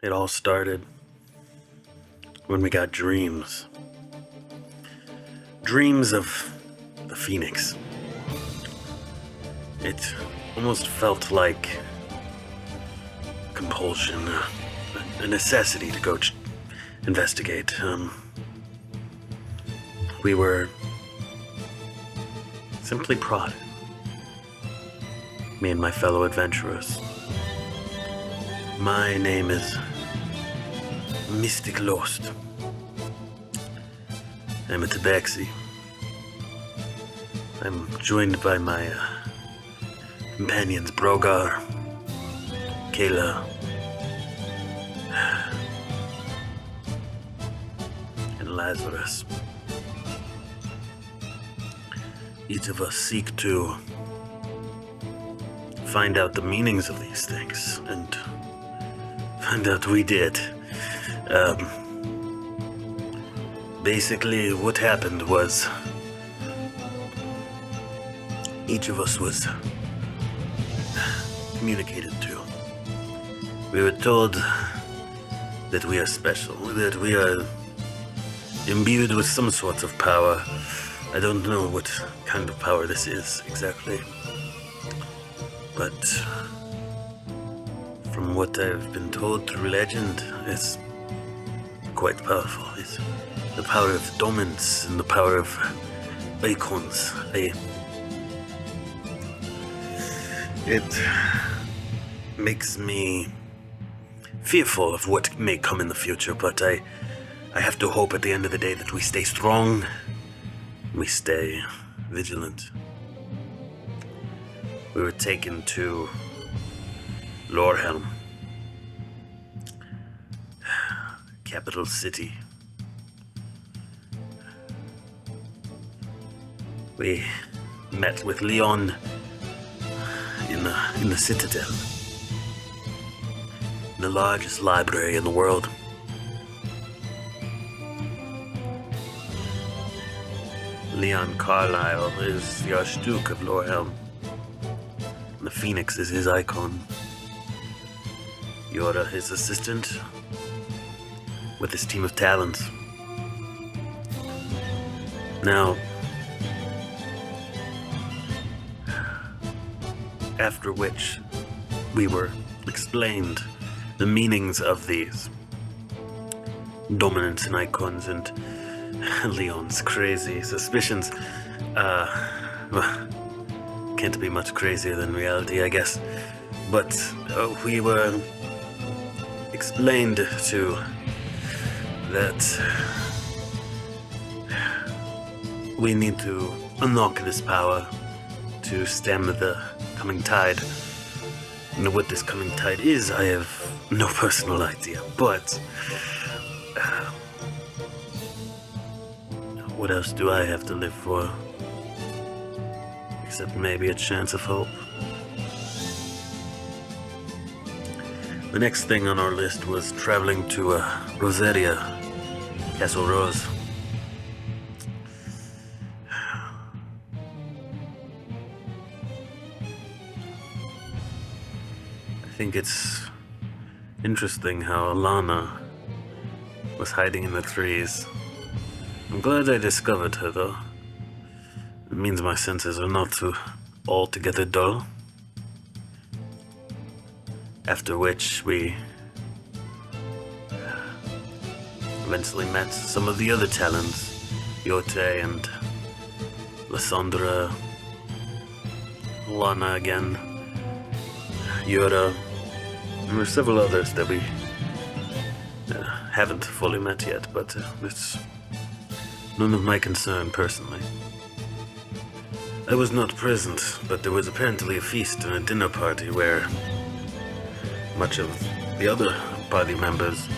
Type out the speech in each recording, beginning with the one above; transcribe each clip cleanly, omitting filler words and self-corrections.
It all started when we got dreams. Dreams of the Phoenix. It almost felt like compulsion, a necessity to go investigate. We were simply prodded. Me and my fellow adventurers. My name is Mystic Lost. I'm a tabaxi. I'm joined by my companions Brogar, Kayla, and Lazarus. Each of us seek to find out the meanings of these things, and find out we did. Basically, what happened was each of us was communicated to. We were told that we are special, that we are imbued with some sort of power. I don't know what kind of power this is exactly, but from what I've been told through legend, it's quite powerful. It's the power of dominance and the power of icons. It makes me fearful of what may come in the future, but I have to hope at the end of the day that we stay strong, we stay vigilant. We were taken to Lorhelm, capital city. We met with Leon in the citadel, the largest library in the world. Leon Carlisle is the Archduke of Lorhelm. The Phoenix is his icon. Yura, his assistant, with his team of talents. Now, after which we were explained the meanings of these dominance and icons and Leon's crazy suspicions. Well, can't be much crazier than reality, I guess. But we were explained to that we need to unlock this power to stem the coming tide. And what this coming tide is, I have no personal idea, but what else do I have to live for? Except maybe a chance of hope. The next thing on our list was traveling to Rosaria, Castle Rose. I think it's interesting how Alana was hiding in the trees. I'm glad I discovered her, though. It means my senses are not too altogether dull. After which we eventually met some of the other talents, Yote and Lysandra, Lana again, Yura, and there are several others that we haven't fully met yet, but it's none of my concern personally. I was not present, but there was apparently a feast and a dinner party where much of the other party members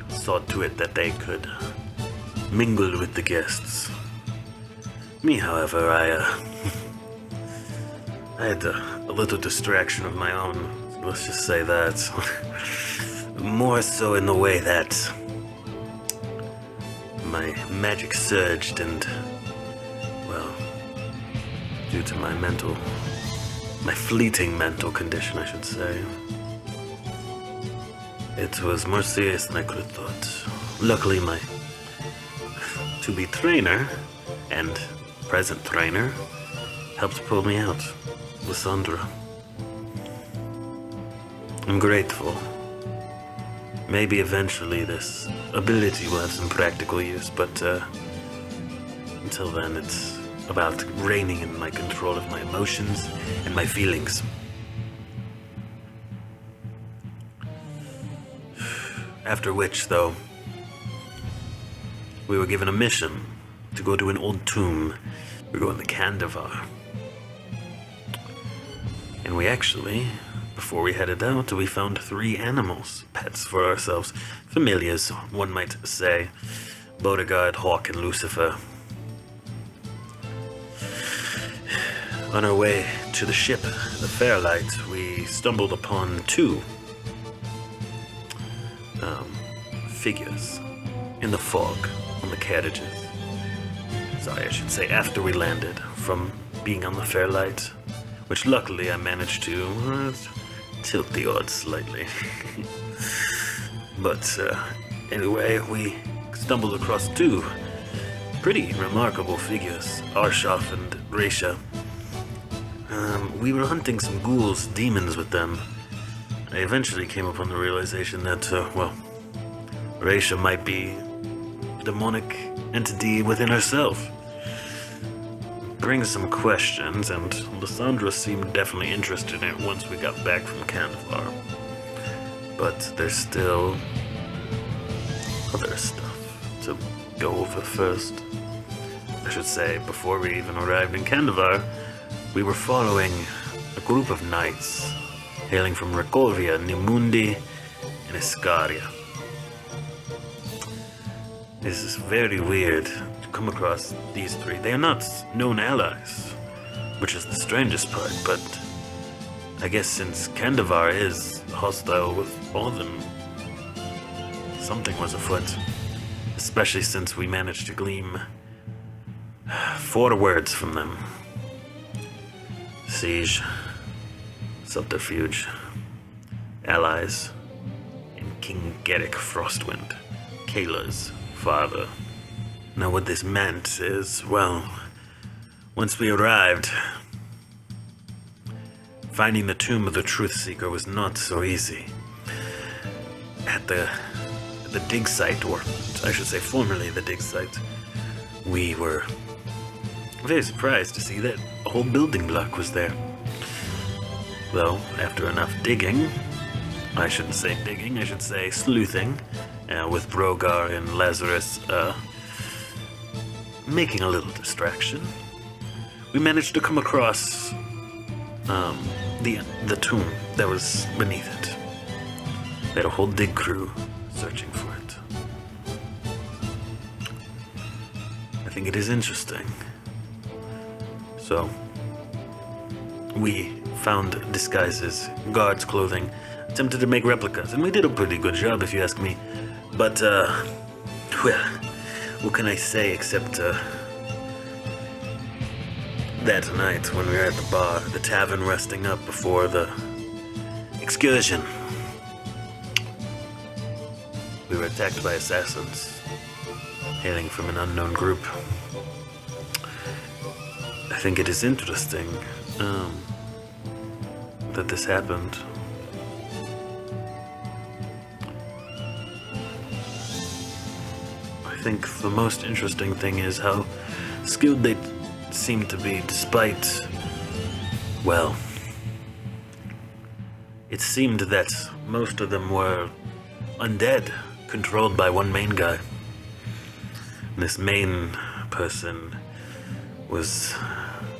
saw to it that they could mingle with the guests. Me, however, I had a little distraction of my own, let's just say that. More so in the way that my magic surged and, well, due to my fleeting mental condition, I should say. It was more serious than I could have thought. Luckily, my to-be trainer and present trainer helped pull me out, Lysandra. I'm grateful. Maybe eventually this ability will have some practical use, but until then it's about reigning in my control of my emotions and my feelings. After which, though, we were given a mission to go to an old tomb. We're going to Candavar. And we actually, before we headed out, we found 3 animals, pets for ourselves, familiars, one might say, Beauregard, Hawk, and Lucifer. On our way to the ship, the Fairlight, we stumbled upon 2 figures in the fog on the carriages. Sorry, I should say after we landed from being on the Fairlight, which luckily I managed to tilt the odds slightly. But anyway, we stumbled across 2 pretty remarkable figures, Arshoff and Raisha. We were hunting some ghouls, demons with them. I eventually came upon the realization that, Raisha might be a demonic entity within herself. Brings some questions, and Lysandra seemed definitely interested in it once we got back from Candavar. But there's still other stuff to go over first. I should say, before we even arrived in Candavar, we were following a group of knights hailing from Rakovia, Nimundi, and Iscaria. This is very weird to come across these 3. They are not known allies, which is the strangest part, but I guess since Candavar is hostile with all of them, something was afoot. Especially since we managed to glean 4 words from them. Siege, subterfuge, allies, and King Garrick Frostwind, Kayla's father. Now what this meant is, well, once we arrived, finding the tomb of the Truth Seeker was not so easy. At the dig site, or I should say formerly the dig site, we were very surprised to see that a whole building block was there. Though, after enough digging, I shouldn't say digging, I should say sleuthing, with Brogar and Lazarus making a little distraction, we managed to come across the tomb that was beneath it. They had a whole dig crew searching for it. I think it is interesting. So, we found disguises, guards' clothing, attempted to make replicas, and we did a pretty good job if you ask me. But, well, what can I say except, that night when we were at the bar, the tavern resting up before the excursion, we were attacked by assassins, hailing from an unknown group. I think it is interesting, that this happened. I think the most interesting thing is how skilled they seem to be, despite, well, it seemed that most of them were undead, controlled by one main guy. And this main person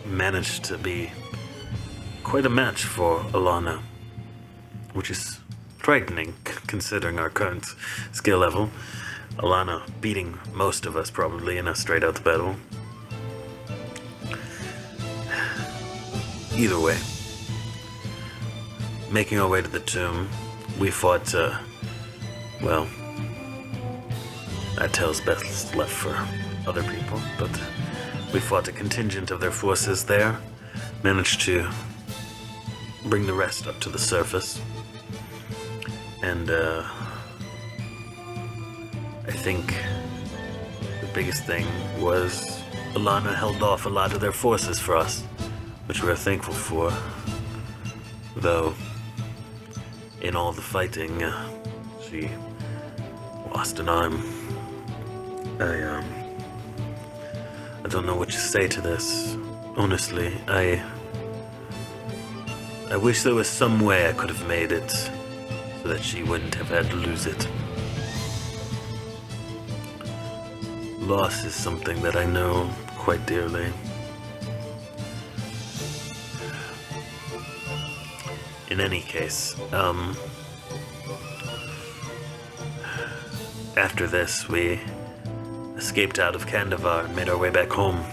managed to be quite a match for Alana, which is frightening considering our current skill level. Alana beating most of us probably in a straight out battle. Either way, making our way to the tomb, we fought, well, that tale's best left for other people, but we fought a contingent of their forces there, managed to bring the rest up to the surface, and I think the biggest thing was Alana held off a lot of their forces for us, which we're thankful for. Though, in all the fighting, she lost an arm. I don't know what to say to this. Honestly, I wish there was some way I could have made it so that she wouldn't have had to lose it. Loss is something that I know quite dearly. In any case, after this, we escaped out of Candavar and made our way back home.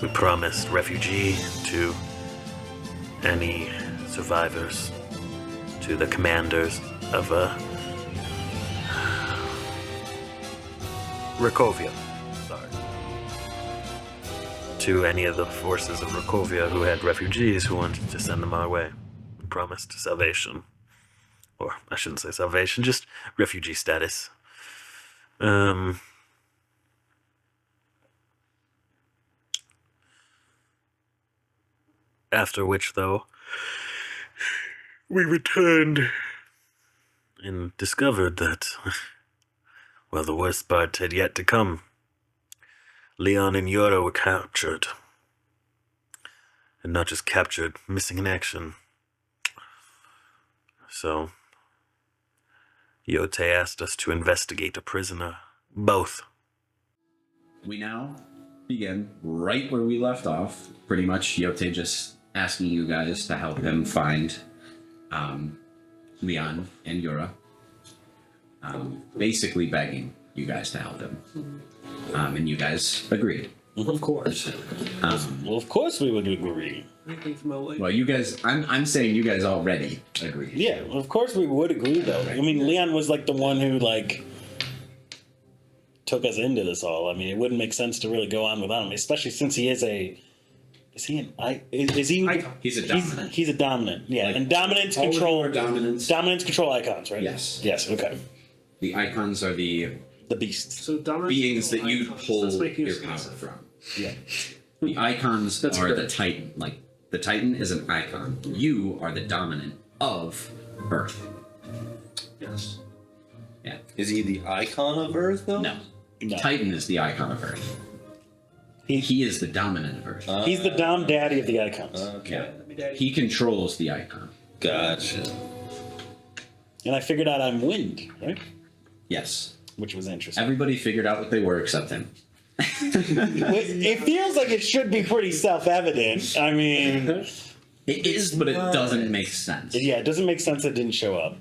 We promised refugee to any survivors, to the commanders of Rakovia. Sorry. To any of the forces of Rakovia who had refugees who wanted to send them our way. We promised salvation. Or, I shouldn't say salvation, just refugee status. After which, though, we returned and discovered that, well, the worst part had yet to come. Leon and Yura were captured. And not just captured, missing in action. So, Yote asked us to investigate a prisoner. Both. We now begin right where we left off. Pretty much Yote just asking you guys to help him find Leon and Yura. Basically begging you guys to help him. And you guys agreed. Of course. Well, of course we would agree. Well, you guys, I'm saying you guys already agreed. Yeah, of course we would agree, though. I mean, Leon was like the one who took us into this all. I mean, it wouldn't make sense to really go on without him, especially since he is a. Is he an? Is he? He's a dominant. He's a dominant. Yeah, Like, and dominants all control. of them are dominants. Dominants control icons, right? Yes. Yes. Okay. The icons are the Beasts. So beings that you pull your power from. Yeah. The icons That's are good. the Titan. Like, the Titan is an icon. You are the dominant of Earth. Yes. Yeah. Is he the icon of Earth, though? No. No. Titan is the icon of Earth. He is the dominant of Earth. He's the dom daddy of the icons. Okay. He controls the icon. Gotcha. And I figured out I'm wind, right? Yes. Which was interesting. Everybody figured out what they were except him. It feels like it should be pretty self-evident. I mean, It is, but it doesn't make sense. yeah, it doesn't make sense it didn't show up.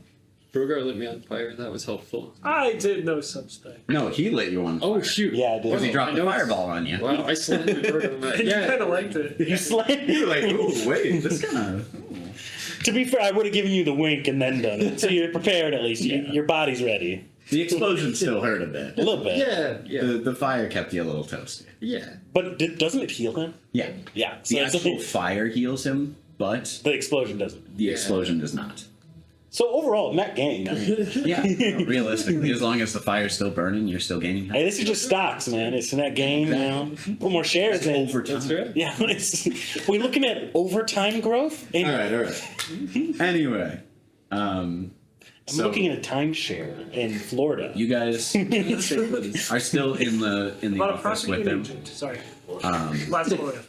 Brugar lit me on fire. That was helpful. I did no such thing. No, he lit you on fire. Oh, shoot. Yeah, it Because he did. dropped I the know. fireball on you. Wow, I slammed Brugar on that. You kind Yeah. of liked it. You slammed. You're like, ooh, wait, this kind of... To be fair, I would have given you the wink and then done it. So you're prepared at least. Your body's ready. The explosion still hurt a bit. A little bit. Yeah. The fire kept you a little toasty. Yeah. But doesn't it heal him? Yeah. Yeah. So The it's actual fire heals him, but the explosion doesn't. the explosion does not. So overall, net gain. I mean, Yeah, realistically, as long as the fire's still burning, you're still gaining health. hey, this is just stocks, man. It's a net gain now. Put more shares in. Overtime. That's right. Yeah. We're looking at overtime growth. And All right. Anyway, I'm looking at a timeshare in Florida. you guys are still in the About a office with prosecuting him. agent. Sorry. Um, Last Florida.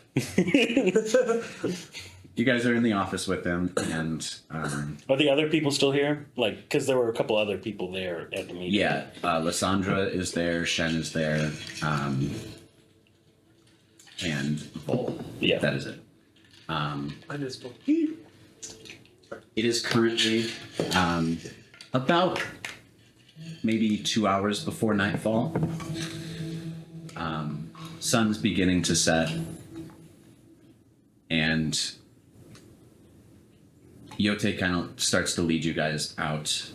You guys are in the office with him, and Are the other people still here? Like, because there were a couple other people there at the meeting. yeah, Lysandra is there, Shen is there, and Vol. Yeah. That is it. Invisible. It is currently about maybe 2 hours before nightfall. Sun's beginning to set, and Yote kind of starts to lead you guys out.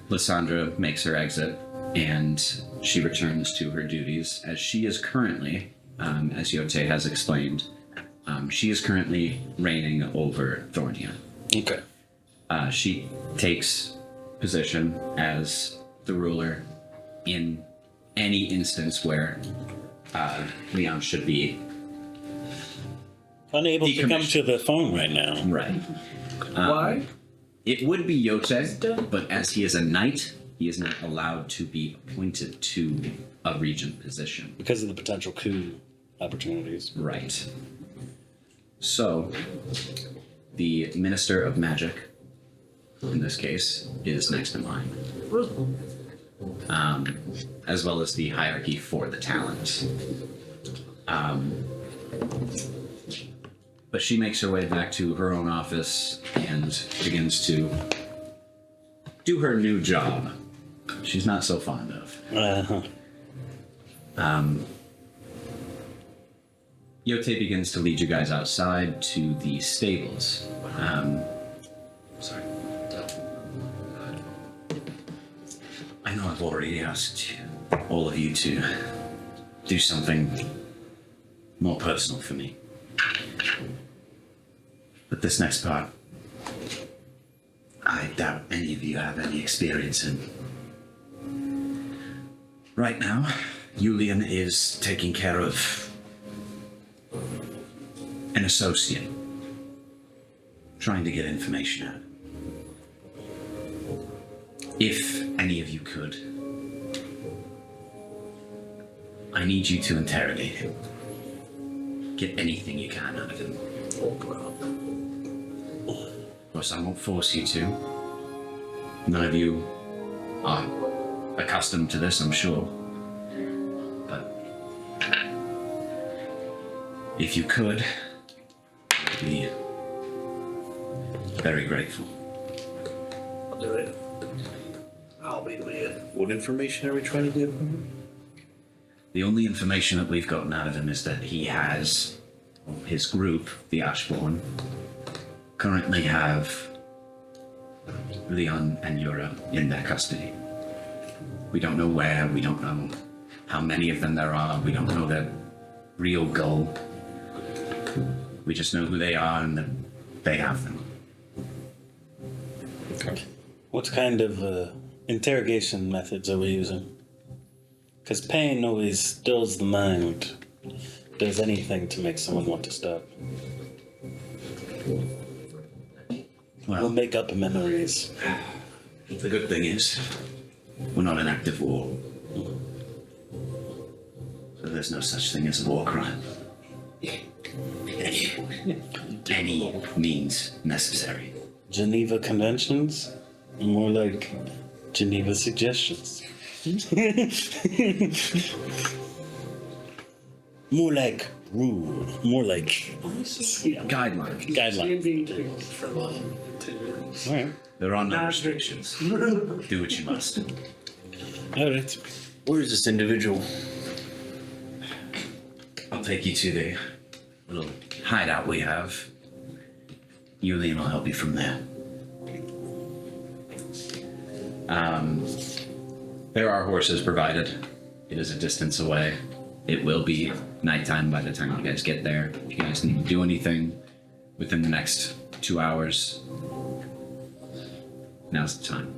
Lysandra makes her exit, and she returns to her duties as she is currently, as Yote has explained, she is currently reigning over Thornia. Okay. She takes position as the ruler in any instance where Leon should be Unable to come decommissioned. to the phone right now. Right. Why? It would be Yote, but as he is a knight, he is not allowed to be appointed to a regent position. Because of the potential coup opportunities. Right. So, the Minister of Magic, in this case, is next in line. As well as the hierarchy for the talent. But she makes her way back to her own office and begins to do her new job. She's not so fond of. Yote begins to lead you guys outside to the stables. Sorry. I know I've already asked all of you to do something more personal for me. But this next part, I doubt any of you have any experience in. Right now, Julian is taking care of an associate, trying to get information out. If any of you could, I need you to interrogate him. Get anything you can out of him. Of course, I won't force you to. None of you are accustomed to this, I'm sure. But if you could, I'd be very grateful. I'll do it. I'll be lead. What information are we trying to get from him? The only information that we've gotten out of him is that he has, his group, the Ashbourne, currently have Leon and Yura in their custody. We don't know where, we don't know how many of them there are, we don't know their real goal. We just know who they are and that they have them. What kind of interrogation methods are we using? Because pain always stills the mind. Does anything to make someone want to stop. We'll Well, make up memories. the good thing is, we're not in active war. So there's no such thing as a war crime. Any means necessary. Geneva Conventions? More like Geneva Suggestions. More like rule. More like Guidelines. guideline. D&D from 10 years. All right. There are no restrictions. Do what you must. All right. Where is this individual? I'll take you to the little hideout we have. Julian will help you from there. There are horses provided. It is a distance away. It will be nighttime by the time you guys get there. If you guys need to do anything within the next 2 hours, now's the time.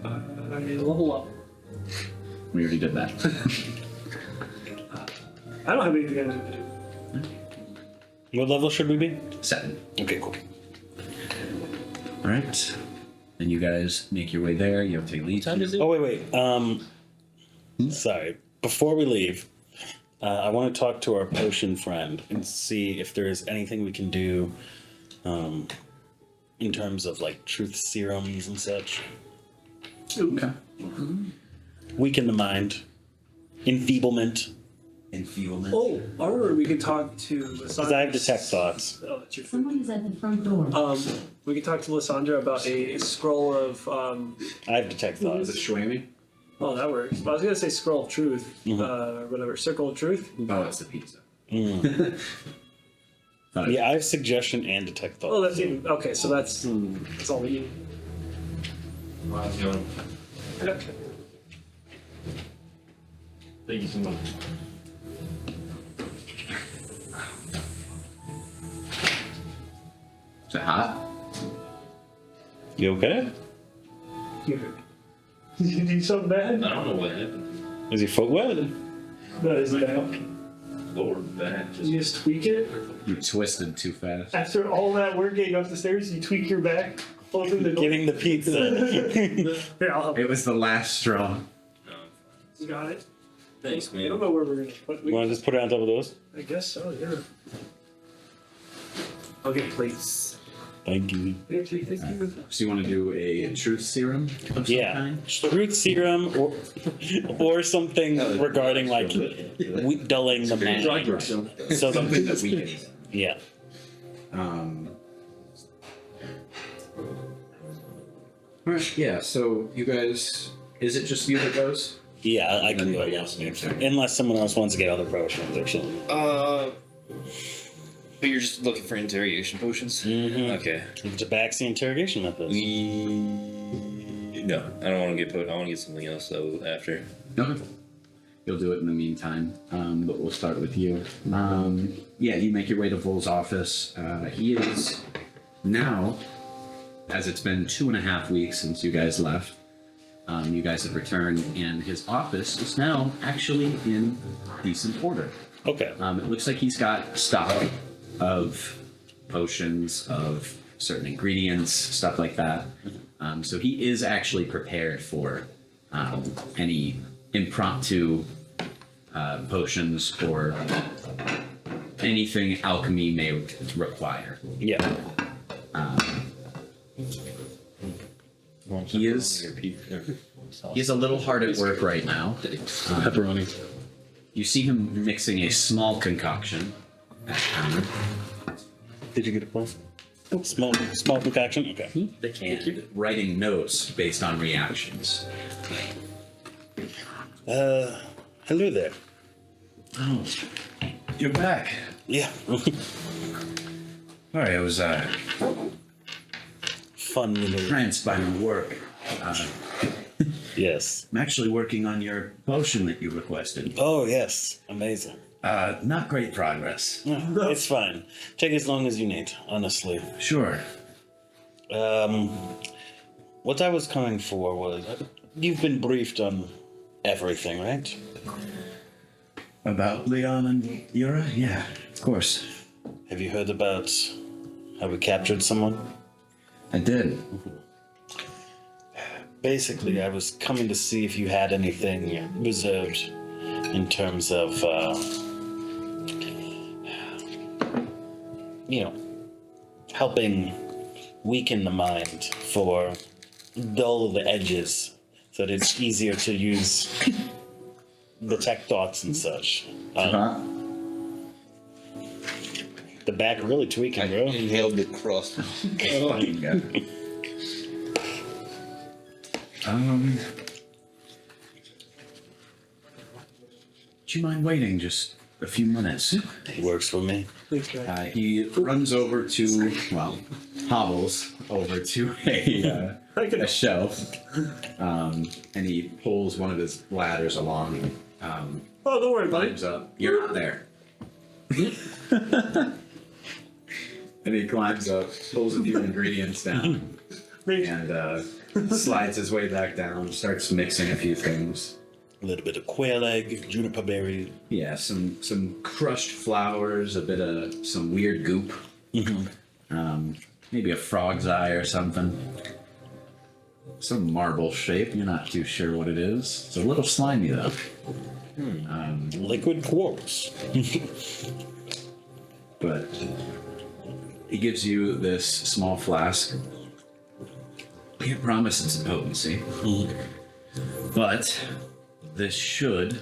I need to level up. We already did that. I don't have anything I need to do. What level should we be? 7. Okay, cool. All right. Then you guys make your way there. You have to take lead. Oh, wait. Sorry. Before we leave, I want to talk to our potion friend and see if there is anything we can do in terms of like truth serums and such. Okay. Weaken the mind. Enfeeblement. Enfeeblement. Oh, or we can talk to Lysandra. Because I have detect thoughts. Oh, that's your Someone is at the front door. We can talk to Lysandra about a scroll of. I have detect thoughts. Shwami? Oh, that works. But I was gonna say scroll of truth, or whatever, circle of truth. Oh, it's the pizza. Yeah, I have suggestion and detect thoughts. Oh, that's even okay. So that's all we need. Okay. Thank you so much. Is it hot? You okay? Did you do something bad? I don't know what happened. Is your foot wet? No, is it out? Lord, that You just tweak it? You twisted too fast. After all that work getting up the stairs, you tweak your back, closing the door. Giving the pizza. Here, I'll help It was the last straw. you. Got it? Thanks, I man. don't know where we're gonna put You want to just put it on top of those? I guess so, yeah. I'll get plates. Thank you. Thank you. So you want to do a truth serum of some Yeah, kind? truth serum or something regarding like dulling the mind. So Something that we can. yeah. Alright, yeah, so you guys, is it just you that goes? Yeah, I can go. Anybody Yeah. else need to? Unless someone else wants to get other potions or something. But you're just looking for interrogation potions? Mhm. Okay. It's a backseat interrogation method. No, I don't want to get put. I want to get something else though after. Okay. You'll do it in the meantime, but we'll start with you. Yeah, you make your way to Vol's office. He is now, as it's been 2.5 weeks since you guys left, you guys have returned, and his office is now actually in decent order. Okay. It looks like he's got stock of potions, of certain ingredients, stuff like that. So he is actually prepared for any impromptu potions or anything alchemy may require. Yeah. He's a little hard at work right now. Pepperoni. You see him mixing a small concoction at counter. Did you get a plan? Small concoction? Okay. And writing notes based on reactions. Hello there. Oh, you're back. Yeah. Sorry, I was Fun little. tranced by my work. Yes. I'm actually working on your potion that you requested. Oh, yes. Amazing. Not great progress. No, it's fine. Take as long as you need, honestly. Sure. What I was coming for was you've been briefed on everything, right? About Leon and Yura? Yeah, of course. Have you heard about how we captured someone? I did. Basically, I was coming to see if you had anything reserved in terms of, helping weaken the mind for dull the edges so that it's easier to use detect thoughts and such. The back really tweaking, bro. Inhaled the crust. Do you mind waiting just a few minutes? Works for me. He runs over to, well, hobbles over to a shelf, and he pulls one of his ladders along. Oh, don't worry, buddy. Climbs up. You're not there. And he climbs up, pulls a few ingredients down, and slides his way back down, starts mixing a few things. A little bit of quail egg, juniper berry. Yeah, some crushed flowers, a bit of some weird goop. Maybe a frog's eye or something. Some marble shape, you're not too sure what it is. It's a little slimy though. Liquid quartz. But he gives you this small flask. Can't promise its potency. But this should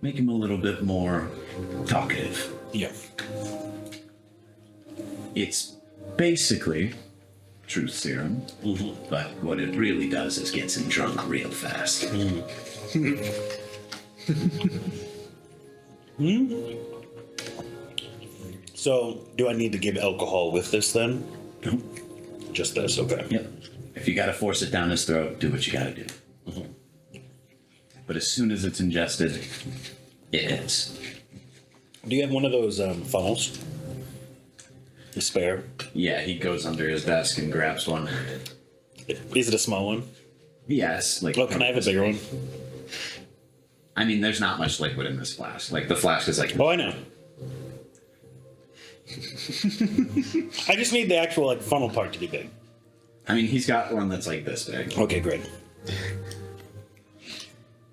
make him a little bit more talkative. Yeah. It's basically truth serum, but what it really does is gets him drunk real fast. So, do I need to give alcohol with this then? No. Just this, okay. Yep. If you gotta force it down his throat, do what you gotta do. But as soon as it's ingested, it hits. Do you have one of those funnels? The spare. Yeah, he goes under his desk and grabs one. Is it a small one? Yes, like. Oh, can I have a bigger one? I mean, there's not much liquid in this flask. Like the flask is like. Oh, I know. I just need the actual like funnel part to be big. I mean, he's got one that's like this big. Okay, great.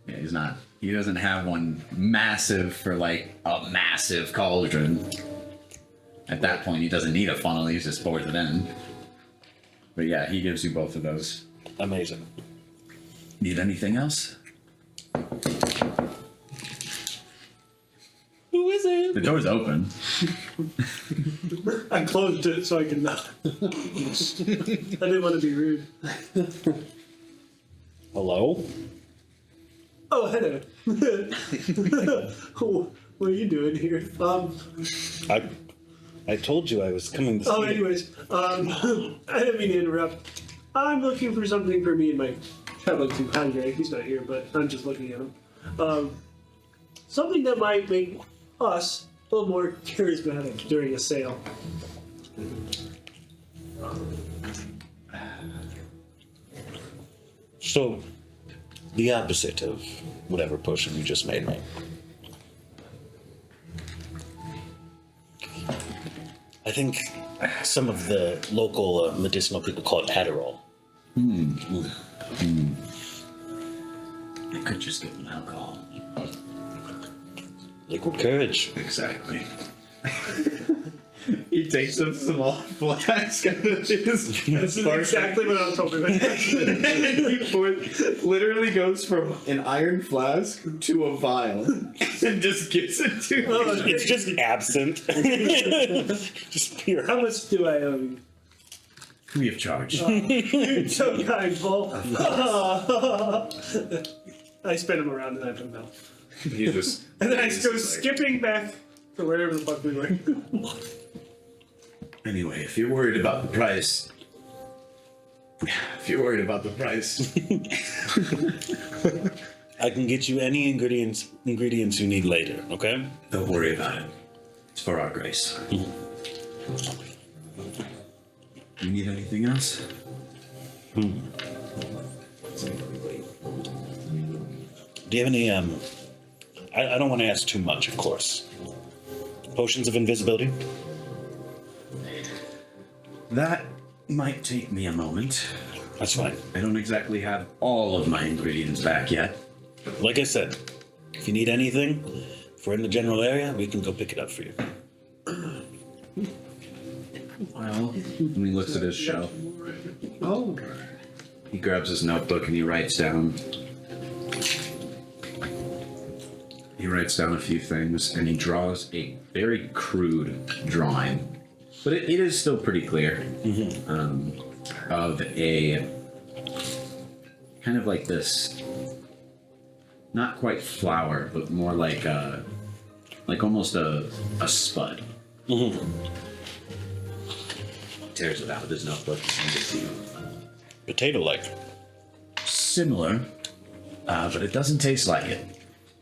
Yeah, he's not. He doesn't have one massive for like a massive cauldron. At that point, he doesn't need a funnel. He just pours it in. But yeah, he gives you both of those. Amazing. Need anything else? Who is it? The door's open. I closed it so I could not. I didn't want to be rude. Hello? Oh, hello. What are you doing here? I told you I was coming to see you. Anyways, I didn't mean to interrupt. I'm looking for something for me and my traveling companion. He's not here, but I'm just looking at him. Something that might make us a little more charismatic during a sale. So, the opposite of whatever potion you just made me. I think some of the local medicinal people call it Adderall. I could just give him alcohol. Liquid courage. Exactly. He takes a small flask out of his. This is exactly what I was hoping. He literally goes from an iron flask to a vial and just gives it to him. It's just absinthe. Just pure. How much do I owe you? Free of charge. You're so kind, Paul. I spin him around and I put him out. You just. And then I go skipping back to wherever the fuck we were. Anyway, if you're worried about the price. I can get you any ingredients you need later, okay? Don't worry about it. It's for our grace. You need anything else? Do you have any, I don't want to ask too much, of course. Potions of invisibility? That might take me a moment. That's fine. I don't exactly have all of my ingredients back yet. Like I said, if you need anything, if we're in the general area, we can go pick it up for you. Well, and he looks at his shelf. Oh. He grabs his notebook and he writes down. He writes down a few things and he draws a very crude drawing, but it is still pretty clear. Of a kind of like this, not quite flower, but more like almost a spud. Tears it out of his notebook and hands it to you. Potato-like. Similar, but it doesn't taste like it.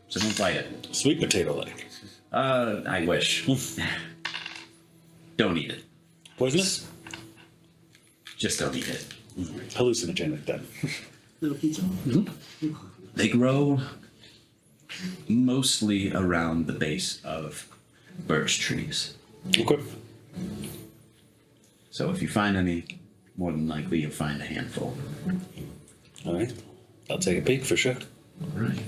So don't bite it. Sweet potato-like. I wish. Don't eat it. Poisonous? Just don't eat it. Hallucinogenic then. Little pizza. They grow mostly around the base of birch trees. Okay. So if you find any, more than likely you'll find a handful. All right. I'll take a peek for sure. All right.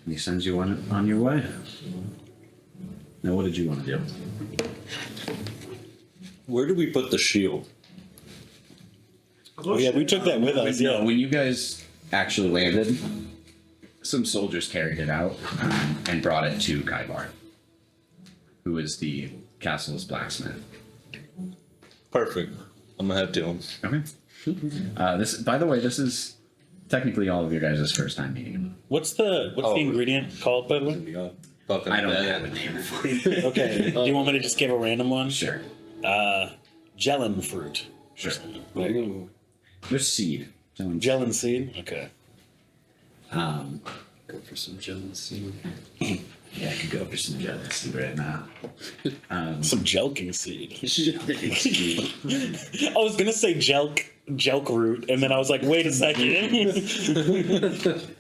And he sends you on your way. Now, what did you want to do? Where did we put the shield? Oh, yeah, we took that with us. No, Yeah. when you guys actually landed, some soldiers carried it out and brought it to Candavar, who is the castle's blacksmith. Perfect. I'm gonna have to. Okay. This, by the way, this is technically all of your guys' first time meeting him. What's the ingredient called, by the way? I don't have a name for it. Okay. Do you want me to just give a random one? Sure. Gellan fruit. Sure. Like, There's seed. gellan seed? Okay. Go for some gellan seed. Yeah, I could go for some jealousy right now. Some jelking seed. I was gonna say jelk root, and then I was like, wait a second.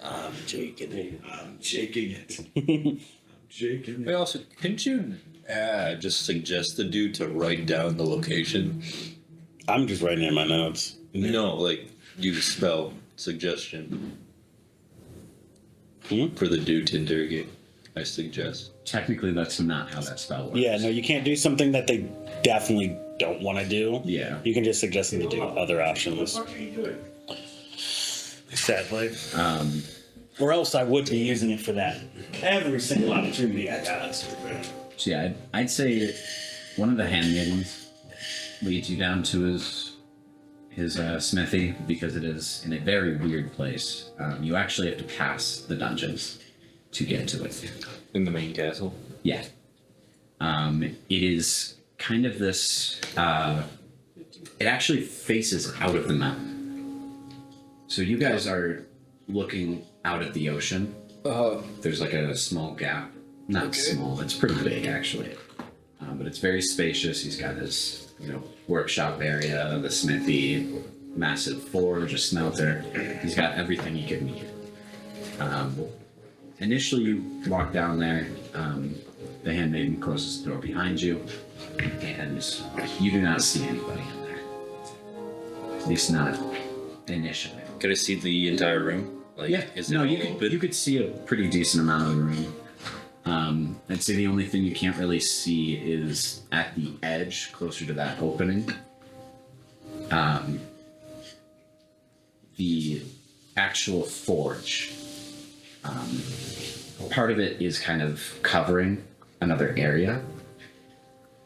I'm shaking it. I'm shaking it. Shaking Wait, also, couldn't you just suggest the dude to write down the location? I'm just writing in my notes. No, like, use spell suggestion for the dude to interrogate. I suggest. Technically, that's not how that spell works. Yeah, no, you can't do something that they definitely don't want to do. Yeah. You can just suggest them to do other options. What are you doing? Sadly. Or else I would be using it for that every single opportunity I got. So yeah, I'd say one of the handmaidens leads you down to his smithy because it is in a very weird place. You actually have to pass the dungeons to get to it. In the main castle? Yeah. It is kind of this. It actually faces out of the mountain. So you guys are looking out at the ocean. There's like a small gap. Not small. It's pretty big actually. But it's very spacious. He's got his, workshop area, the smithy, massive forge, a smelter. He's got everything you could need. Initially, you walk down there. The handmaiden closes the door behind you, and you do not see anybody in there. At least not initially. Can I see the entire room? Like, Yeah. is it No, all you open? could see a pretty decent amount of the room. I'd say the only thing you can't really see is at the edge, closer to that opening. The actual forge. Part of it is kind of covering another area,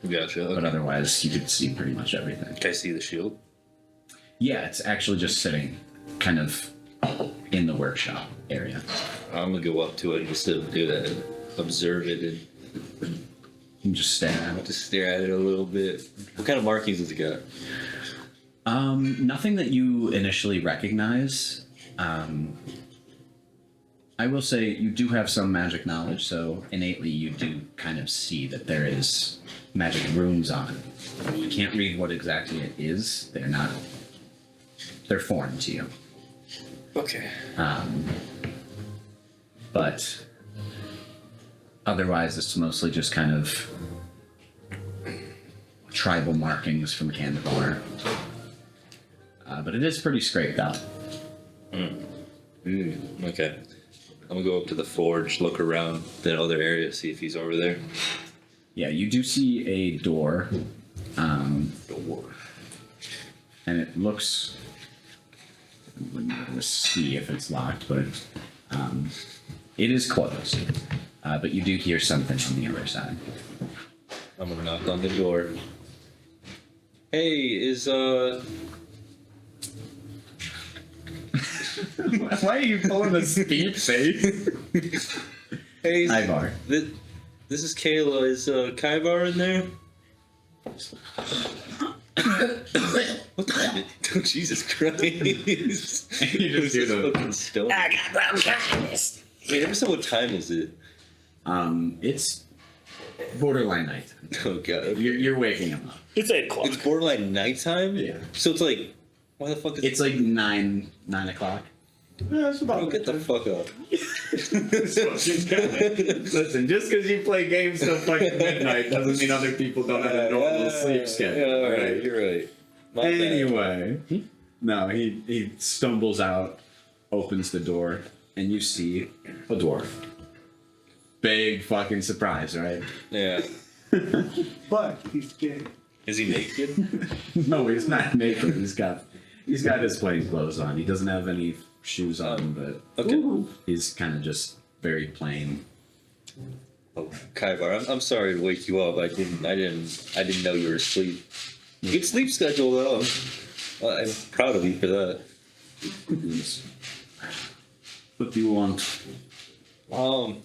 Gotcha. but Okay. otherwise you could see pretty much everything. Can I see the shield? Yeah, it's actually just sitting kind of in the workshop area. I'm gonna go up to it and just do that, observe it, and You can just stare at it. just stare at it a little bit. What kind of markings does it got? Nothing that you initially recognize. I will say you do have some magic knowledge, so innately you do kind of see that there is magic runes on it. You can't read what exactly it is. They're foreign to you. Okay. But otherwise it's mostly just kind of tribal markings from Candavar. But it is pretty scraped out. Okay. I'm gonna go up to the forge, look around that other area, see if he's over there. Yeah, you do see a door. Door. And it looks. I wouldn't be able to see if it's locked, but it is closed. But you do hear something from the other side. I'm gonna knock on the door. Hey, is Why are you pulling the speed face? hey, Ivar. this is Kayla. Is Kaivar in there? What the? Oh, Jesus Christ! You just hear the- fucking stone. Wait, ever said what time is it? It's borderline night. Oh God, You're waking him up. It's 8 o'clock. it's borderline nighttime. Yeah. So it's like, why the fuck is It's like 9 o'clock. Yeah, it's about Oh, get the fuck up. Listen, just because you play games till fucking midnight doesn't mean other people don't have a normal sleep schedule. Yeah, all right, right? you're right. My bad. Anyway, no, he stumbles out, opens the door, and you see a dwarf. Big fucking surprise, right? Yeah. But he's gay. Is he naked? No, he's not naked. He's got his plain clothes on. He doesn't have any shoes on, but Okay. he's kind of just very plain. Oh, Kaivar, I'm sorry to wake you up. I didn't know you were asleep. Good sleep schedule though. I'm proud of you for that. What do you want? Well,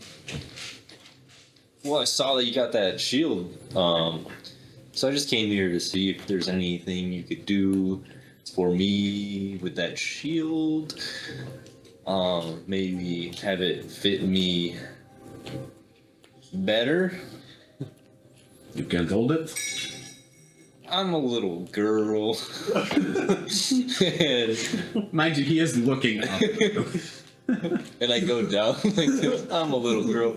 I saw that you got that shield. So I just came here to see if there's anything you could do for me with that shield. Maybe have it fit me Better. You can't hold it? I'm a little girl. and, Mind you, he is looking up. and I go down like this. I'm a little girl.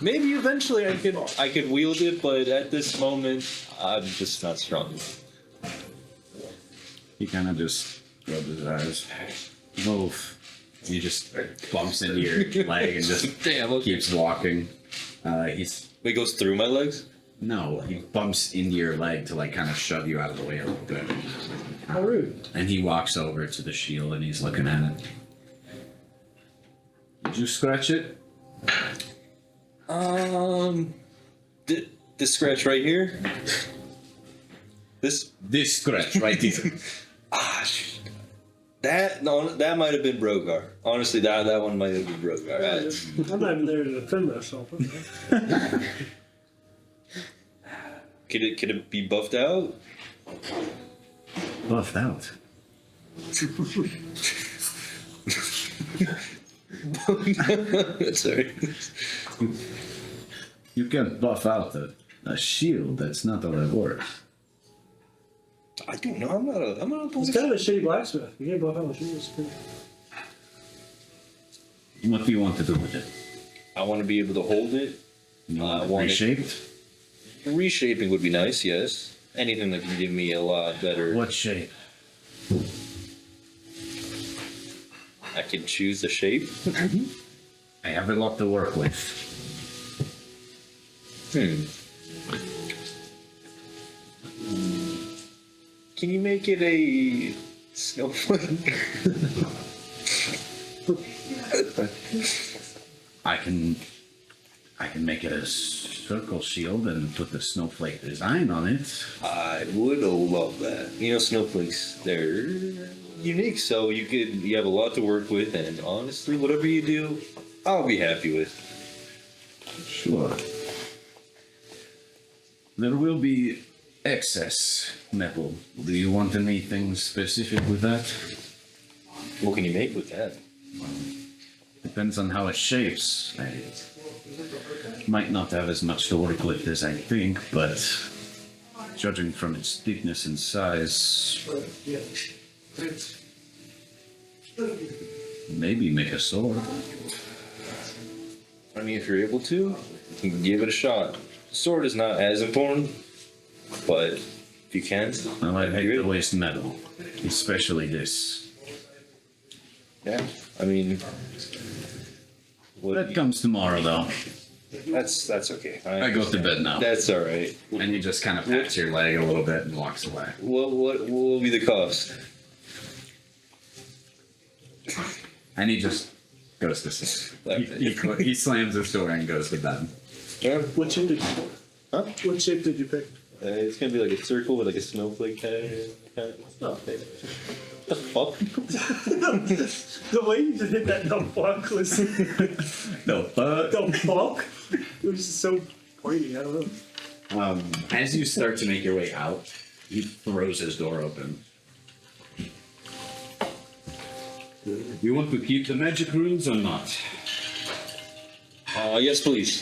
Maybe eventually I could wield it, but at this moment, I'm just not strong. He kind of just rubs his eyes. Move. He just bumps into your leg and just Damn, okay. keeps walking. It goes through my legs? No, he bumps into your leg to like kind of shove you out of the way a little bit. How rude. And he walks over to the shield and he's looking at it. Did you scratch it? This scratch right here? This scratch right here. that might have been Brogar. Honestly, that one might have been Brogar. I'm not even there to defend myself. Could it be buffed out? Buffed out. Sorry. You can't buff out a shield. That's not how that works. I don't know. I'm not a It's kind of a shitty blacksmith. You can't buff out a shield. What do you want to do with it? I want to be able to hold it. You want want it it reshaped? Reshaping would be nice, yes. Anything that can give me a lot better. What shape? I can choose the shape. I have a lot to work with. Can you make it a snowflake? I can make it a circle shield and put the snowflake design on it. I would love that. You know, snowflakes, they're unique, so you have a lot to work with, and honestly, whatever you do, I'll be happy with. Sure. There will be excess metal. Do you want anything specific with that? What can you make with that? Depends on how it shapes. I might not have as much to work with as I think, but judging from its thickness and size, maybe make a sword. I mean, if you're able to, you can give it a shot. The sword is not as important, but if you can, Well, I'd hate do to it. waste metal, especially this. Yeah, I mean, That comes tomorrow, though. that's okay. I go to bed now. That's all right. And he just kind of pats your leg a little bit and walks away. What will be the cost? And he just goes to sleep. He slams his door and goes to bed. Yeah. What shape did you pick? Huh? What shape did you pick? It's gonna be like a circle with like a snowflake head. Oh, the fuck? The way you just hit that the fuck was No, but the fuck. It was just so pointy. I don't know. as you start to make your way out, he throws his door open. You want to keep the magic runes or not? Yes, please.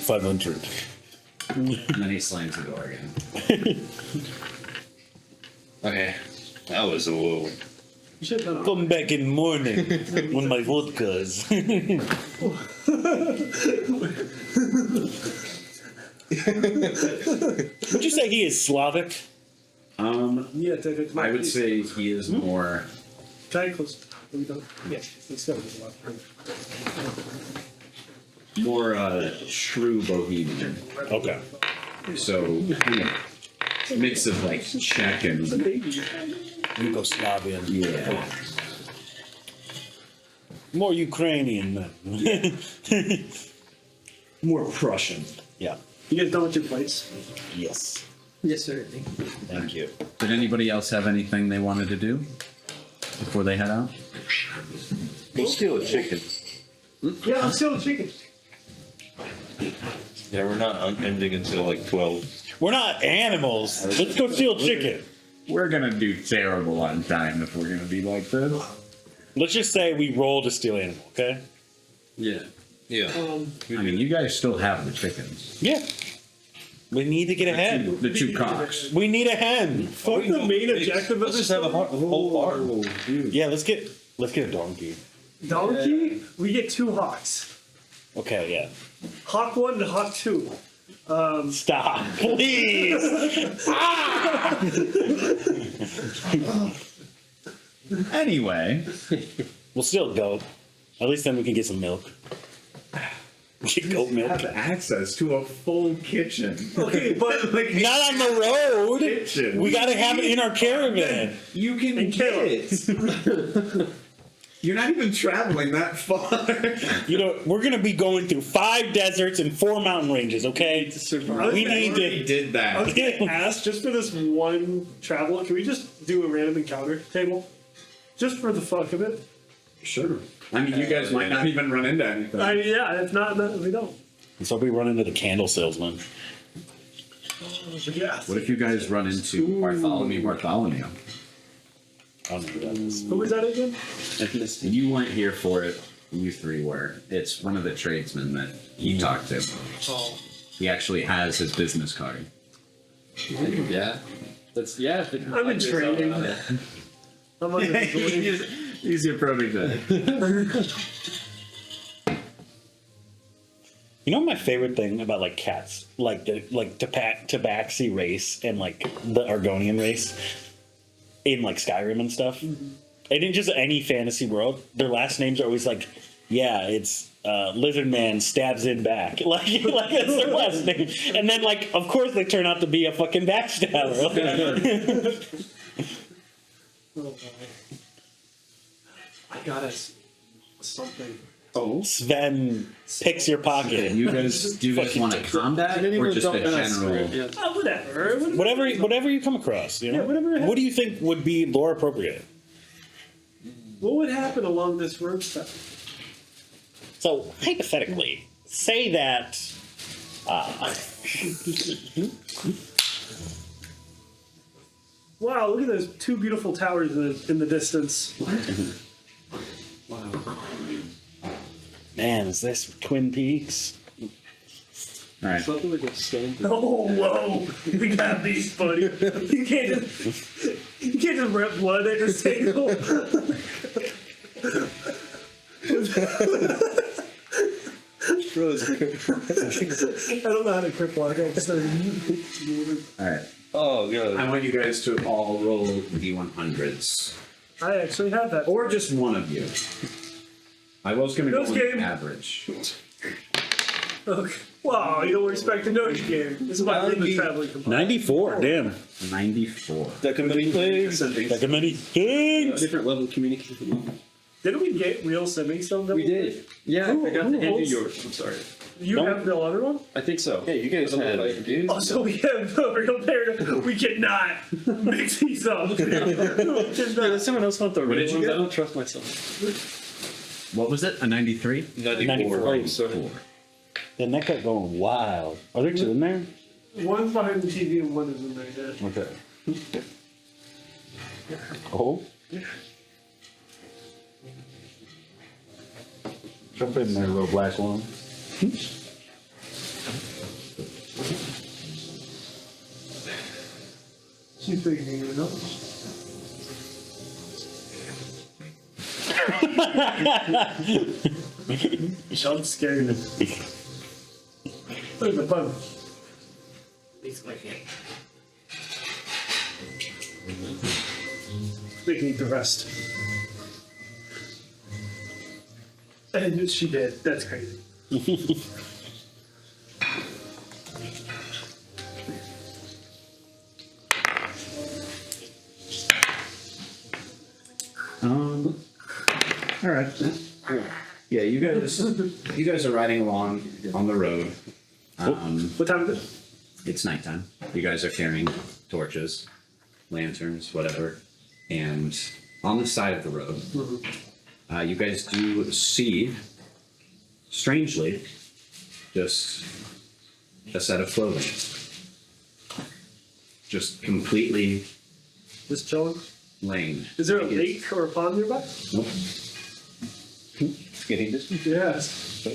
500. And then he slams the door again. Okay, that was a little. You should have done Come back in morning when my vodka's. Would you say he is Slavic? Yeah, take it. I would say he is more. Try close. Are we done? Yeah. Let's go. More true bohemian. Okay. So kind of mix of like Czech and Yugoslavian. yeah. More Ukrainian then. More Prussian. Yeah. You guys done with your plates? Yes. Yes, sir. Thank you. Did anybody else have anything they wanted to do before they head out? We'll steal a chicken. Yeah, I'm still chicken. Yeah, we're not ending until like 12. We're not animals. Let's go steal chicken. We're gonna do terrible on time if we're gonna be like this. Let's just say we roll to steal animal, okay? Yeah. Yeah. I mean, you guys still have the chickens. Yeah. We need to get a hen. The two cocks. We need a hen. Fuck the main objective of Let's this just have a story. whole farm. Yeah, let's get a donkey. Donkey, we get 2 hawks. Okay, yeah. Hawk 1 to Hawk 2. Stop, please. Anyway, We'll steal a goat. At least then we can get some milk. Get goat milk. have access to a full kitchen. Okay, but Like, Not on the road. kitchen. We gotta have it in our caravan. You can And get kill it. You're not even traveling that far. You know, we're gonna be going through 5 deserts and 4 mountain ranges, okay? We need We to. did I was that. gonna ask, just for this one travel, can we just do a random encounter table? Just for the fuck of it? Sure. I mean, you guys might not even run into anything. Yeah, if not, then we don't. So we run into the candle salesman. Yeah. What if you guys run into Bartholomew? I don't know who that is. Who was that again? You weren't here for it. You 3 were. It's one of the tradesmen that he talked to. Oh. He actually has his business card. Yeah. That's I'm in training. I'm on the He's your protege. You know my favorite thing about like cats, like the Tabaxi race and like the Argonian race in like Skyrim and stuff. And in just any fantasy world, their last names are always like, yeah, it's Lizard Man stabs in back. Like that's their last name. And then like of course they turn out to be a fucking backstabber. I got us something. Sven picks your pocket. Do you guys want a combat or just a general? Whatever. Whatever you come across, you know. Yeah, whatever. What do you think would be lore appropriate? What would happen along this road stuff? So hypothetically, say that Wow, look at those 2 beautiful towers in the distance. man, is this Twin Peaks? All right. Oh, whoa! We got these, buddy. You can't just rip blood at this table. I don't know how to crip walk. I'm just All right. Oh, God. I want you guys to all roll D100s, I actually have that. or just one of you. I was going to go Nose with game. average. Okay. Wow, you don't expect to know this game. This is my thing with traveling component. 94, damn. 94. That can be things. Like a many things. different level of communication. Didn't we get real simming stones? We did. Yeah, Who- I forgot who to hand you holds- yours. I'm sorry. You Don't- have the other one? I think so. Yeah, you guys had it. dude. Oh, so we have a real pair. We cannot mix these up. Does someone else want the real did you ones? get? I don't trust myself. What was it? A 93? 94. Oh, sorry. Then that kept going wild. Are there 2 in there? One's behind the TV and one is in there. Yeah. Okay. Oh. Jump in there, little black one. She's thinking, you know? I'm scared. Look at the bun. They can eat the rest. And she did. That's crazy. All right. Yeah, you guys are riding along on the road. What time is it? It's nighttime. You guys are carrying torches, lanterns, whatever. And on the side of the road, you guys do see, strangely, just a set of clothing. Just completely Just chilling. laying. Is there a Like it's- lake or a pond nearby? Nope. Getting this. Yes.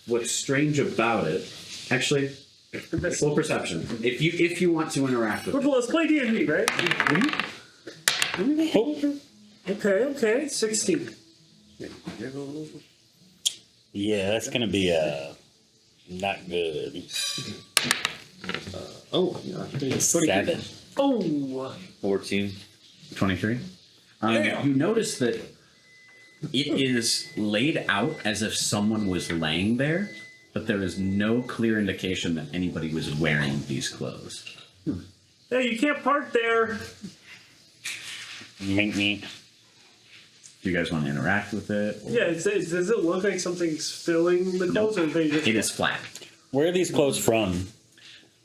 what's strange about it, actually, full perception. If you want to interact with it. Let's play D&D, right? Oh, Okay. 16. yeah, that's gonna be not good. Oh, yeah. 7. Oh, 14. 23. You notice that it is laid out as if someone was laying there, but there is no clear indication that anybody was wearing these clothes. hey, you can't park there. Me. Do you guys want to interact with it? Yeah, does it look like something's filling the clothes, or they just? It is flat. Where are these clothes from?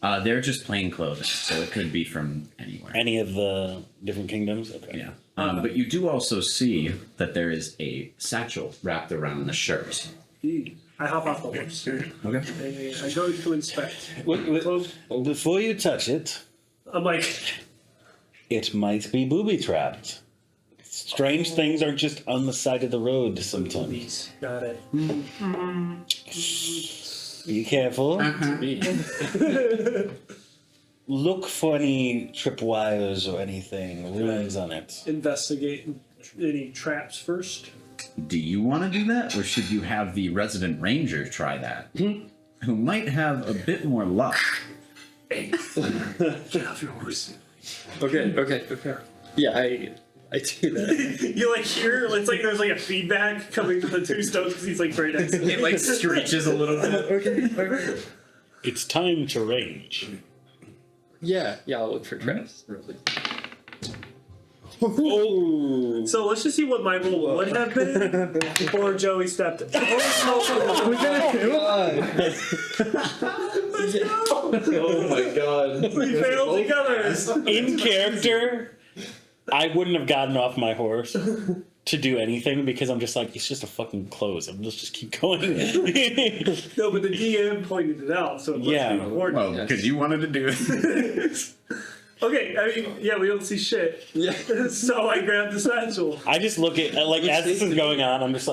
They're just plain clothes, so it could be from anywhere. Any of the different kingdoms? Okay. Yeah. But you do also see that there is a satchel wrapped around the shirt. I hop off the horse. Okay. I go to inspect. Before you touch it, I'm like, it might be booby trapped. Strange things are just on the side of the road sometimes. got it. Be careful. Look for any tripwires or anything, ruins on it. Investigate any traps first. Do you want to do that, or should you have the resident ranger try that? Who might have a bit more luck. Get off your horse. Okay. Yeah, I do that. You like hear? It's like there's like a feedback coming to the two stones because he's like right next to me. It like screeches a little bit. Okay. It's time to range. Yeah, I'll look for traps. Really. Oh. So let's just see what my roll would have been before Joey stepped in. Oh my god. We failed together. In character, I wouldn't have gotten off my horse to do anything because I'm just like, it's just a fucking close. Let's just keep going. No, but the DM pointed it out, so it must Yeah. be important. Well, because you wanted to do it. Okay, I mean, yeah, we don't see shit. Yeah. So I grabbed the satchel. I just look at, like, as this is going on, I just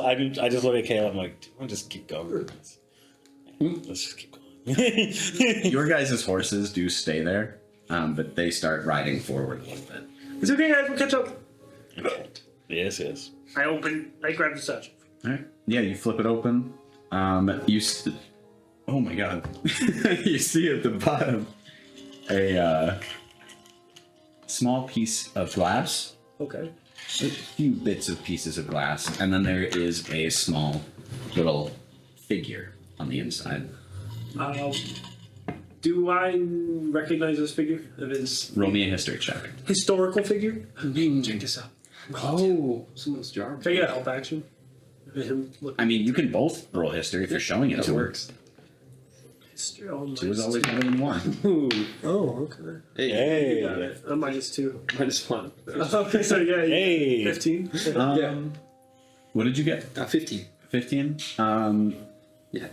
look at Caleb, I'm like, I'll just keep going. Let's just keep going. Your guys' horses do stay there, but they start riding forward a little bit. It's okay, guys, we'll catch up. Yes. I grabbed the satchel. All right. Yeah, you flip it open. Oh my god. You see at the bottom a small piece of glass. Okay. A few bits of pieces of glass, and then there is a small little figure on the inside. Do I recognize this figure? Of his Roll me a history check. historical figure? Check this out. Oh, someone's jar. Can I get a help action? Him look I mean, you can both roll history if you're showing it That to works. history. Oh, Two is always better than one. Oh, okay. Hey, You got Hey. it. -2. -1. Okay, so yeah, Hey. 15. What did you get? 15. 15? Yeah.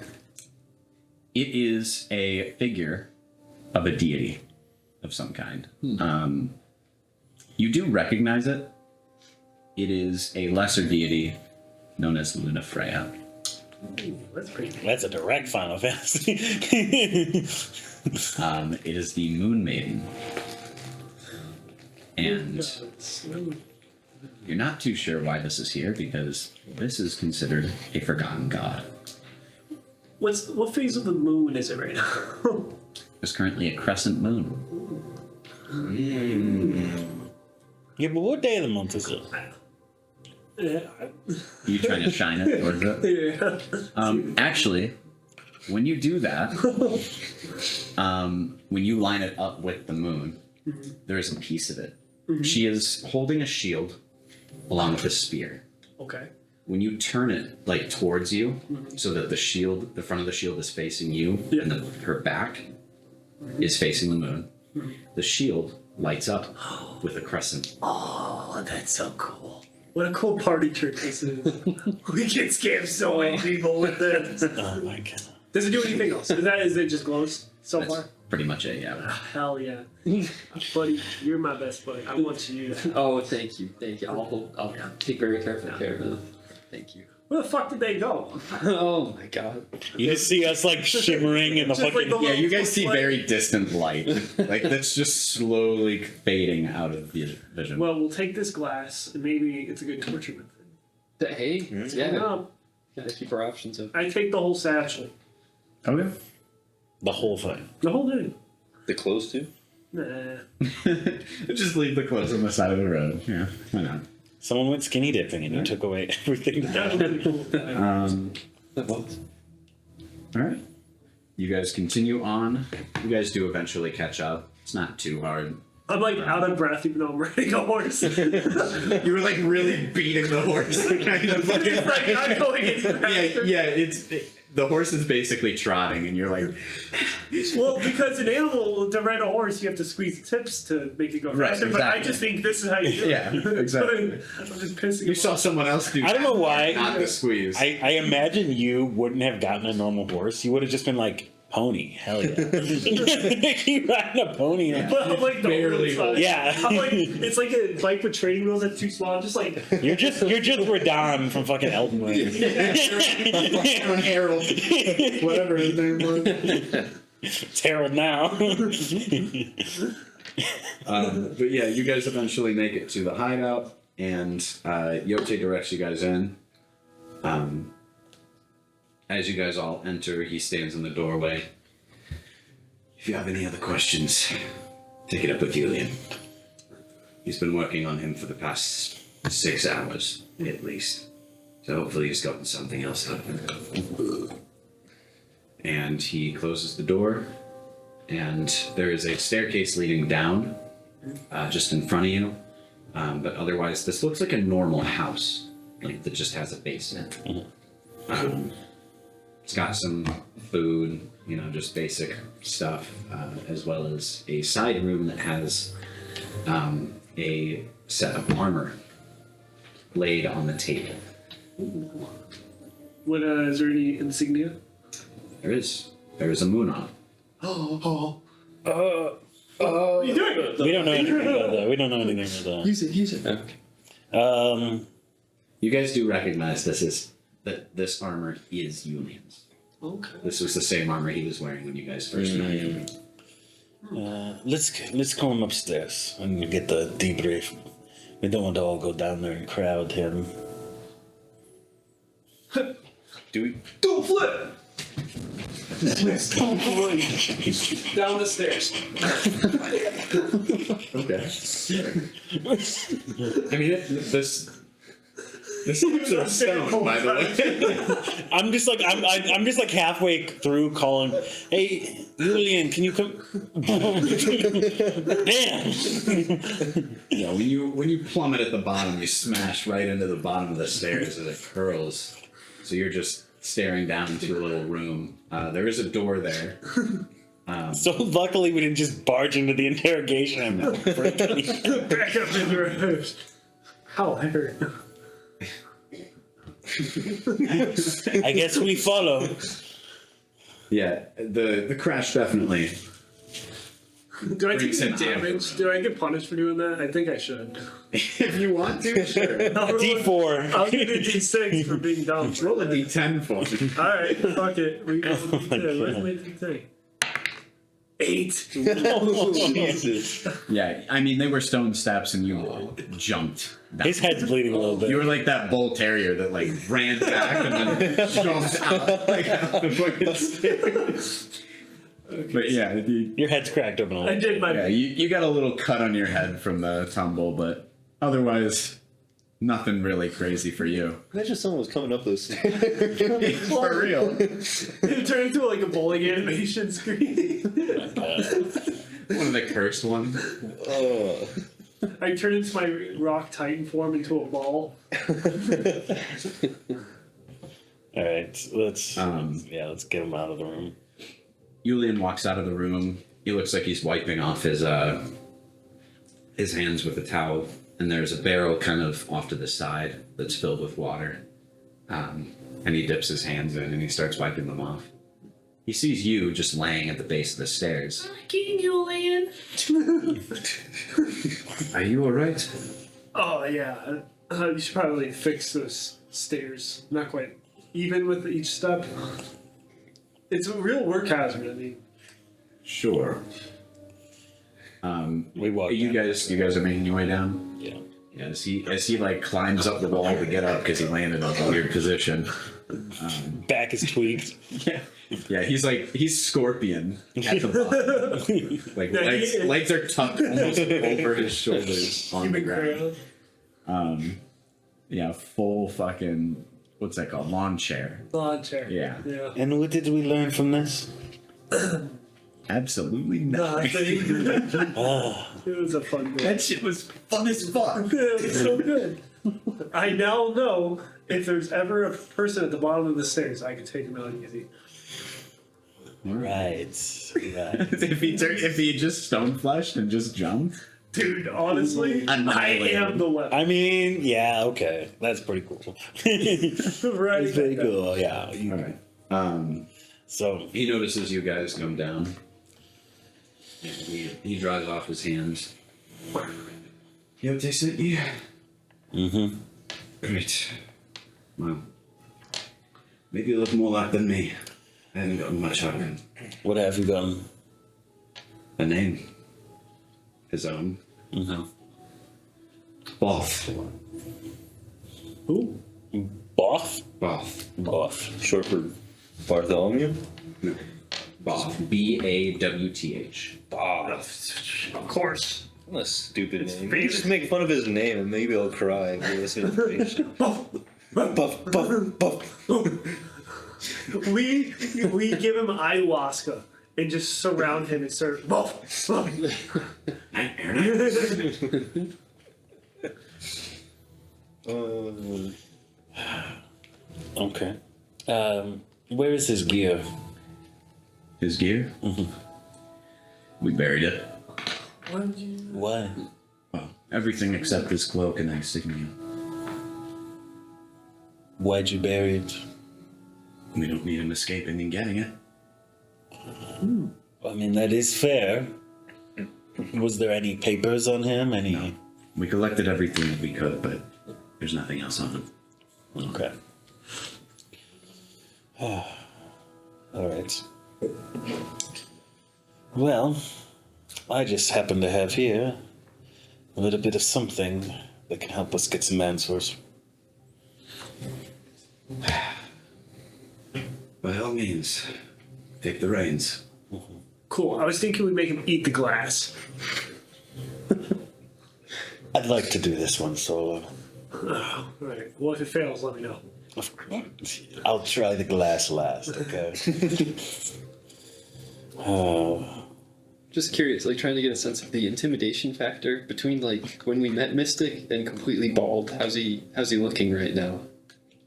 It is a figure of a deity of some kind. You do recognize it. It is a lesser deity known as Luna Freya. That's pretty cool. That's a direct Final Fantasy. It is the Moon Maiden. And you're not too sure why this is here because this is considered a forgotten god. What phase of the moon is it right now? There's currently a crescent moon. Yeah, but what day of the month is it? Yeah. You trying to shine it towards it? Yeah. Actually, when you do that, when you line it up with the moon, there is a piece of it. She is holding a shield along with a spear. Okay. When you turn it like towards you, so that the front of the shield is facing you, Yeah. and her back is facing the moon, the shield lights up with a crescent. Oh, that's so cool. What a cool party trick this is. We can scam so many people with this. Oh my god. Does it do anything else? Is it just glows so That's far? pretty much it, yeah. Hell yeah. Buddy, you're my best buddy. I want you to use that. Oh, thank you. I'll take very careful care of it. Thank you. Where the fuck did they go? Oh my god. You just see us like shimmering in the Just like fucking. the Yeah, you guys see Like- very distant light. Like that's just slowly fading out of the vision. Well, we'll take this glass, and maybe it's a good torture method. Hey, yeah. No, Gotta keep our options open. I take the whole satchel. Okay. The whole thing. The whole thing. The clothes too. Nah. Just leave the clothes on the side of the road. Yeah, why not? Someone went skinny dipping and you took away everything. That would be cool. All right. You guys continue on. You guys do eventually catch up. It's not too hard. I'm like out of breath even though I'm riding a horse. You were like really beating the horse. Kind of like, It's like not going any faster. yeah. The horse is basically trotting, and you're like, Well, because an animal, to ride a horse, you have to squeeze tips to make it go Right, faster. But I exactly. just think this is how you do it. Yeah, exactly. I'm just pissing you him saw off. someone else do. I don't know why. Not the squeeze. I imagine you wouldn't have gotten a normal horse. You would have just been like, pony. Hell yeah. You riding a pony now. But I'm like the Barely whole size. Yeah. I'm like, it's like a bike with training wheels that's too small. I'm just like, You're just Radon from fucking Elden Ring. Aaron Harold, whatever his name was. It's Harold now. But yeah, you guys eventually make it to the hideout, and Yote directs you guys in. As you guys all enter, he stands in the doorway. If you have any other questions, take it up with Julian. He's been working on him for the past 6 hours, at least. So hopefully he's gotten something else out of him. And he closes the door, and there is a staircase leading down, just in front of you. But otherwise, this looks like a normal house, like that just has a basement. It's got some food, just basic stuff, as well as a side room that has a set of armor laid on the table. what, is there any insignia? There is a moon on. What are you doing? We don't know anything about that. We don't know anything about Use it. Okay. that. You guys do recognize this armor is Julian's. Okay. This was the same armor he was wearing when you guys first met him. Let's call him upstairs and get the debrief. We don't want to all go down there and crowd him. Do we? Don't flip! Down the stairs. Okay. I mean, this steps are stone, by the way. I'm just like halfway through calling. Hey, Julian, can you come? Damn. Yeah, when you plummet at the bottom, you smash right into the bottom of the stairs as it curls. So you're just staring down into a little room. There is a door there. So luckily we didn't just barge into the interrogation. I'm not freaking. Back up in the road. How I hurt. I guess we follow. Yeah, the crash definitely. Do I take Brings some him out. damage? Do I get punished for doing that? I think I should. If you want to, sure. D4. I'll give it a D6 for being dumb. Roll a d10 for me. Alright, fuck it. We go with D10. Where's my D10? 8. Jesus. Yeah, I mean, they were stone steps and you jumped down. His head's bleeding a little bit. You were like that bull terrier that like ran back and then jumped out like out the fucking stairs. But yeah, Your head's cracked open a I little. did my. yeah, you got a little cut on your head from the tumble, but otherwise, nothing really crazy for you. Imagine someone was coming up those stairs. For real. It turned into like a bowling animation screen. One of the cursed ones. Oh. I turned into my rock titan form into a ball. All right, let's let's get him out of the room. Julian walks out of the room. He looks like he's wiping off his hands with a towel, and there's a barrel kind of off to the side that's filled with water. And he dips his hands in and he starts wiping them off. He sees you just laying at the base of the stairs. King Julian. Are you all right? Oh yeah. You should probably fix this stairs. Not quite even with each step. It's a real work hazard. I mean, Sure. We walk. You down. guys are making your way down. Yeah. Yeah, as he like climbs up the wall to get up because he landed on a weird position. Back is tweaked. Yeah, he's scorpion at the bottom. Like legs are tucked almost over his shoulders on the ground. Yeah, full fucking what's that called? Lawn chair. lawn chair. Yeah. Yeah. And what did we learn from this? Absolutely nothing. Nothing. It was a fun day. That shit was fun as fuck. It was so good. I now know if there's ever a person at the bottom of the stairs, I could take him out easy. Right. if he just stone fleshed and just jumped. Dude, honestly, I Annihilated. am the weapon. I mean, yeah, okay. That's pretty cool. Right. It's very cool, yeah. Alright. So, He notices you guys come down. And he dries off his hands. You have tasted it? Yeah. mm-hmm. Great. Well, maybe you look more like than me. I haven't gotten much out of him. What have you done? A name. His own. Mm-hmm. Both. Who? Boff? Both. Boff. Short for Bartholomew? No. Both. B-A-W-T-H. Of course. What a stupid name. famous. You just make fun of his name and maybe I'll cry and give us information. Buff, buff, buff. We give him ayahuasca and just surround him and start. Okay. Where is his gear? His gear? Mm-hmm. We buried it. Why? Well, everything except his cloak and insignia. Why'd you bury it? We don't need him escaping and getting it. I mean, that is fair. Was there any papers on him? Any? No. We collected everything that we could, but there's nothing else on him. Okay. All right. Well, I just happen to have here a little bit of something that can help us get some answers. By all means, take the reins. Cool. I was thinking we'd make him eat the glass. I'd like to do this one solo. All right. Well, if it fails, let me know. I'll try the glass last, okay? Just curious, like trying to get a sense of the intimidation factor between like when we met Mystic and completely bald. How's he looking right now?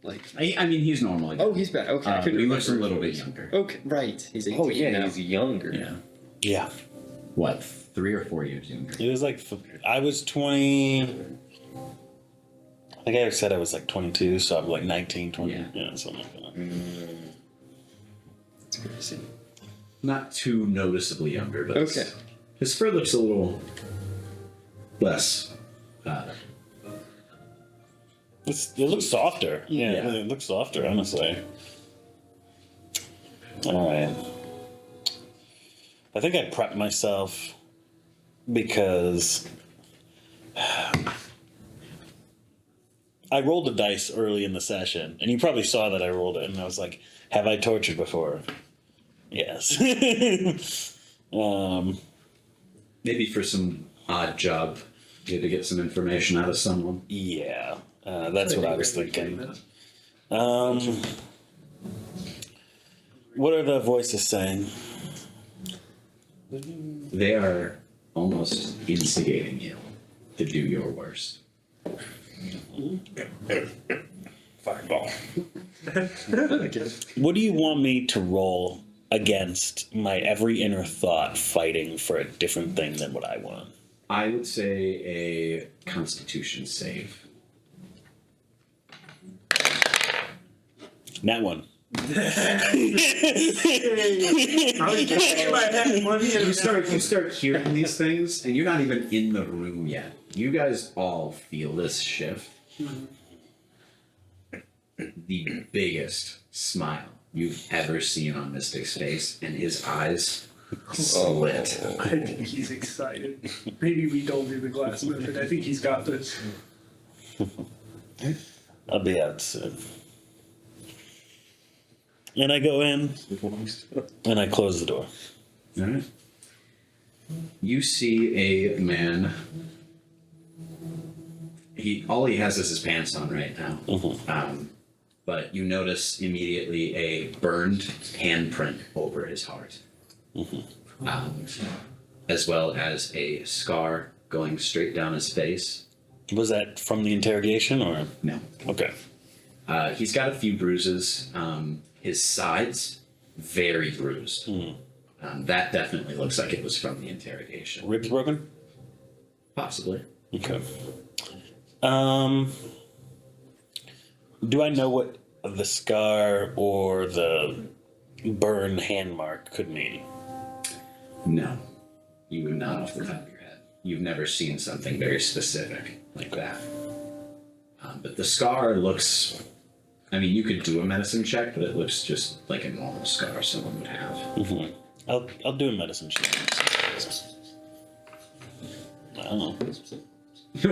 Like, I mean, he's normal again. oh, he's back. Okay, I couldn't He looks a remember. little bit younger. Okay, right. He's 18 Oh yeah, now. he's younger. Yeah. Yeah. What, 3 or 4 years younger? It was like, I was 20. I think I said I was like 22, so I'm like 19, 20. Yeah. Yeah, something like that. That's crazy. Not too noticeably younger, but Okay. his fur looks a little less. It looks softer. Yeah, Yeah. it looks softer, honestly. All right. I think I prepped myself because I rolled a dice early in the session, and you probably saw that I rolled it, and I was like, have I tortured before? Yes. Maybe for some odd job, you had to get some information out of someone. Yeah, that's what I was thinking. What are the voices saying? They are almost instigating you to do your worst. Fireball. What do you want me to roll against my every inner thought fighting for a different thing than what I want? I would say a Constitution save. That one. I was just in my head. You start hearing these things, and you're not even in the room yet. You guys all feel this shift. the biggest smile you've ever seen on Mystic's face, and his eyes slit. I think he's excited. Maybe we don't do the glass method. I think he's got this. I'll be out soon. And I go in, and I close the door. All right. You see a man. All he has is his pants on right now. But you notice immediately a burned handprint over his heart, as well as a scar going straight down his face. Was that from the interrogation, or? No. Okay. He's got a few bruises. His sides, very bruised. That definitely looks like it was from the interrogation. Ribs broken? Possibly. Okay. Do I know what the scar or the burn hand mark could mean? No. You would not off the top of your head. You've never seen something very specific like that. But the scar looks... I mean, you could do a medicine check, but it looks just like a normal scar someone would have. I'll do a medicine check. I don't know.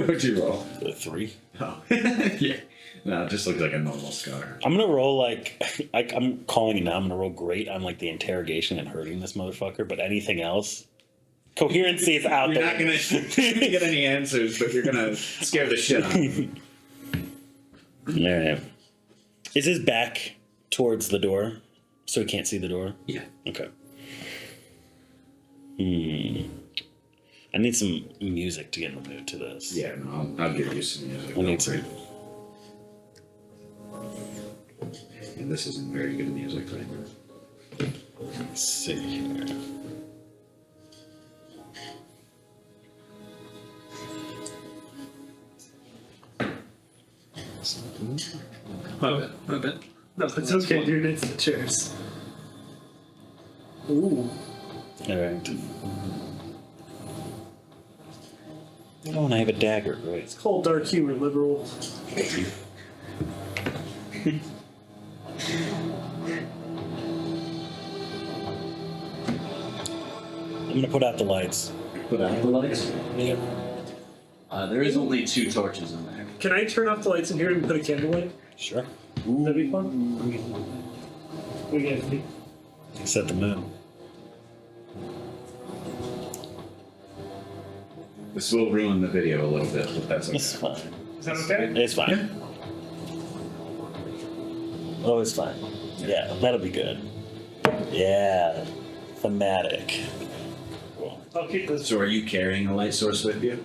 What'd you roll? A 3. Oh. Yeah. No, it just looks like a normal scar. I'm gonna roll like I'm calling it now. I'm gonna roll great on like the interrogation and hurting this motherfucker. But anything else, coherency is out You're there. not gonna get any answers, but you're gonna scare the shit out of him. Yeah. Is his back towards the door, so he can't see the door? Yeah. Okay. I need some music to get in the mood to this. Yeah, no, I'll give you some music. I need some. And this isn't very good music right now. Let's see here. My bad. No, it's okay, dude. It's the chairs. Ooh. All right. Oh, and I have a dagger, right? It's called dark humor, liberal. I'm gonna put out the lights. Put out the lights? Yeah. There is only 2 torches in there. Can I turn off the lights in here and put a candlelight? Sure. That'd be fun. We get it. Set the moon. This will ruin the video a little bit, but that's It's okay. fine. Is that okay? It's fine. Oh, it's fine. Yeah, that'll be good. Yeah. Thematic. Cool. I'll keep this. So are you carrying a light source with you?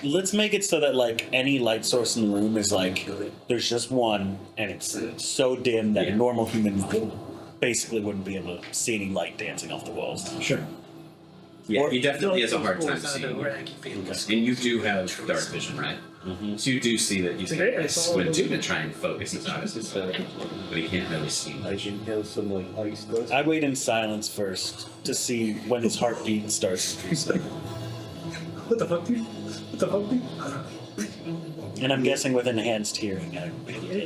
Let's make it so that like any light source in the room is like there's just one, and it's so dim that a normal human basically wouldn't be able to see any light dancing off the walls. Sure. Yeah, Or- he definitely has a hard time seeing you. And you do have dark vision, right? So you do see that he's Okay, I like saw squinting it. to try and focus his eyes, but he can't really see much. I wait in silence first to see when his heartbeat starts. What the fuck, dude? What the fuck, dude? And I'm guessing with enhanced hearing,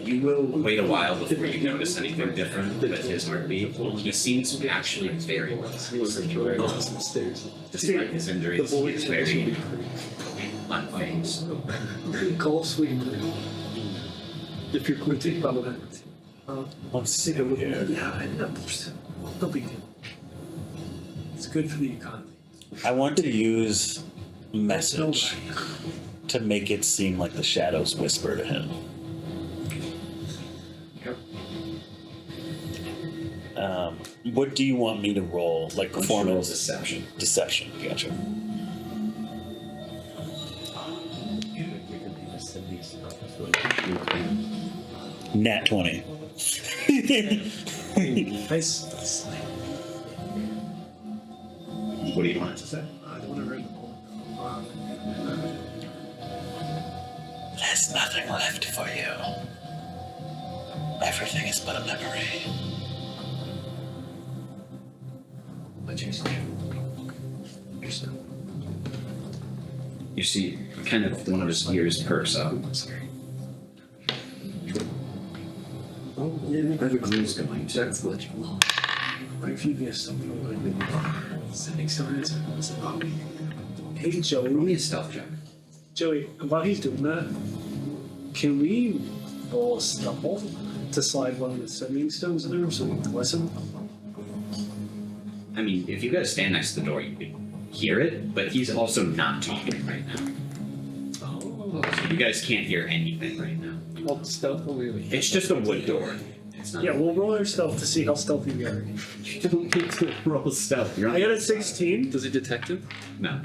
You will wait a while before you notice anything different with his heartbeat. He seems actually very well. Despite his injuries, he is very unfazed. Call sweet. If you're going to follow that. let's see here. Yeah, no big deal. It's good for the economy. I want to use message to make it seem like the shadows whisper to him. What do you want me to roll? Like performance? Deception. Deception. Gotcha. Nat 20. Nice. What do you want it to say? I don't want to read the poem. There's nothing left for you. Everything is but a memory. But you're still. You see, kind of one of his ears perks up. Who's going to? Hey, Roll Joey. me a stealth check. Joey, while he's doing that, can we roll a stumble to slide one of the sending stones in there so we can listen? I mean, if you guys stand next to the door, you could hear it, but he's also not talking right now. Oh. So you guys can't hear anything right now. Well, stealthily. It's just a wood door. It's not. Yeah, we'll roll our stealth to see how stealthy we are. You don't need to roll stealth. You're I got a 16. Does it detect him? No.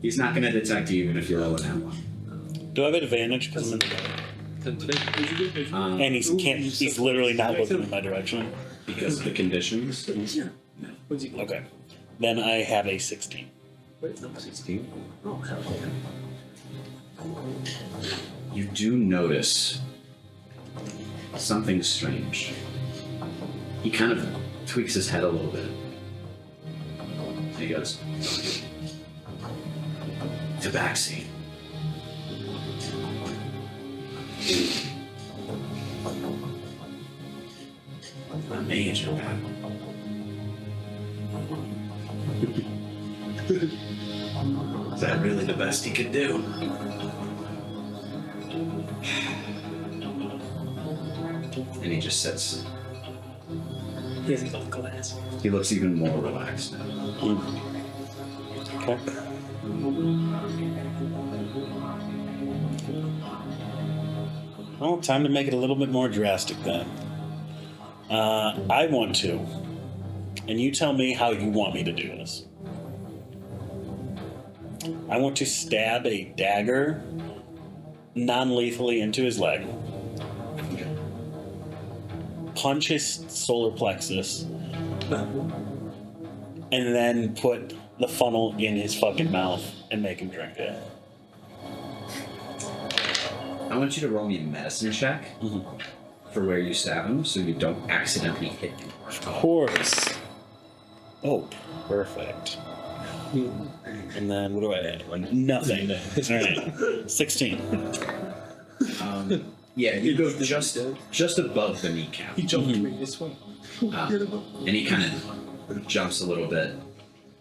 He's not going to detect you even if you roll it out. Do I have advantage because I'm in the Um, and he's literally not looking in my direction. because of the conditions. What's he Okay. Then I have a 16. Wait, no, 16. Oh, hell yeah. You do notice something strange. He kind of tweaks his head a little bit. He goes, Tabaxi. A major battle. Is that really the best he could do? And he just sits. He hasn't got the glass. He looks even more relaxed now. Okay. Well, time to make it a little bit more drastic then. I want to, and you tell me how you want me to do this. I want to stab a dagger non-lethally into his leg, punch his solar plexus, and then put the funnel in his fucking mouth and make him drink it. I want you to roll me a medicine check for where you stab him so you don't accidentally hit him. Of course. Oh, perfect. And then what do I add? Like nothing. All right. 16. Yeah, you go just above the kneecap. He jumped me this one. And he kind of jumps a little bit.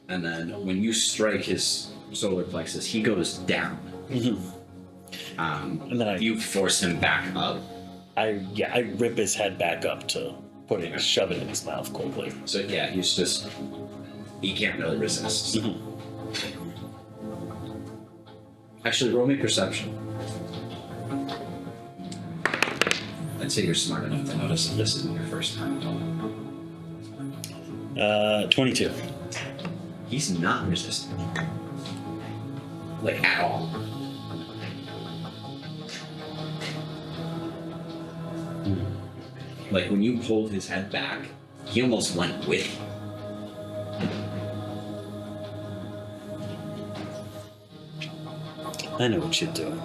And then when you strike his solar plexus, he goes down. And then You force him back up. I rip his head back up to shove it in his mouth quickly. So yeah, he can't really resist. Actually, roll me perception. I'd say you're smart enough to notice that this isn't your first time. 22. He's not resisting. Like, at all. Like, when you pulled his head back, he almost went with you. I know what you're doing.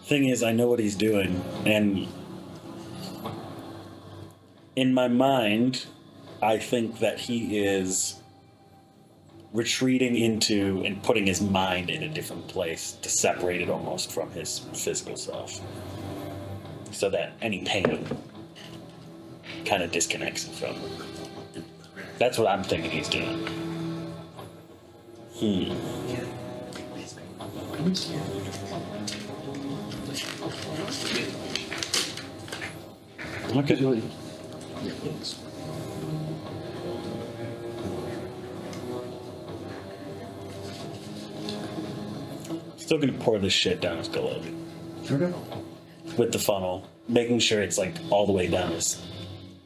Thing is, I know what he's doing, and in my mind, I think that he is retreating into and putting his mind in a different place to separate it almost from his physical self, so that any pain kind of disconnects it from him. That's what I'm thinking he's doing. Okay. Still gonna pour this shit down his gullet. Okay. With the funnel, making sure it's like all the way down his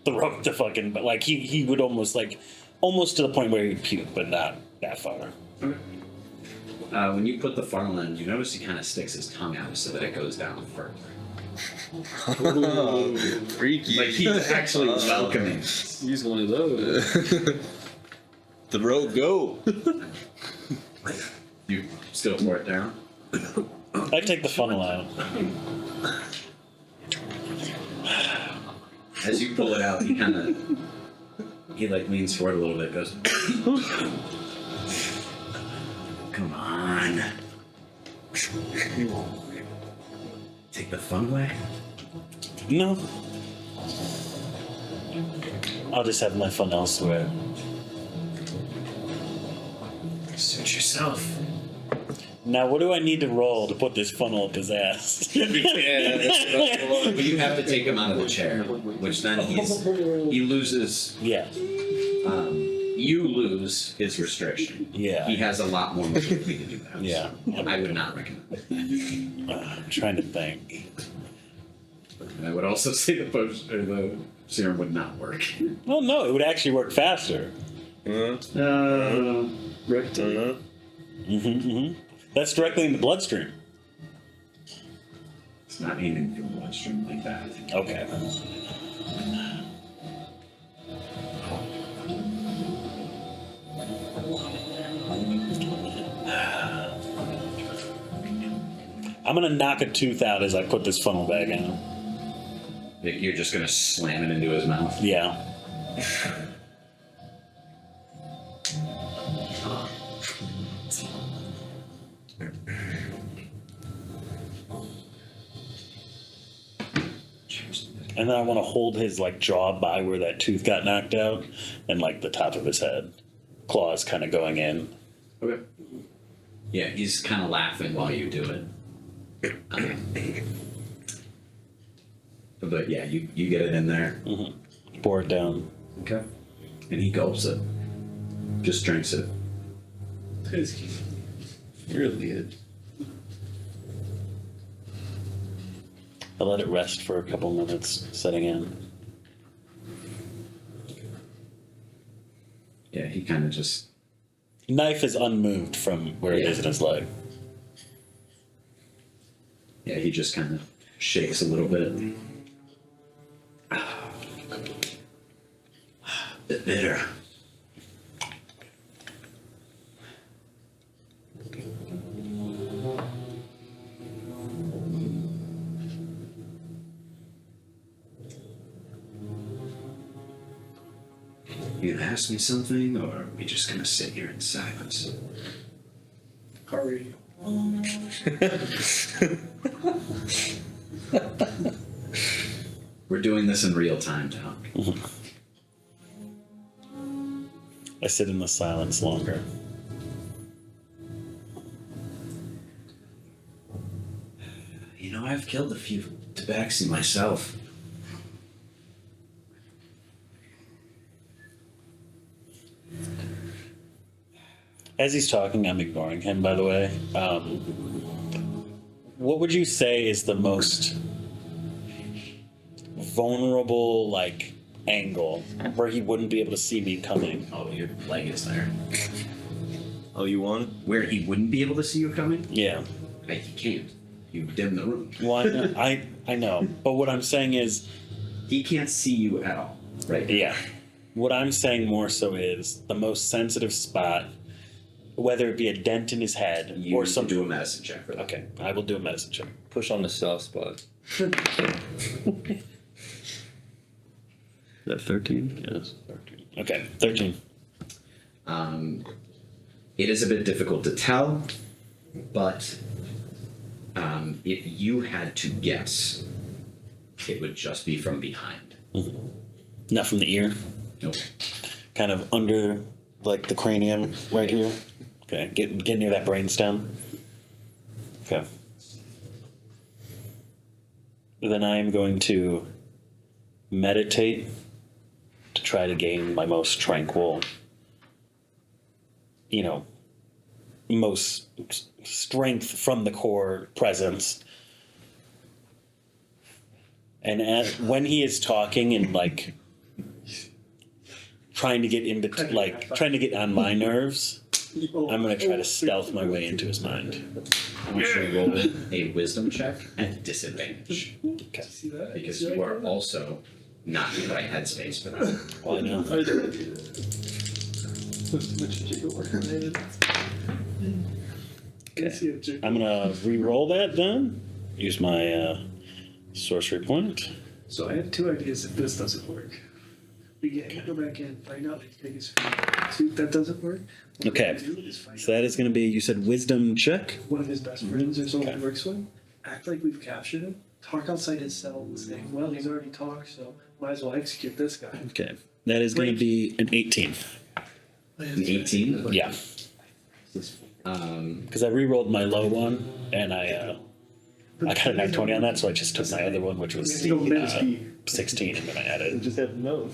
throat to fucking, but like he would almost to the point where he'd puke, but not that far. When you put the funnel in, you notice he kind of sticks his tongue out so that it goes down further. Freaky. Like, he's actually welcoming. Use one of those. Throat go. You still pour it down? I take the funnel out. As you pull it out, he like leans forward a little bit, goes, come on. Take the fun away? No. I'll just have my fun elsewhere. Suit yourself. Now, what do I need to roll to put this funnel up his ass? Yeah, that's what I want. But you have to take him out of the chair, which then he loses. Yeah. You lose his restriction. Yeah. He has a lot more mobility to do that. Yeah. I would not recommend it. I'm trying to think. And I would also say the potion or the serum would not work. Well, no, it would actually work faster. Rectum. That's directly in the bloodstream. It's not aiming for the bloodstream like that. Okay. I'm gonna knock a tooth out as I put this funnel bag in. You're just gonna slam it into his mouth. Yeah. And then I want to hold his like jaw by where that tooth got knocked out, and like the top of his head, claws kind of going in. Okay. Yeah, he's kind of laughing while you do it. But yeah, you get it in there. Pour it down. Okay. And he gulps it. Just drinks it. Really good. I let it rest for a couple minutes, setting in. Yeah, he kind of just. Knife is unmoved from where it is in his leg. Yeah, he just kind of shakes a little bit. Bit bitter. You gonna ask me something, or are we just gonna sit here in silence? Hurry. We're doing this in real time now. I sit in the silence longer. You know, I've killed a few tabaxi myself. As he's talking, I'm ignoring him, by the way. What would you say is the most vulnerable, like, angle where he wouldn't be able to see me coming? Oh, your leg is there. Oh, you won? Where he wouldn't be able to see you coming? Yeah. Like, he can't. You dim the room. Well, I know. But what I'm saying is, He can't see you at all. Right? yeah. What I'm saying more so is the most sensitive spot, whether it be a dent in his head You or need to some. do a medicine check for that. Okay, I will do a medicine check. Push on the soft spot. Is that 13? Yes, 13. Okay, 13. It is a bit difficult to tell, but if you had to guess, it would just be from behind. Not from the ear, Nope. kind of under, like the cranium right here. Okay, get near that brainstem. Okay. Then I am going to meditate to try to gain my most tranquil, most strength from the core presence. And when he is talking and like trying to get trying to get on my nerves, I'm gonna try to stealth my way into his mind. I want you to roll a wisdom check at disadvantage. Okay. See that? Because you are also not in the right headspace for that. Well, I know. I don't do that. Too much jiggle work in my head. I'm gonna re-roll that then. Use my sorcery point. So I have two ideas if this doesn't work. We can go back in, find out if he takes see if that doesn't work. What Okay. we're gonna do is find So that is going to be, you said wisdom check? out one of his best friends or someone Okay. he works with. Act like we've captured him. Talk outside his cell and say, well, he's already talked, so might as well execute this guy. Okay. That is going to be an 18. An 18? Yeah. Because I re-rolled my low one, and I got a nat 20 on that, so I just took my other one, which was 16, and then I added. Just have no.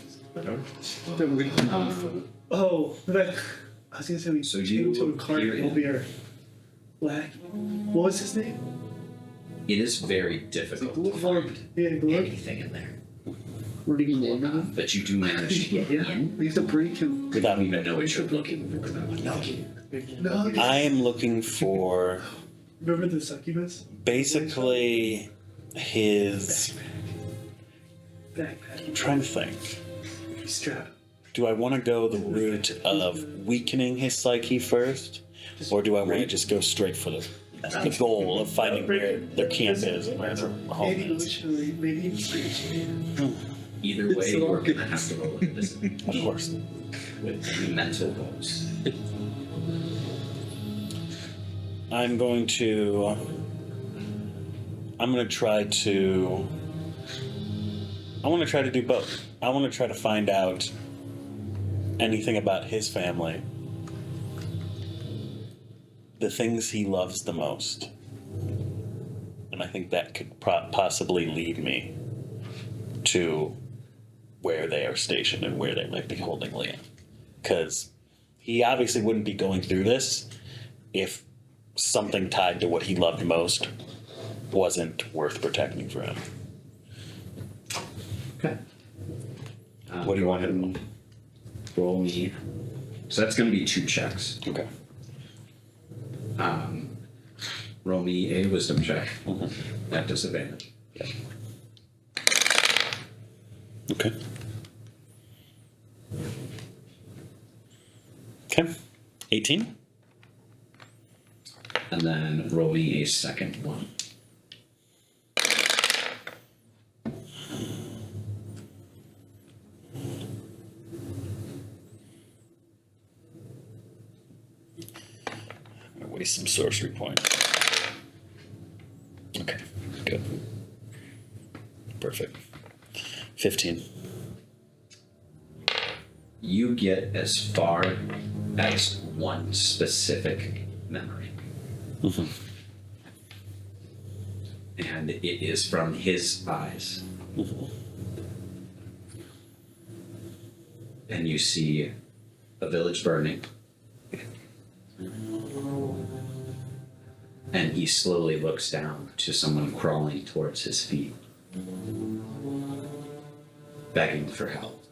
Oh, but I was gonna say we So came you to a cart appear in- over here. What was his name? It is very difficult to find Yeah, Glorb. anything in there. We're gonna go over him. But you do manage to get Yeah, in. we have to break him. I don't even know what you're looking for. No, I am looking for remember the succubus? basically his. I'm Backpack. trying to think. Strap. Do I want to go the route of weakening his psyche first, or do I want to just go straight for the goal of finding where their camp is and where their home Maybe is? emotionally, maybe spiritually. Either way, you're going to have to roll a visit Of course. with mental goals. I'm going to try to. I want to try to do both. I want to try to find out anything about his family, the things he loves the most, and I think that could possibly lead me to where they are stationed and where they might be holding Liam, because he obviously wouldn't be going through this if something tied to what he loved most wasn't worth protecting for him. Okay. What do you want to do? Roll me. So that's going to be 2 checks. Okay. Roll me a wisdom check at disadvantage. Okay. Okay. 18? And then roll me a second one. I'm gonna waste some sorcery points. Okay, good. Perfect. 15. You get as far as one specific memory. And it is from his eyes. And you see a village burning. And he slowly looks down to someone crawling towards his feet, begging for help.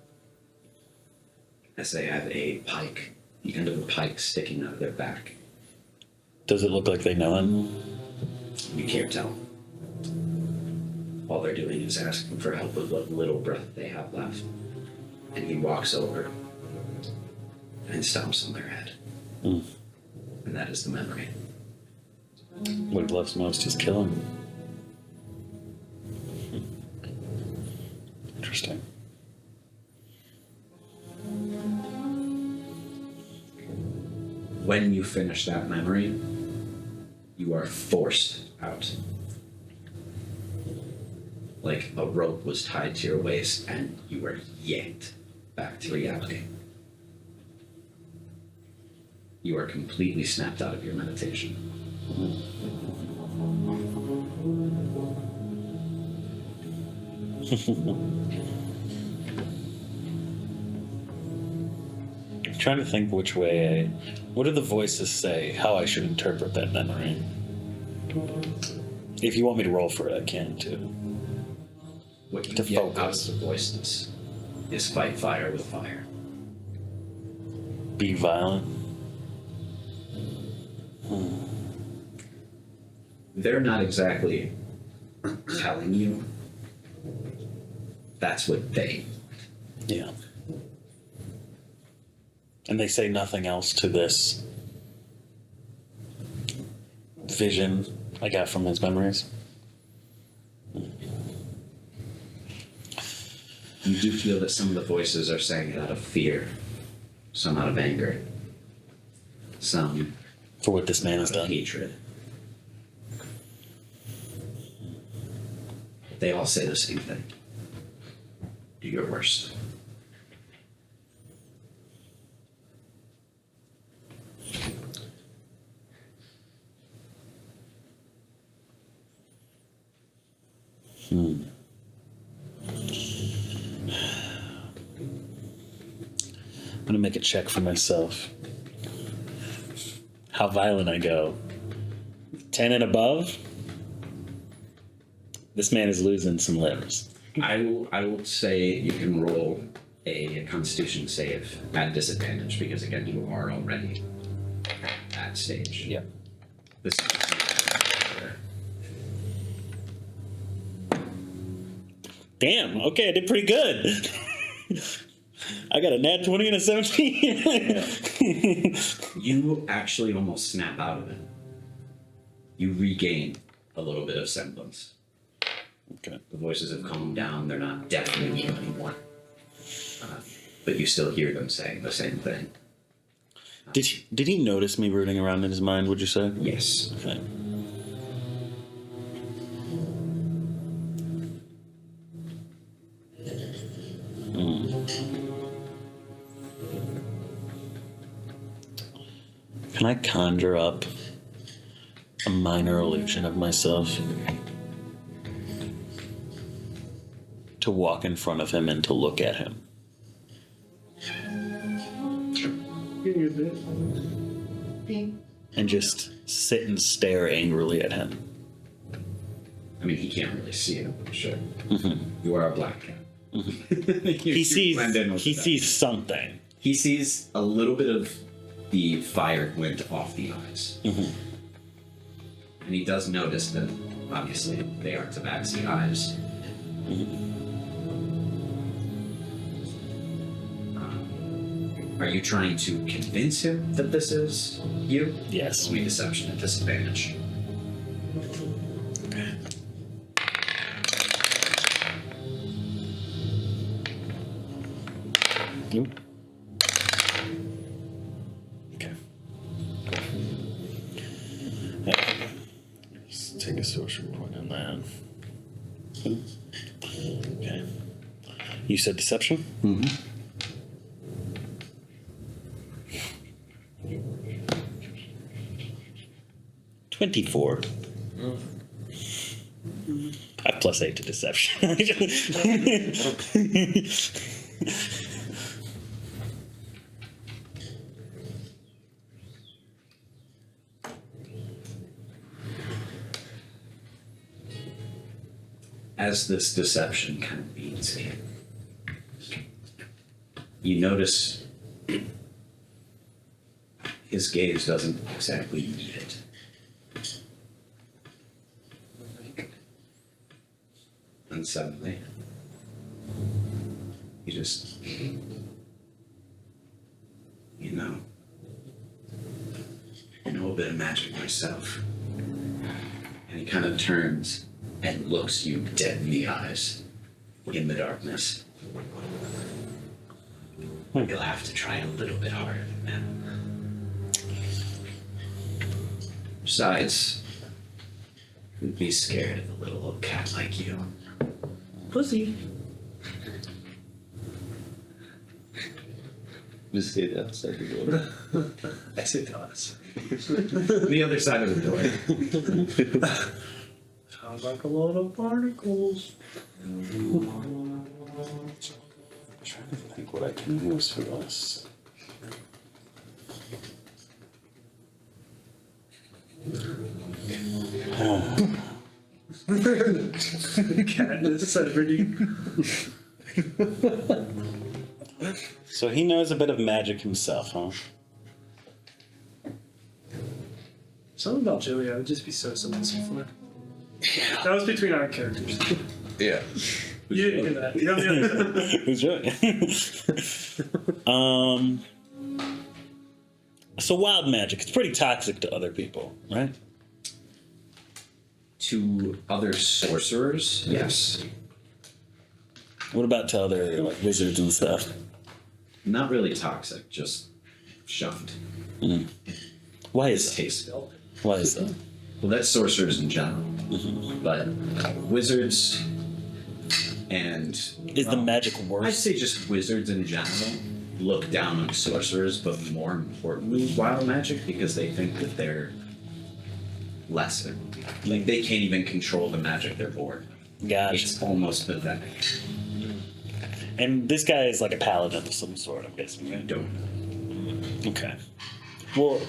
As they have a pike, the end of a pike sticking out of their back. Does it look like they know him? You can't tell. All they're doing is asking for help with what little breath they have left. And he walks over and stomps on their head. Mm. And that is the memory. What he loves most is killing. Interesting. When you finish that memory, you are forced out. Like a rope was tied to your waist and you were yanked back to reality. You are completely snapped out of your meditation. I'm trying to think which way what do the voices say, how I should interpret that memory? If you want me to roll for it, I can too. What you To get out focus. of the voices is fight fire with fire. Be violent. They're not exactly telling you. That's what they. Yeah. And they say nothing else to this vision I got from his memories. do feel that some of the voices are saying it out of fear, some out of anger, some For what this man has out of done. hatred. But they all say the same thing. Do your worst. I'm gonna make a check for myself. How violent I go. 10 and above. This man is losing some limbs. I will say you can roll a Constitution save at disadvantage because again you are already at that stage. Yeah. This Damn. Okay, I did pretty good. I got a nat 20 and a 17. you actually almost snap out of it. You regain a little bit of semblance. Okay. The voices have calmed down. They're not deafening you anymore. But you still hear them saying the same thing. Did he notice me rooting around in his mind, would you say? Yes. Okay. Can I conjure up a minor illusion of myself to walk in front of him and to look at him? Getting a bit. And just sit and stare angrily at him. I mean, he can't really see you, I'm sure. Mm-hmm. You are a black cat. He sees something. He sees a little bit of the fire glint off the eyes. Mm-hmm. And he does notice that, obviously, they are tabaxi eyes. Are you trying to convince him that this is you? Yes. Only deception at disadvantage. Nope. Okay. Yeah. Let's take a social point on that. Okay. You said deception? Mm-hmm. $24. I have +8 to deception. As this deception kind of beats in, you notice his gaze doesn't exactly need it. And suddenly, he just, I know a bit of magic myself. And he kind of turns and looks you dead in the eyes in the darkness. You'll have to try a little bit harder than that. Besides, who'd be scared of a little old cat like you? Pussy. Just say that outside the door. I said to us. The other side of the door. Sounds like a lot of particles. I'm trying to think what I can use for this. Cat is a celebrity. So he knows a bit of magic himself, huh? Something about Julia would just be so submissive. That was between our characters. Yeah. You didn't hear that. You're on the other side. Who's doing? So wild magic, it's pretty toxic to other people, right? To other sorcerers, yes. What about to other like wizards and stuff? Not really toxic, just shunned. Why is It's that? tasteful. Why is that? Well, that's sorcerers in general. But wizards and... Is the magic I'd worse? say just wizards in general look down on sorcerers, but more importantly, wild magic, because they think that they're lesser. Like, they can't even control the magic they're born. Gotcha. It's almost pathetic. And this guy is like a paladin of some sort, I'm guessing, right? Don't. Okay. Well,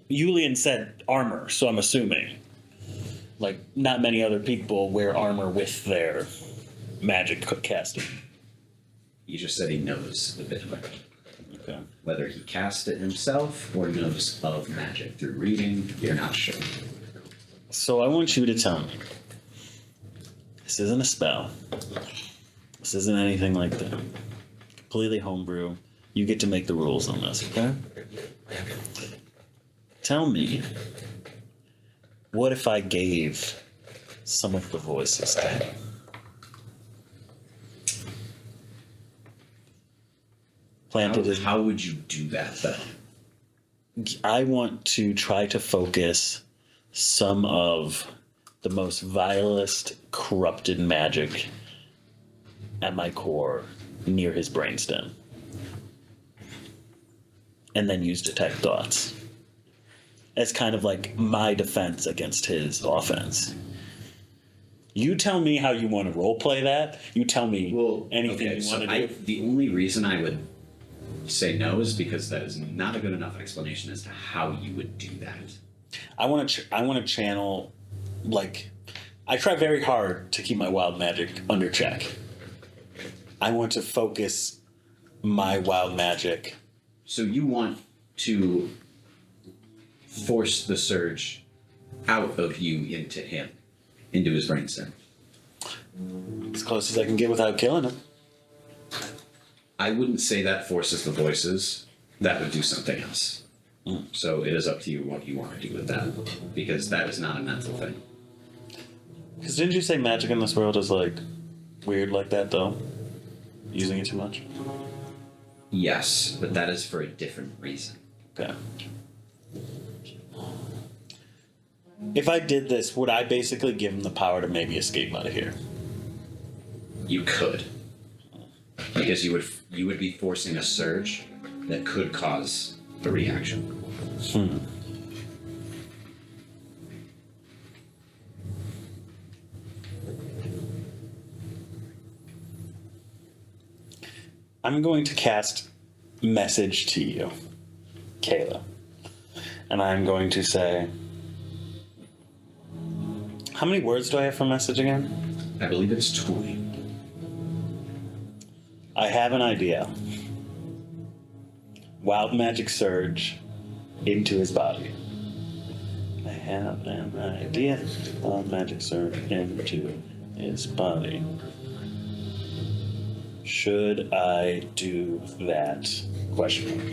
Yulian said armor, so I'm assuming. Like, not many other people wear armor with their magic casting. He just said he knows a bit about it. Okay. Whether he cast it himself or knows of magic through reading, you're not sure. So I want you to tell me. This isn't a spell. This isn't anything like that. Completely homebrew. You get to make the rules on this, okay? Tell me, what if I gave some of the voices to him? Planted in. How would you do that, though? I want to try to focus some of the most vilest, corrupted magic at my core near his brainstem. And then use detect thoughts as kind of like my defense against his offense. You tell me how you want to roleplay that. You tell me anything you want to do. The only reason I would say no is because that is not a good enough explanation as to how you would do that. I want to channel, like, I try very hard to keep my wild magic under check. I want to focus my wild magic. So you want to force the surge out of you into him, into his brainstem. As close as I can get without killing him. I wouldn't say that forces the voices. That would do something else. So it is up to you what you want to do with that, because that is not a mental thing. Because didn't you say magic in this world is like weird like that though? Using it too much? Yes, but that is for a different reason. Okay. If I did this, would I basically give him the power to maybe escape out of here? You could, because you would be forcing a surge that could cause a reaction. I'm going to cast message to you, Kayla. And I'm going to say, how many words do I have for message again? I believe it's 20. I have an idea. Wild magic surge into his body. I have an idea. Wild magic surge into his body. Should I do that? Question mark.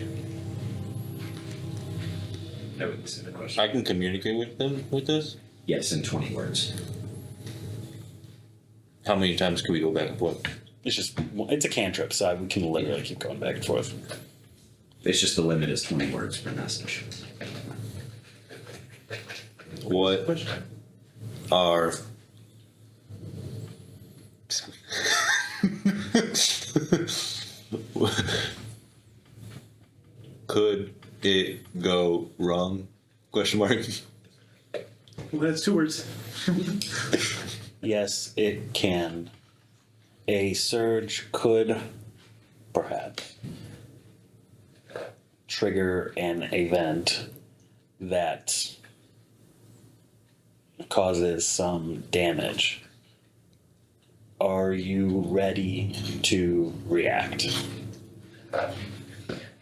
I wouldn't say the question. I can communicate with them with this. Yes, in 20 words. How many times can we go back and forth? It's a cantrip, so we can literally keep going back and forth. It's just the limit is 20 words per message. What are could it go wrong? Question mark. Well, that's 2 words. Yes, it can. A surge could, perhaps, trigger an event that causes some damage. Are you ready to react?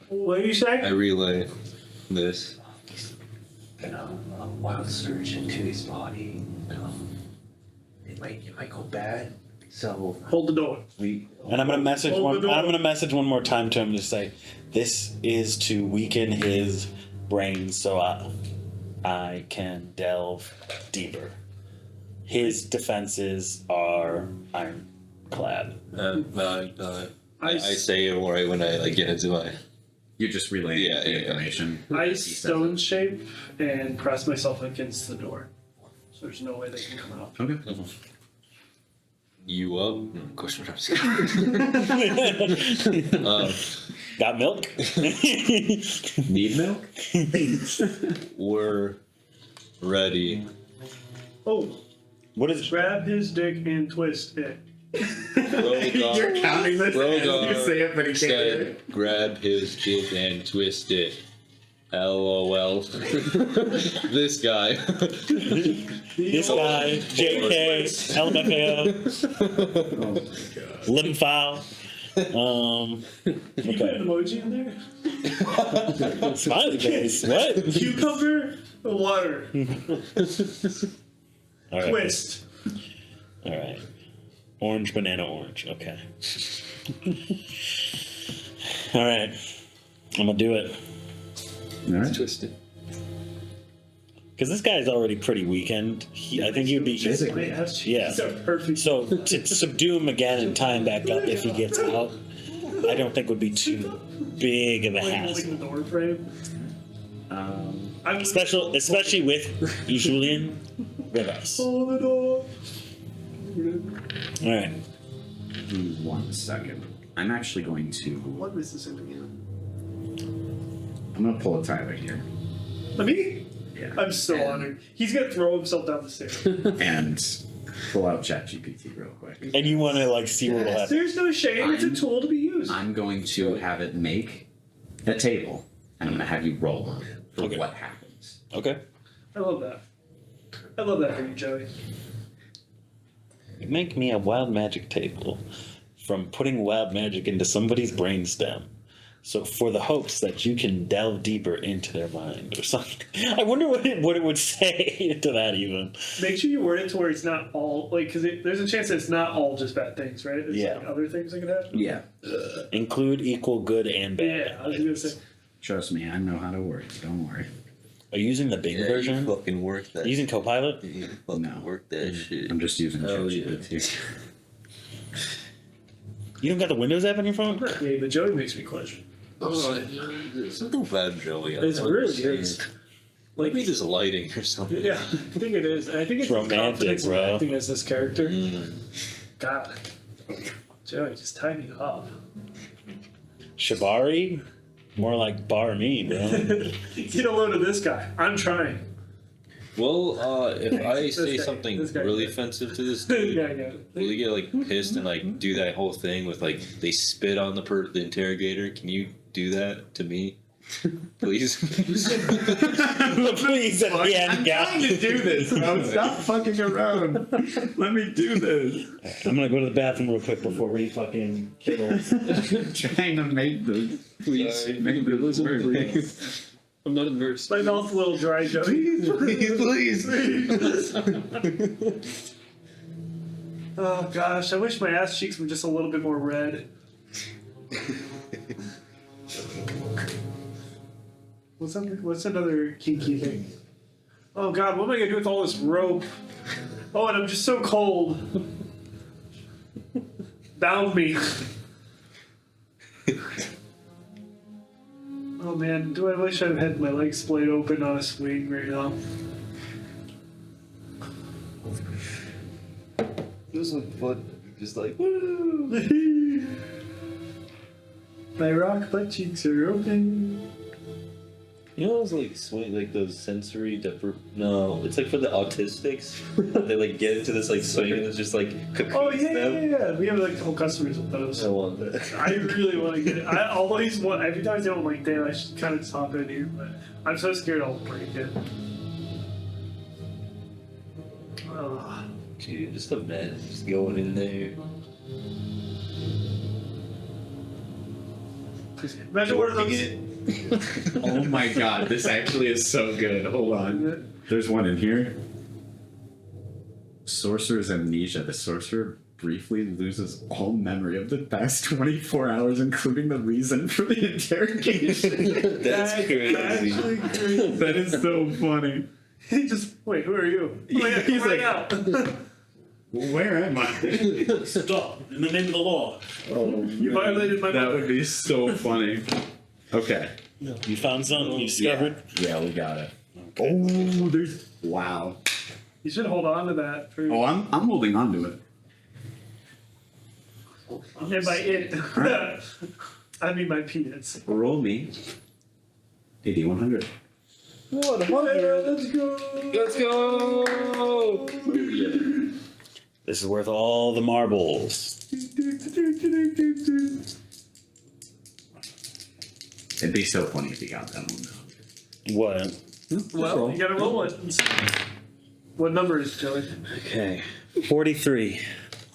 What do you I say? relay this. A wild surge into his body. It might go bad. So Hold the door. And I'm gonna message one more time to him to say, this is to weaken his brain so I can delve deeper. His defenses are iron. clad. I say it right when I like get into my. You just relay the information. I stone shape and press myself against the door. So there's no way they can come out. Okay. You up? No, question mark. Got milk? Need milk? We're ready. Oh, What is grab his dick and twist it. Rogar, counting this Rogar as you say it, but he can't hear said, it. grab his dick and twist it. LOL. This guy. this guy? JK, LMFAO, Oh my god. living file. Can you put an emoji in there? Smiley face. What? Cucumber, water, All right. twist. All right. Orange, banana, orange. Okay. All right. I'm gonna do it. All right. Twisted. Because this guy's already pretty weakened. I think he'd be easy. Wait, that's Yeah. He's a perfect. So to subdue him again and tie him back up if he gets out, I don't think would be too big of a Like hassle. holding the door frame. Especially with Julian with us. All Hold the door. right. 1 second. I'm actually going to. What Mississippi? I'm gonna pull a Tyler here. Me? Yeah. I'm so honored. He's gonna throw himself down the stairs. And pull out ChatGPT real quick. And you want to like see what will happen. There's no shame. It's a tool to be used. I'm going to have it make a table, and I'm gonna have you roll for Okay. what happens. Okay. I love that. I love that for you, Joey. Make me a wild magic table from putting wild magic into somebody's brainstem. So for the hopes that you can delve deeper into their mind or something. I wonder what it would say to that even. Make sure you word it to where it's not all like because there's a chance that it's not all just bad things, right? There's Yeah. like other things that could happen. Yeah. Include equal good and bad. Yeah, I was gonna say. Trust me, I know how to work. Don't worry. Are you using the big Yeah, version? you fucking work that. Are you using Copilot? You fucking No. work that shit. I'm just using Oh, yeah. ChatGPT. You don't got the Windows app on your phone? Yeah, but Joey makes me question. Something about Joey. It's really is. Like Maybe just lighting or something. yeah, I think it is. And I think it's Romantic, confidence in bro. acting as this character. God, Joey, just tie me up. Shibari? More like bar me, bro. Get a load of this guy. I'm trying. Well, if I This say guy- something this guy- really offensive to this Yeah, dude, I got it. will he get like pissed and like do that whole thing with like they spit on the interrogator? Can you do that to me, please? Please, at the end, trying to do this, bro. Stop fucking around. Let me do this. I'm gonna go to the bathroom real quick before we fucking kill. Trying to make this. Please. Make this work. I'm not immersed. My mouth's a little dry, Joey. Please. Oh gosh, I wish my ass cheeks were just a little bit more red. What's another kinky thing? Oh god, what am I gonna do with all this rope? Oh, and I'm just so cold. Bound me. Oh man, do I wish I had my legs splayed open on a swing right now? This was fun. Just like Woo! My rock butt cheeks are open. you know, those like swing, like those sensory no, it's like for the autistics. They like get into this like swing and it's just like cocoons Oh yeah, them. yeah. We have like a couple customers with those. I want that. I really want to get it. I always want. Every time I say, I'm like, damn, I should kind of just hop in here, but I'm so scared I'll break it. Ugh. Dude, just imagine just going in there. Imagine one of those. Oh my god, this actually is so good. Hold on. There's one in here. Sorcerer's amnesia. The sorcerer briefly loses all memory of the past 24 hours, including the reason for the interrogation. That's crazy. Actually crazy. That is so funny. He just wait. Who are you? Oh, yeah, He's come right like- out. Where am I? Stop! In the name of the law. You violated my That would be so funny. Okay. You found some? You discovered? Yeah, we got it. Oh, there's. Wow. You should hold on to that. For, Oh, I'm holding on to it. and by it, I mean my peanuts. Roll me. 8100. Let's go. Let's go! This is worth all the marbles. It'd be so funny if you got that one though. What? Well, you gotta roll it. What number is it, Joey? Okay. 43.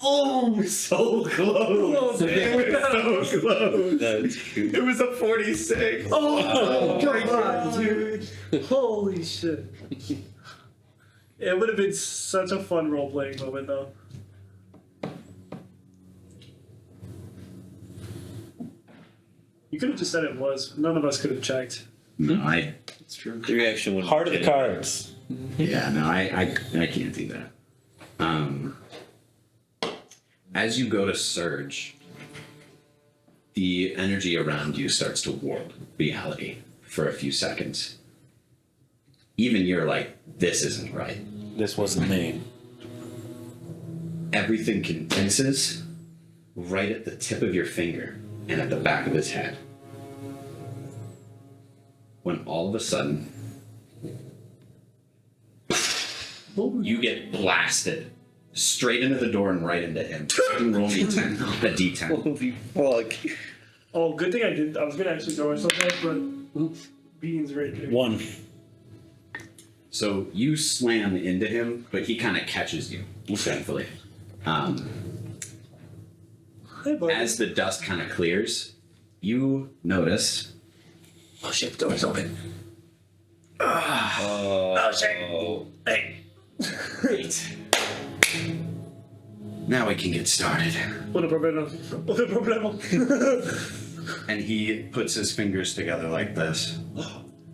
Oh, so close. It was so close. That's cute. It was a 46. Oh, come on, dude. Holy shit. It would have been such a fun role playing moment, though. You could have just said it was. None of us could have checked. No, It's true. The reaction would Heart of the cards. yeah, no, I can't do that. As you go to surge, the energy around you starts to warp reality for a few seconds. Even you're like, this isn't right. This wasn't me. Everything condenses right at the tip of your finger and at the back of his head. When all of a sudden, you get blasted straight into the door and right into him. Roll me 10, a d10. Holy fuck. Oh, good thing I didn't. I was gonna actually throw myself back, but beans right there. 1. So you slam into him, but he kind of catches you, thankfully. Hey, buddy. As the dust kind of clears, you notice. Oh shit, the door's open. Oh, Hey. Great. Now we can get started. What a problema. What a problema. And he puts his fingers together like this.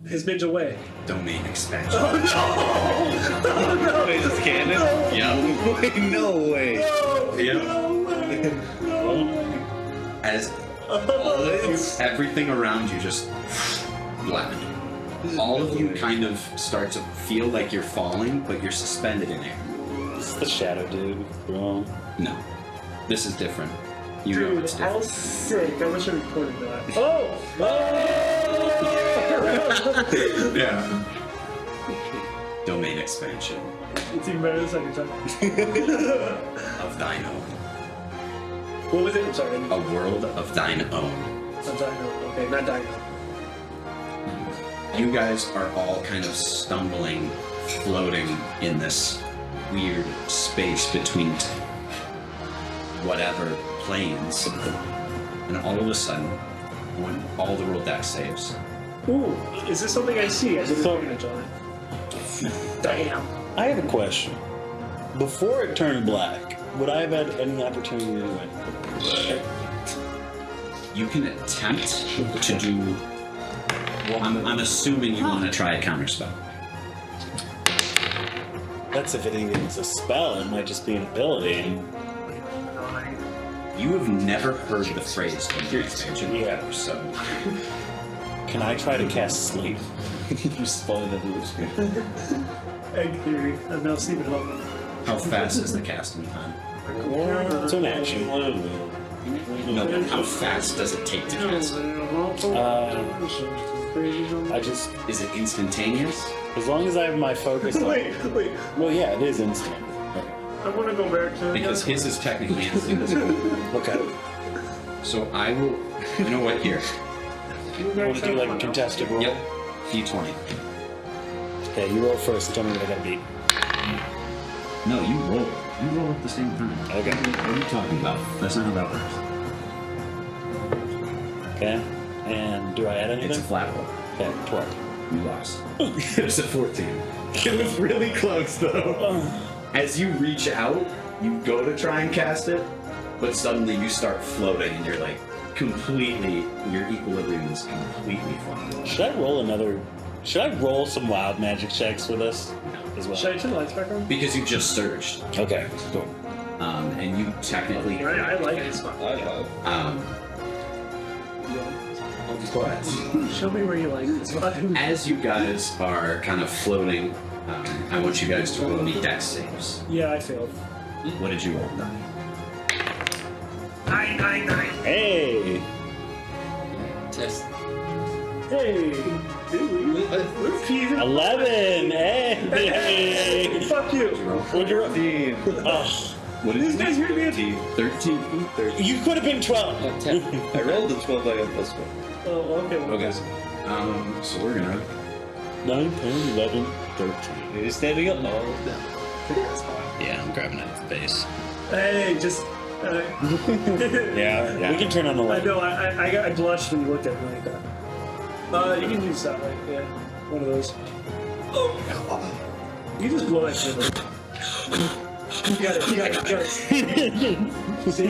His ninja way. Domain expansion. Wait, is this canon? Yeah. Wait, no way. Yeah. No. As everything around you just black. All of you kind of start to feel like you're falling, but you're suspended in air. This is the shadow dude. Wrong. No. This is different. You know Dude, it's how different. sick. I wish I recorded that. Oh! Yeah. Domain expansion It's even better the second time. of thine own. What was it? I'm sorry. A world of thine own. I'm Dino. Okay, not Dino. You guys are all kind of stumbling, floating in this weird space between whatever planes. And all of a sudden, when all the roll deck saves, Ooh, is this something I see? I didn't So- recognize on it. Damn. I have a question. Before it turned black, would I have had any opportunity to win? you can attempt to do. Well, I'm assuming you want to try a counterspell. That's if it even is a spell. It might just be an ability. You have never heard the phrase domain expansion before, so Can I try to cast sleep? You spoiled the illusion. Egg theory. I'm now sleeping alone. how fast is the casting time? It's an action. No, but how fast does it take to cast? I just, Is it instantaneous? as long as I have my focus on. Wait. Well, yeah, it is instant. I want to go back to Because his is technically instant. Okay. So I will. You know what? Here. You want to do like a contested roll? Yep. D20. Okay, you roll first and tell me what I gotta beat. No, you roll. You roll at the same time. Okay. What are you talking about? That's not how that works. Okay. And do I add anything? It's a flat roll. Okay, 12. You lost. It was a 14. It was really close though. As you reach out, you go to try and cast it, but suddenly you start floating and you're like completely, your equilibrium is completely falling. Should I roll some wild magic checks with us as well? Should I turn the lights back on? Because you just surged. Okay, cool. And you technically. I like it. But Show me where you like this vibe. as you guys are kind of floating, I want you guys to roll me dex saves. Yeah, I failed. What did you roll? 9. Hey! Test. Hey, dude, we're peasing. 11! Hey! Fuck you. What'd you roll? Oh, What These is guys hear me. 13. you could have been 12! 10. I rolled a 12, I got plus 1. Oh, okay. Well, Okay. So we're gonna. 9, 10, 11, 13. Are you standing up? Oh, Yeah, I'm grabbing it at the base. Hey, just. Yeah, we can turn on the I light. know. I blushed when you looked at me like that. You can use that, like, yeah, one of those. You just blow that candle. You got it. See?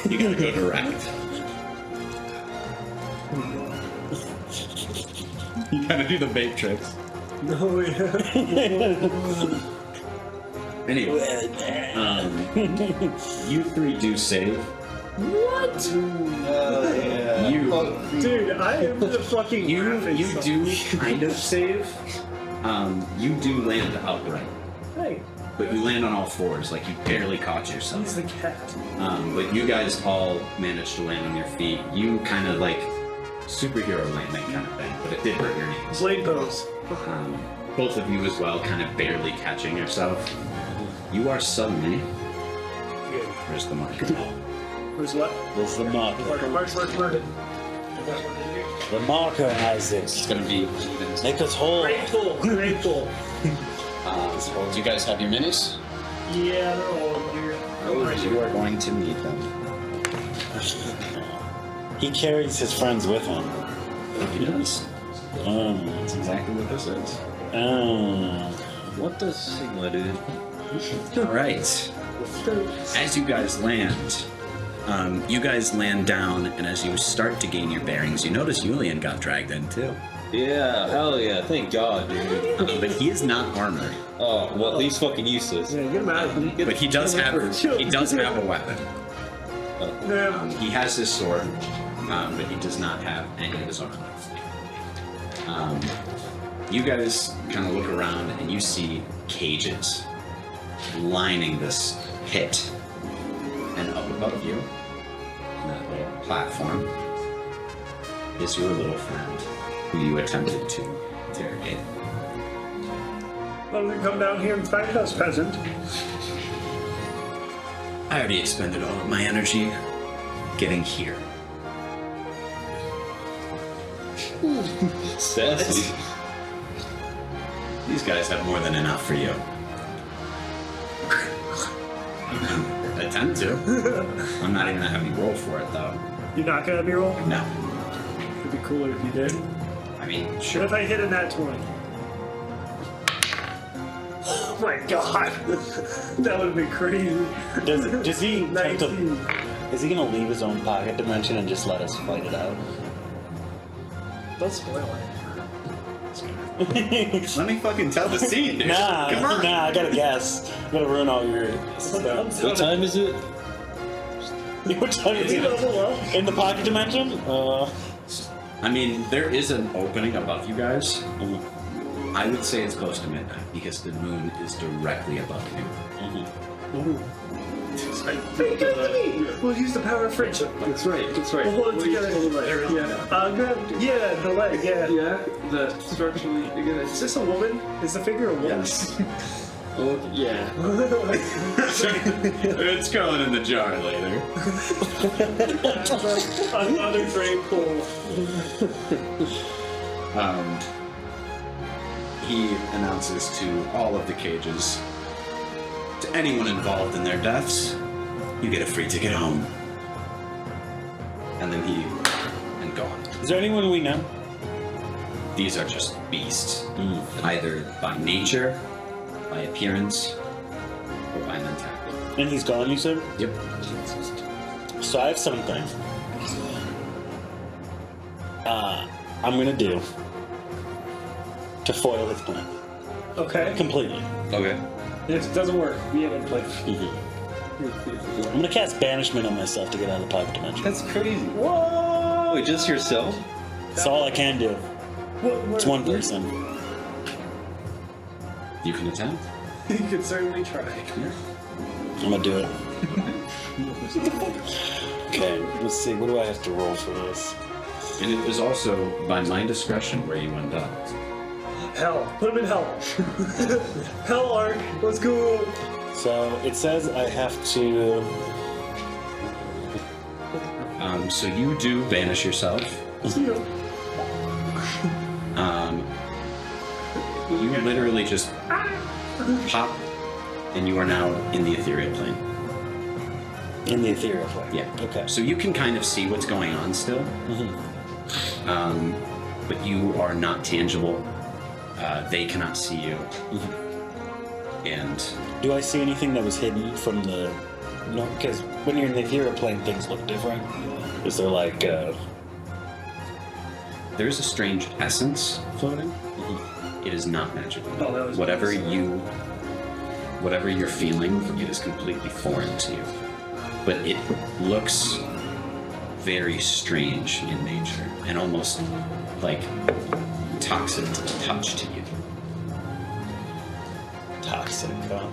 You gotta go direct. You gotta do the vape tricks. No, yeah. Anyway, you three do save. What? yeah. Dude, I am the fucking You graphics. do kind of save. You do land upright, Hey, but you land on all fours, like you barely caught he's yourself. the cat. But you guys all managed to land on your feet. You kind of like superhero landing kind of thing, but it did hurt your knees. Blade pose. Both of you as well, kind of barely catching yourself. You are suddenly. Where's the marker? Where's what? There's the marker. Mark. The marker, Isaac. It's gonna be. Make us whole. Grateful. Do you guys have your minis? Yeah, they're all here. You are going to need them. He carries his friends with him. He does. That's exactly what this is. What does Sigma do? All right. As you guys land down, and as you start to gain your bearings, you notice Julian got dragged in too. Yeah, hell yeah, thank God, dude. But he is not armored. Oh, well, he's fucking useless. Yeah, get him out of here. But he does have a weapon. Yeah. He has his sword, but he does not have any of his armor. You guys kind of look around and you see cages lining this pit. And up above you, on that little platform, is your little friend who you attempted to interrogate. Why don't you come down here and fight us, peasant? I already expended all of my energy getting here. Sassy. These guys have more than enough for you. Attempt to. I'm not even gonna have you roll for it though. You're not gonna have me roll? No. It'd be cooler if you did. I mean, What sure. if I hit a nat 20? Oh my god! That would have been crazy. Does he have to, 19. is he gonna leave his own pocket dimension and just let us fight it out? Don't spoil it. Let me fucking tell the scene, dude. Nah, Come on. I gotta guess. I'm gonna ruin all your stuff. What time is it? What time is Is he it? level up? In the pocket dimension? I mean, there is an opening above you guys. I would say it's close to midnight because the moon is directly above you. Hey, give it to me! We'll use the power of friendship. That's right. We'll hold it together. Yeah, the leg, yeah. Yeah, the structurally. Is this a woman? Is the figure a woman? Yes. Oh, yeah. It's going in the jar later. Another drain pool. He announces to all of the cages, to anyone involved in their deaths, you get a free ticket home. And then and gone. Is there anyone we know? These are just beasts, either by nature, by appearance, or by mentality. And he's gone, you said? Yep. So I have something. I'm gonna do to foil his plan. Okay. Completely. Okay. If it doesn't work, we haven't played. I'm gonna cast banishment on myself to get out of the pocket dimension. That's crazy. Whoa! Wait, just yourself? That's all I can do. It's one person. You can attempt. You could certainly try. I'm gonna do it. Okay, let's see. What do I have to roll for this? And it is also by my discretion where you end up. Hell. Put him in hell. Hell arc. Let's go. So it says I have to. So you do banish yourself. See ya. You literally just pop, and you are now in the ethereal plane. In the ethereal plane. Yeah. Okay. So you can kind of see what's going on still, but you are not tangible. They cannot see you. And Do I see anything that was hidden from the? No, because when you're in the ethereal plane, things look different. Is there like? there is a strange essence floating. It is not magical. Oh, that was whatever you're feeling, it is completely foreign to you. But it looks very strange in nature and almost like toxic to the touch to you. Toxic, huh?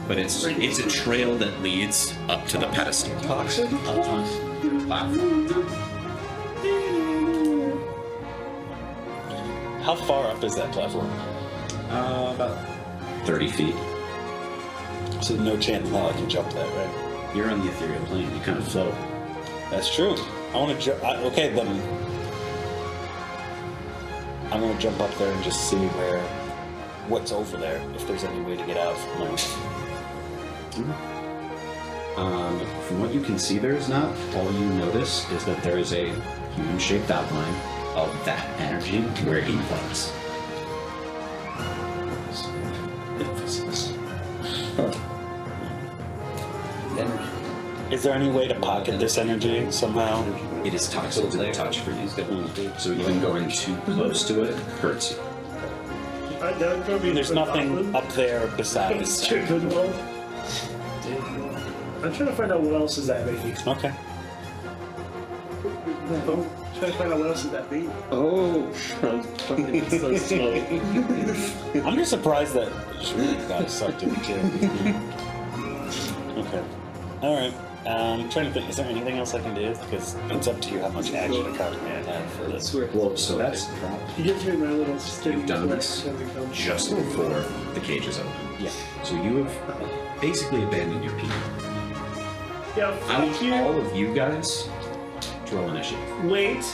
But it's a trail that leads up to the pedestal. Toxic? Platform. How far up is that platform? About 30 feet. So no chance now I can jump that, right? You're on the ethereal plane. You kind of float. That's true. I want to jump. Okay, then I'm gonna jump up there and just see what's over there. If there's any way to get out from there. From what you can see, there is not. All you notice is that there is a human-shaped outline of that energy where he was. Is there any way to pocket this energy somehow? It is toxic to the touch for you. So even going too close to it hurts you. There's nothing up there besides. I'm trying to find out what else is that baby. Okay. Trying to find out what else is that baby. Oh, I'm fucking so slow. I'm just surprised that Yura got sucked in too. Okay. All right. I'm trying to think. Is there anything else I can do? Because it's up to you how much action a card man have for this. Well, so that's He gives me my little stick. You've done this just before the cage is open. Yeah. So you have basically abandoned your people. Yeah, I fuck want you. all of you guys to roll initiative. Wait.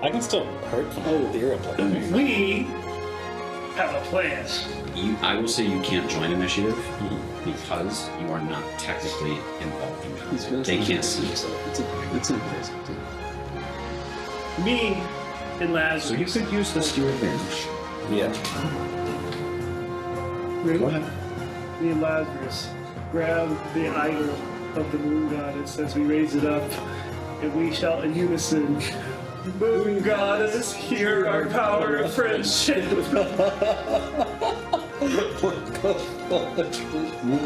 I can still hurt from the ethereal plane. We have a plan. I will say you can't join initiative because you are not technically involved in combat. They can't see you. It's impressive. Me and Lazarus. So you could use this to your advantage. Yeah. Go ahead. Me and Lazarus grab the idol of the moon goddess as we raise it up, and we shout in unison, "Moon goddess, hear our power of friendship."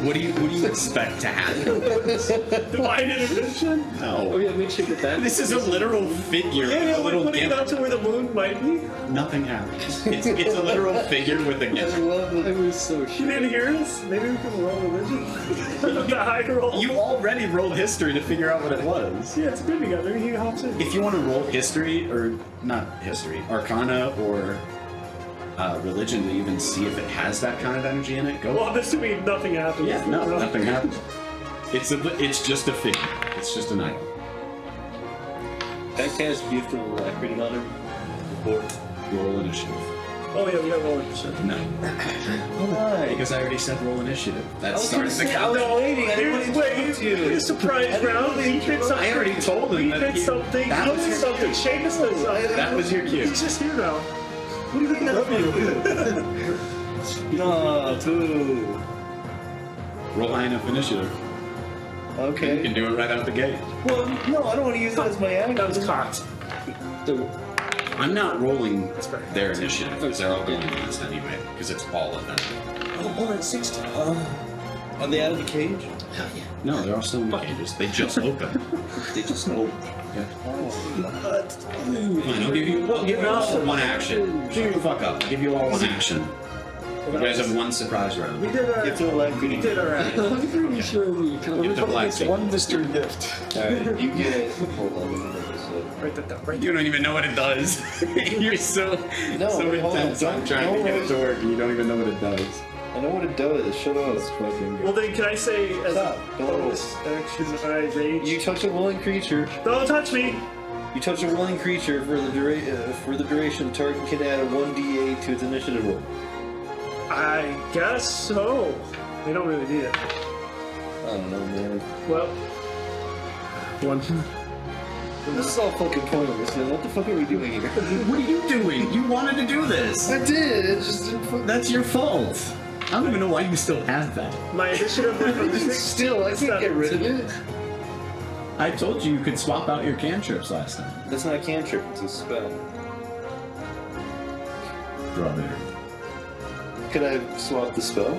What do you expect to happen? Divine intervention? Oh yeah, make sure you get that. This is a literal figure. Yeah, a we're little putting it gift. out to where the moon might be. Nothing happens. It's a literal figure with a gift. I was so You sure. didn't hear us? Maybe we can roll religion? The high roll. You already rolled history to figure out what it was. Yeah, it's a good guy. Maybe he hops in. If you want to roll history, or not history, arcana or religion to even see if it has that kind of energy in it, go. Well, this to me, nothing happens. Yeah, no, nothing happens. It's just a figure. It's just an item. That cast beautiful reading on him. Roll initiative. Oh, yeah, we got rolling percent. No. Why? Because I already said roll initiative. That was starts the gonna say, I was count. waiting. I didn't want to interrupt you. Here's a surprise round. He did something. I already told him He that did he- something. that He was did your something. Seamus did something. That was your cue. He's just here now. What do you mean love you? No, two. Roll high enough initiative. You Okay. can do it right out the gate. Well, no, I don't want to use that as my action. That was cocked. I'm not rolling their initiative because they're all going against anyway, because it's all of them. Oh, that's 16. Are they out of the cage? Hell yeah. No, they're all still in the cages. They just opened. They just opened. Fine, I'll give you all one action. Shut the fuck up. I'll give you all one action. You guys have one surprise round. We did our. Get to the left. We did our. I'm pretty sure we can Give the black thing. one mystery gift. Alright, you get it. Hold on, let me write this up. Write that down. Right. You don't even know what it does. You're so wait, hold intense on. on trying to get it to work, and you don't even know what it does. I know what it does. Shut up. Well then, can I say as Stop. a bonus action I rage? You touch a willing creature. Don't touch me. You touch a willing creature for the duration. Target can add a 1d8 to its initiative roll. I guess so. They don't really need it. I don't know, man. Well, one. This is all fucking pointless, man. What the fuck are we doing here? What are you doing? You wanted to do this. I did. It just didn't fucking. That's your fault. I don't even know why you still have that. My initiative went from 6 Still, I can't get rid of it. I told you you could swap out your cantrips last time. That's not a cantrip. It's a spell. Draw there. Could I swap the spell?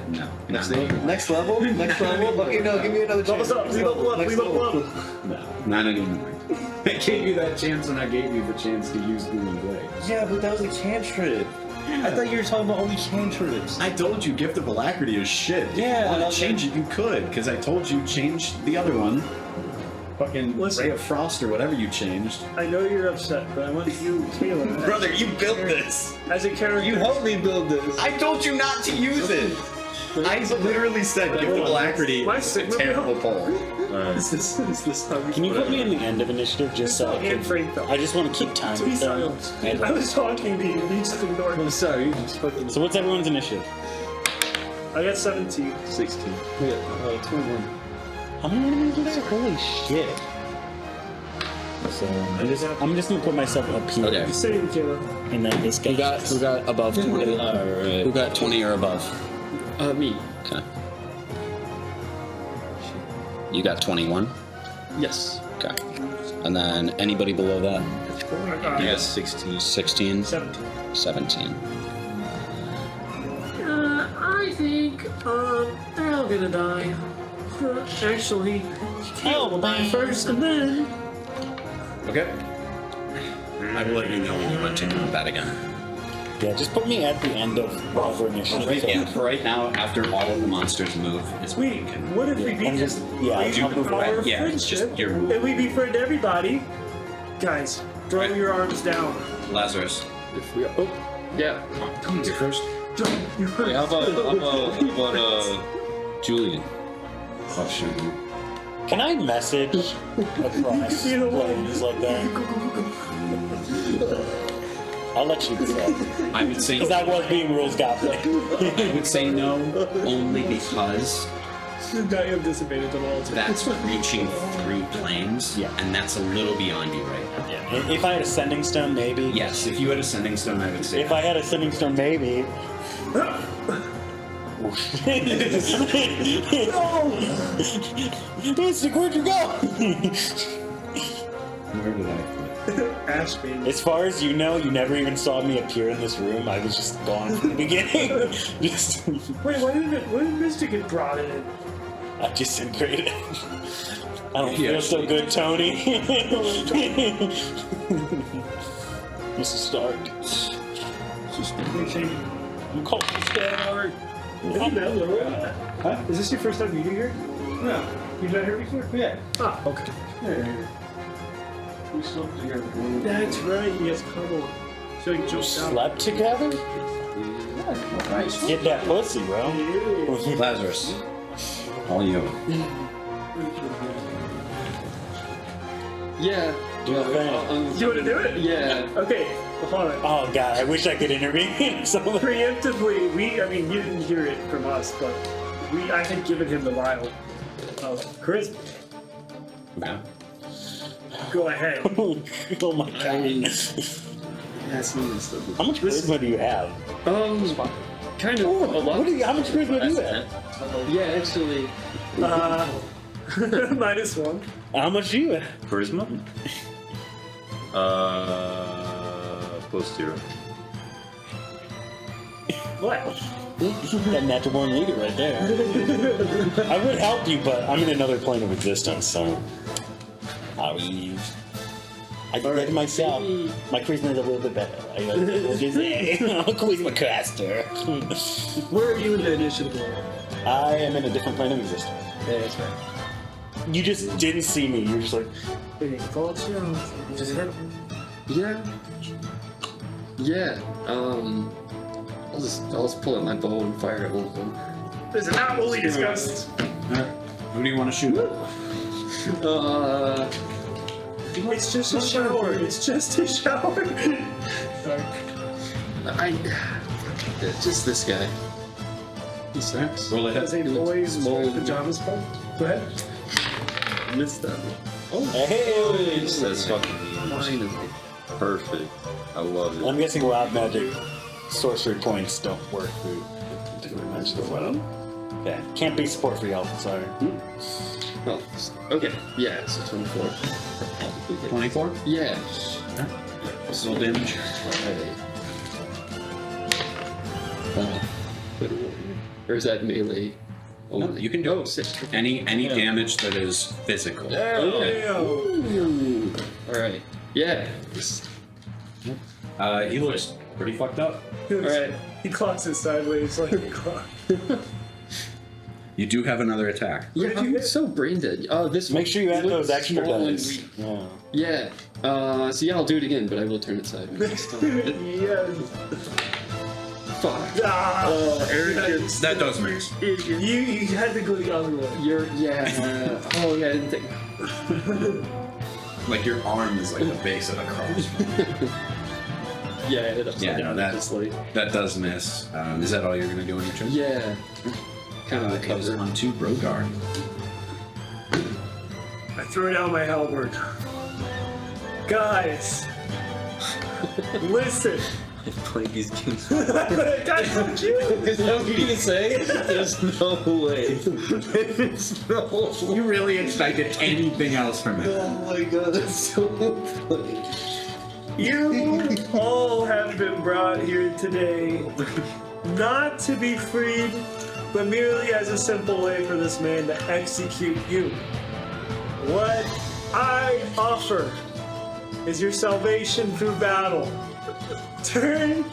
No. Next level? Next level? Next level? Okay, no, give me another chance. Level up, we level up, Next we level up. No. Not anymore. I gave you that chance when I gave you the chance to use Booming Blade. Yeah, but that was a cantrip. I thought you were talking about only cantrips. I told you Gift of Alacrity is shit. If Yeah, you want that's to change it, you could, because I told you change the other one. Fucking Listen. Ray of Frost or whatever you changed. I know you're upset, but I want you, Taylor, Brother, you built this. as a character. You helped me build this. I told you not to use it. I literally said Gift of Alacrity My is a Sigma terrible build? poll. Is this how we Can you put me in the end of initiative just so I Hand can? frame though. I just want to keep time. Be with them. silent. I was talking to you. You just ignored me. I'm sorry, you just fucking So what's everyone's initiative? I got 17. 16. Yeah, 21. How many enemies are there? Holy shit! So I'm just gonna put myself up here, Okay. The same, Caleb. and then this guy. Who got above 20? Alright. Who got 20 or above? Me. Okay. You got 21? Yes. Okay. And then anybody below that? Yes, 16. 16? 17. 17. I think, they're all gonna die. Actually, Caleb will die first, and then... Okay. I will let you know when you want to do that again. Yeah, just put me at the end of whatever initiative. Yeah, for right now, after all of the monsters move, is when Wait, you can. what if we beat I'm this? just- yeah, Wait, I'll move power away. of Yeah, it's just friendship, your move. and we befriend everybody. Guys, throw Right. your arms down. Lazarus. If we oh yeah. Come here first. You're Wait, how about Julian? Oh, shoot. Can I message across You know what? planes like that? I'll let you decide. I would say. Because I was being rules goblin. I would say no, only because Now you have disadvantage on all that's reaching through planes, Yeah. and that's a little beyond you right now. Yeah. If I had a sending stone, maybe. Yes, if you had a sending stone, I would say. If I had a sending stone, maybe. Mystic, where'd you go? Where did I Ashby. As far as you know, you never even saw me appear in this room. I was just gone from the beginning. Just, Wait, why did Mystic get brought in? I disintegrated. I don't Yeah, feel so good, Tony. Mr. Stark. I'm called Stark. Is this your first time meeting her? No. You've met her before? Yeah. Ah, okay. We slept together. That's right. You guys cuddled. So you jumped out. Slept together? Get that pussy, bro. Lazarus. All you. Yeah. Do a thing. You want to do it? Yeah. Okay. Hold on. Oh god, I wish I could intervene. So Preemptively, you didn't hear it from us, but I had given him the vial of charisma. Okay. Go ahead. oh my god. That's stuff. How much charisma do you have? Kind of a lot. How much charisma do you have? Yeah, actually. -1. How much do you have? Charisma? Posterior. What? That natural born leader right there. I would help you, but I'm in another plane of existence, so I can get it myself. My charisma is a little bit better. I'm a charisma caster. Where are you in the initiative order? I am in a different plane of existence. Yeah, that's right. You just didn't see me. You're just like, Yeah. Yeah. I'll just pull out my bow and fire at one of them. This is not what we discussed. Who do you want to shoot? It's just a shower. It's just a shower. Sorry. Just this guy. He's next. Roll As ahead. a boy's Small. pajamas pull. Go ahead. Missed that one. hey. That's fucking Finally. perfect. I love it. I'm guessing wild magic sorcery points don't work through different magic as well. Okay. Can't be support for y'all, sorry. Oh, okay. Yeah, so 24. 24? Yeah. What's the damage? Or is that melee? No, you can do Oh, it. sick. Any damage that is physical. Okay. Alright. Yeah. He looks pretty fucked up. Alright. He clocks it sideways like a clock. You do have another attack. Yeah, I'm so brain dead. Oh, this Make sure you add looks those extra small and dice. weak. Yeah. Yeah. So yeah, I'll do it again, but I will turn it sideways this time. Yes. Fuck. Ah, Arrogance. That does miss. you had to go the other way. Yeah. Oh yeah, I didn't think. Like your arm is like the base of a cross. Yeah, I hit upside Yeah, no, down. that- Just like, That does miss. Is that all you're gonna do on your turn? yeah. Kind of It goes cover. on to Brogar. I throw down my halberd. Guys, listen. Playing these games. Guys, fuck you. Is that what you're gonna say? There's no way. There's no way. You really expected anything else from him? Oh my god, that's so funny. You all have been brought here today not to be freed, but merely as a simple way for this man to execute you. What I offer is your salvation through battle. Turn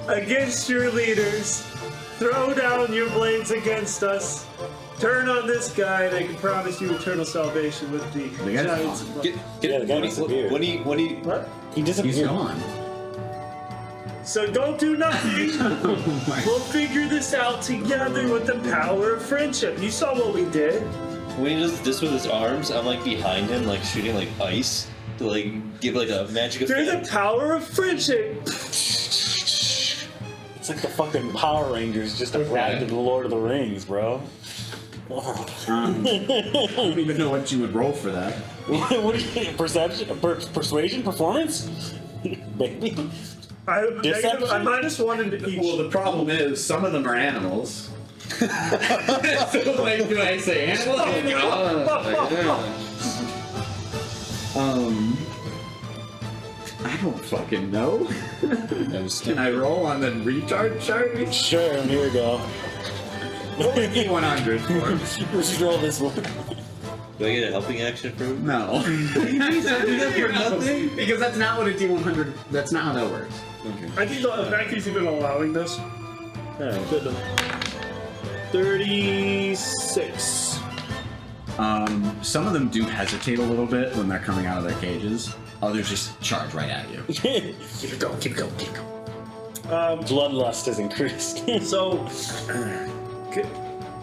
against your leaders, throw down your blades against us, turn on this guy, and I can promise you eternal salvation with the guy's giants. gone. Yeah, the guy disappeared. When he What? He disappeared. He's gone. So don't do nothing. Oh my. We'll figure this out together with the power of friendship. You saw what we did. when he does this with his arms, I'm like behind him, like shooting like ice to like give like a magic Through the effect. power of friendship. It's like the fucking Power Rangers just arrived in the Lord of the Rings, bro. I don't even know what you would roll for that. What do you perception, persuasion, performance, baby? I Deception? -1 into each. Well, the problem is some of them are animals. So, like, do I say animals? I don't fucking know. Can I roll on the retard chart? Sure, here we go. 100 for Let's roll this one. Do I get a helping action from him? No. Because that's not what a D100. That's not how that works. I think the fact he's even allowing this. Good enough. 36. Some of them do hesitate a little bit when they're coming out of their cages. Others just charge right at you. Keep it going, keep it going, keep it going. Bloodlust has increased. So,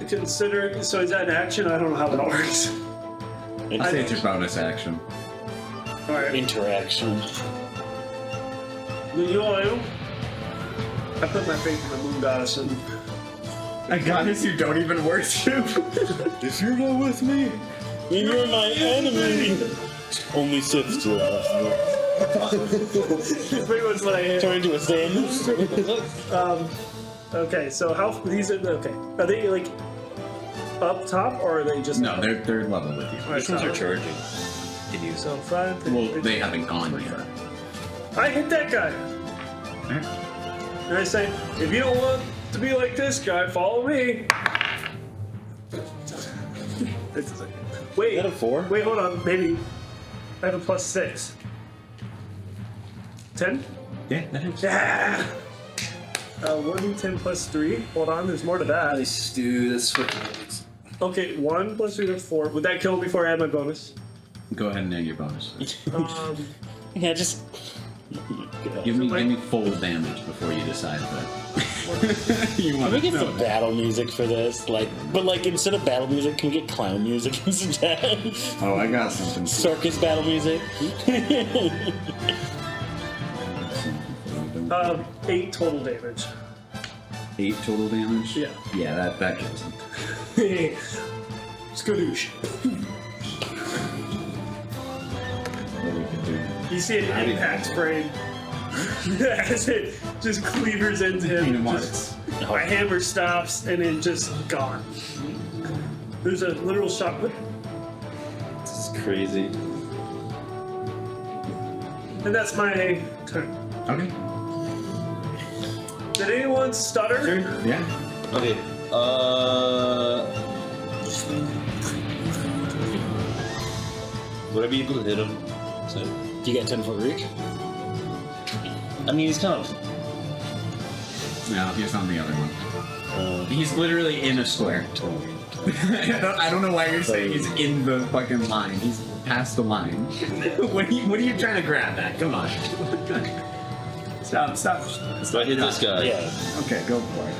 consider. So, is that an action? I don't know how that works. I'd say it's your bonus action. Alright. Interaction. You all know? I put my faith in the moon goddess and. A goddess you don't even worship. If you're not with me, then you're my enemy. Only Siths do that. That's pretty much what I hit. Turn into a Samus. Okay, so how these are okay? Are they like up top or are they just No, they're level with you. Alright, Which ones so- are charging? Can you So 5. Well, they haven't gone yet. I hit that guy. Alright. And I say, if you don't want to be like this guy, follow me. Wait. Is that a 4? Wait, hold on. Maybe I have a +6. 10? Yeah, that is. Yeah. 1d10 +3. Hold on, there's more to that. Nice, dude. That's fucking. Okay, 1 + 3, that's 4. Would that kill before I add my bonus? Go ahead and name your bonus. Yeah, just. Give me full damage before you decide that. You Can want we to get know some that. battle music for this? But instead of battle music, can we get clown music instead? Oh, I got something. Circus battle music. 8 total damage. 8 total damage? Yeah. Yeah, that kills him. Skadoosh. What we could do. You see an impact frame as it just cleavers into him. Pain and Just- my hammer stops and then just gone. There's a literal shot. This is crazy. And that's my turn. Okay. Did anyone stutter? Yeah. Okay. Would I be able to hit him? So, Do you get 10-foot reach? I mean, he's kind of. No, he's on the other one. He's literally in a square. I don't know why you're saying he's in the fucking line. He's past the line. What are you trying to grab at? Come on. Stop. So I hit this guy. Yeah. Okay, go for it.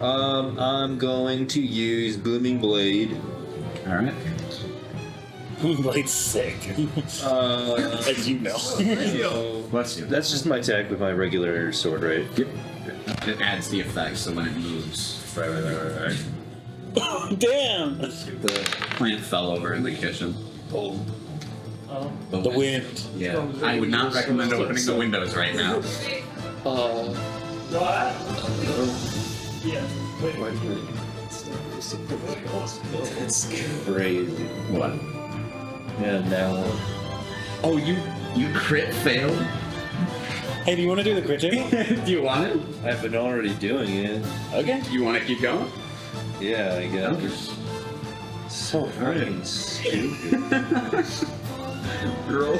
I'm going to use Booming Blade. Alright. Blade's sick. As you know. Bless you. That's just my attack with my regular sword, right? Yep. It adds the effect so when it moves. Right. Damn! The plant fell over in the kitchen. Oh. The wind. Yeah. I would not recommend opening the windows right now. What? Yeah. Wait. It's crazy. What? Yeah, now. Oh, you crit failed? Hey, do you want to do the crit check? Do you want it? I've been already doing it. Okay. You want to keep going? Yeah, I guess. So fucking stupid. Roll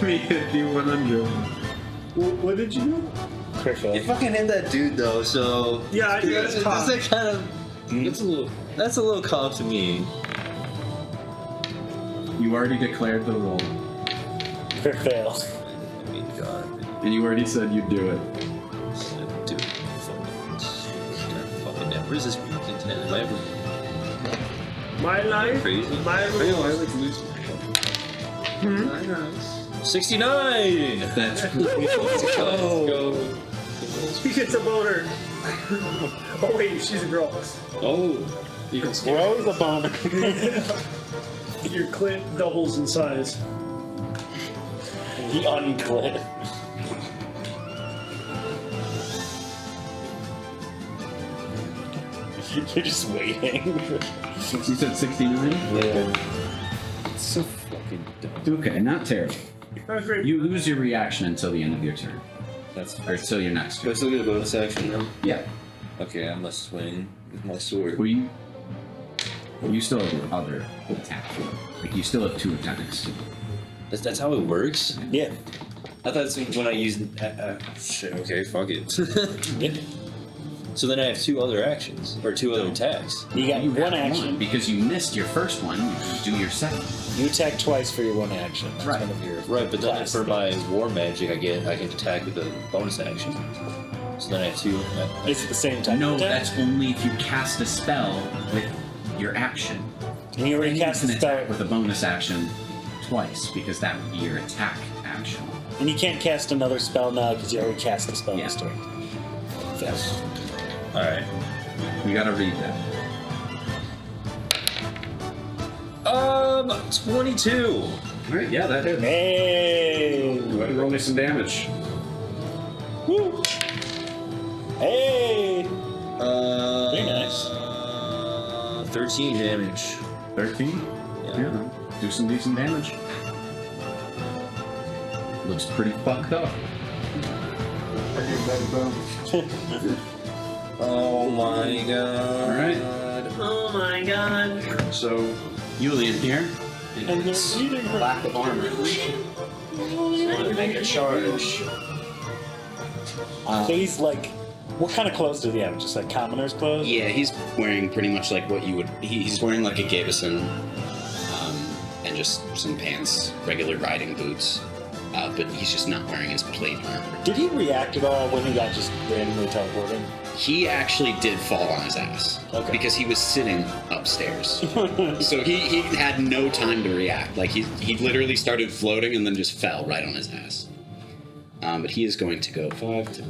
me a d100. What did you do? Crit fail. You fucking hit that dude though, so. Yeah, you got That's it caught. that kind of. That's a little calm to me. You already declared the roll, Crit fail. I mean, God. and you already said you'd do it. Dude, fucking never. Where's this weekend? Am I ever My life, crazy? my rules. 69! That's Let's go. He gets a boner. Oh wait, she's a girl. Oh, you can score. Rose a boner. Your clit doubles in size. The unclit. You're just waiting. You said 69? Yeah. It's so fucking dumb. Okay, not terrible. Oh, great. You lose your reaction until the end of your turn. That's. Or until your next Do I turn. still get a bonus action now? Yeah. Okay, I must swing with my sword. Well, you still have your other attack. Like, you still have 2 attacks. That's how it works? Yeah. I thought that's when I used. Shit, okay, fuck it. Yeah. So then I have 2 other actions, or 2 other attacks. You got You one have action. because you missed your first one, you do your second. You attack twice for your one action. That's Right. one of your Right, but then class for my things. war magic, I can attack with a bonus action. So then I have 2. It's at the same time. No, attack? that's only if you cast a spell with your action. And you already Then cast you the can spell, attack with a bonus action twice, because that would be your attack action. and you can't cast another spell now because you already cast the spell Yeah. this turn. Yes. Alright. You gotta read that. 22! Alright, yeah, that hits. Hey! Go ahead and roll me some damage. Woo! Hey! Very nice. 13 damage. 13? Yeah. Do some decent damage. Looks pretty fucked up. Oh my god. Alright. Oh my god. So, Julian here. And his lack of armor. Want to make a charge. So he's like, what kind of clothes does he have? Just like commoner's clothes? Yeah, he's wearing pretty much like what you would. He's wearing like a Gavison, and just some pants, regular riding boots. But he's just not wearing his plate armor. Did he react at all when he got just randomly teleported? He actually did fall on his ass because he was sitting upstairs. So he had no time to react. Like he literally started floating and then just fell right on his ass. But he is going to go 5 to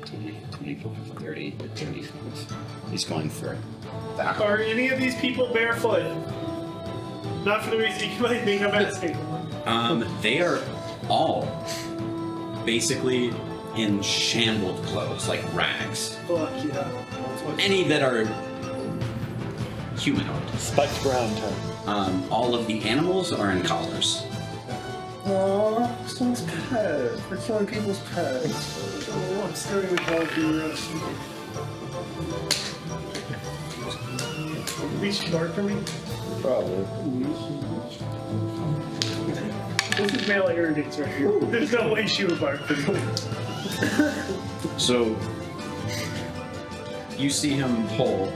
20, 25, 30, 35. He's going for that. Are any of these people barefoot? Not for the reason you might think I'm asking. They are all basically in shambled clothes, like rags. Fuck yeah. Any that are humanoid. Spiked brown time. All of the animals are in collars. Aww, someone's pet. We're killing people's pets. Oh, I'm starting with Valkyrie. Reach bark for me? Probably. This is male arrogance right here. There's no way she would bark for me. So you see him pull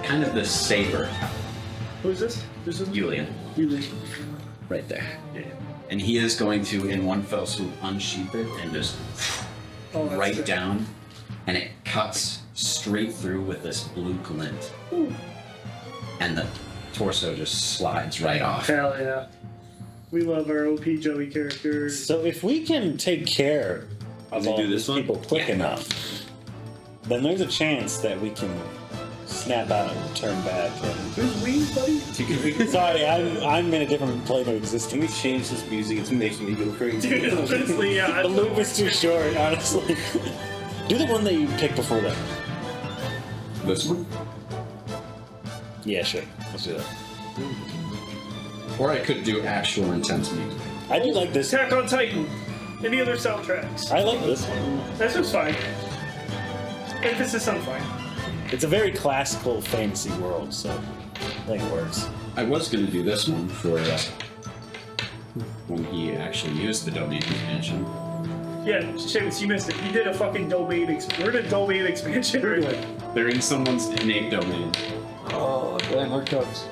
kind of this saber, Who is this? This is Julian, right there. Yeah. And he is going to, in one fell swoop, unsheath it and just Oh, that's right sick. down, and it cuts straight through with this blue glint. Ooh. And the torso just slides right off. Hell yeah. We love our OP Joey characters. So if we can take care of we all do these this one? people quick enough, then there's a chance that we can snap out and turn back. Who's we, buddy? Sorry, I'm in a different plane of existence. Can we change this music? It's making me go crazy. Dude, honestly, yeah. The loop is too short, honestly. Do the one that you picked before that. This one? Yeah, sure. Let's do that. Or I could do actual intense music. I do like this. Attack on Titan. Any other soundtracks? I like this one. This was fine. Emphasis on fine. It's a very classical fantasy world, so I think it works. I was going to do this one for when he actually used the domain expansion. Yeah, Seamus, you missed it. You did a fucking domain we're in a domain expansion right now. They're in someone's innate domain. Oh, damn, here it comes.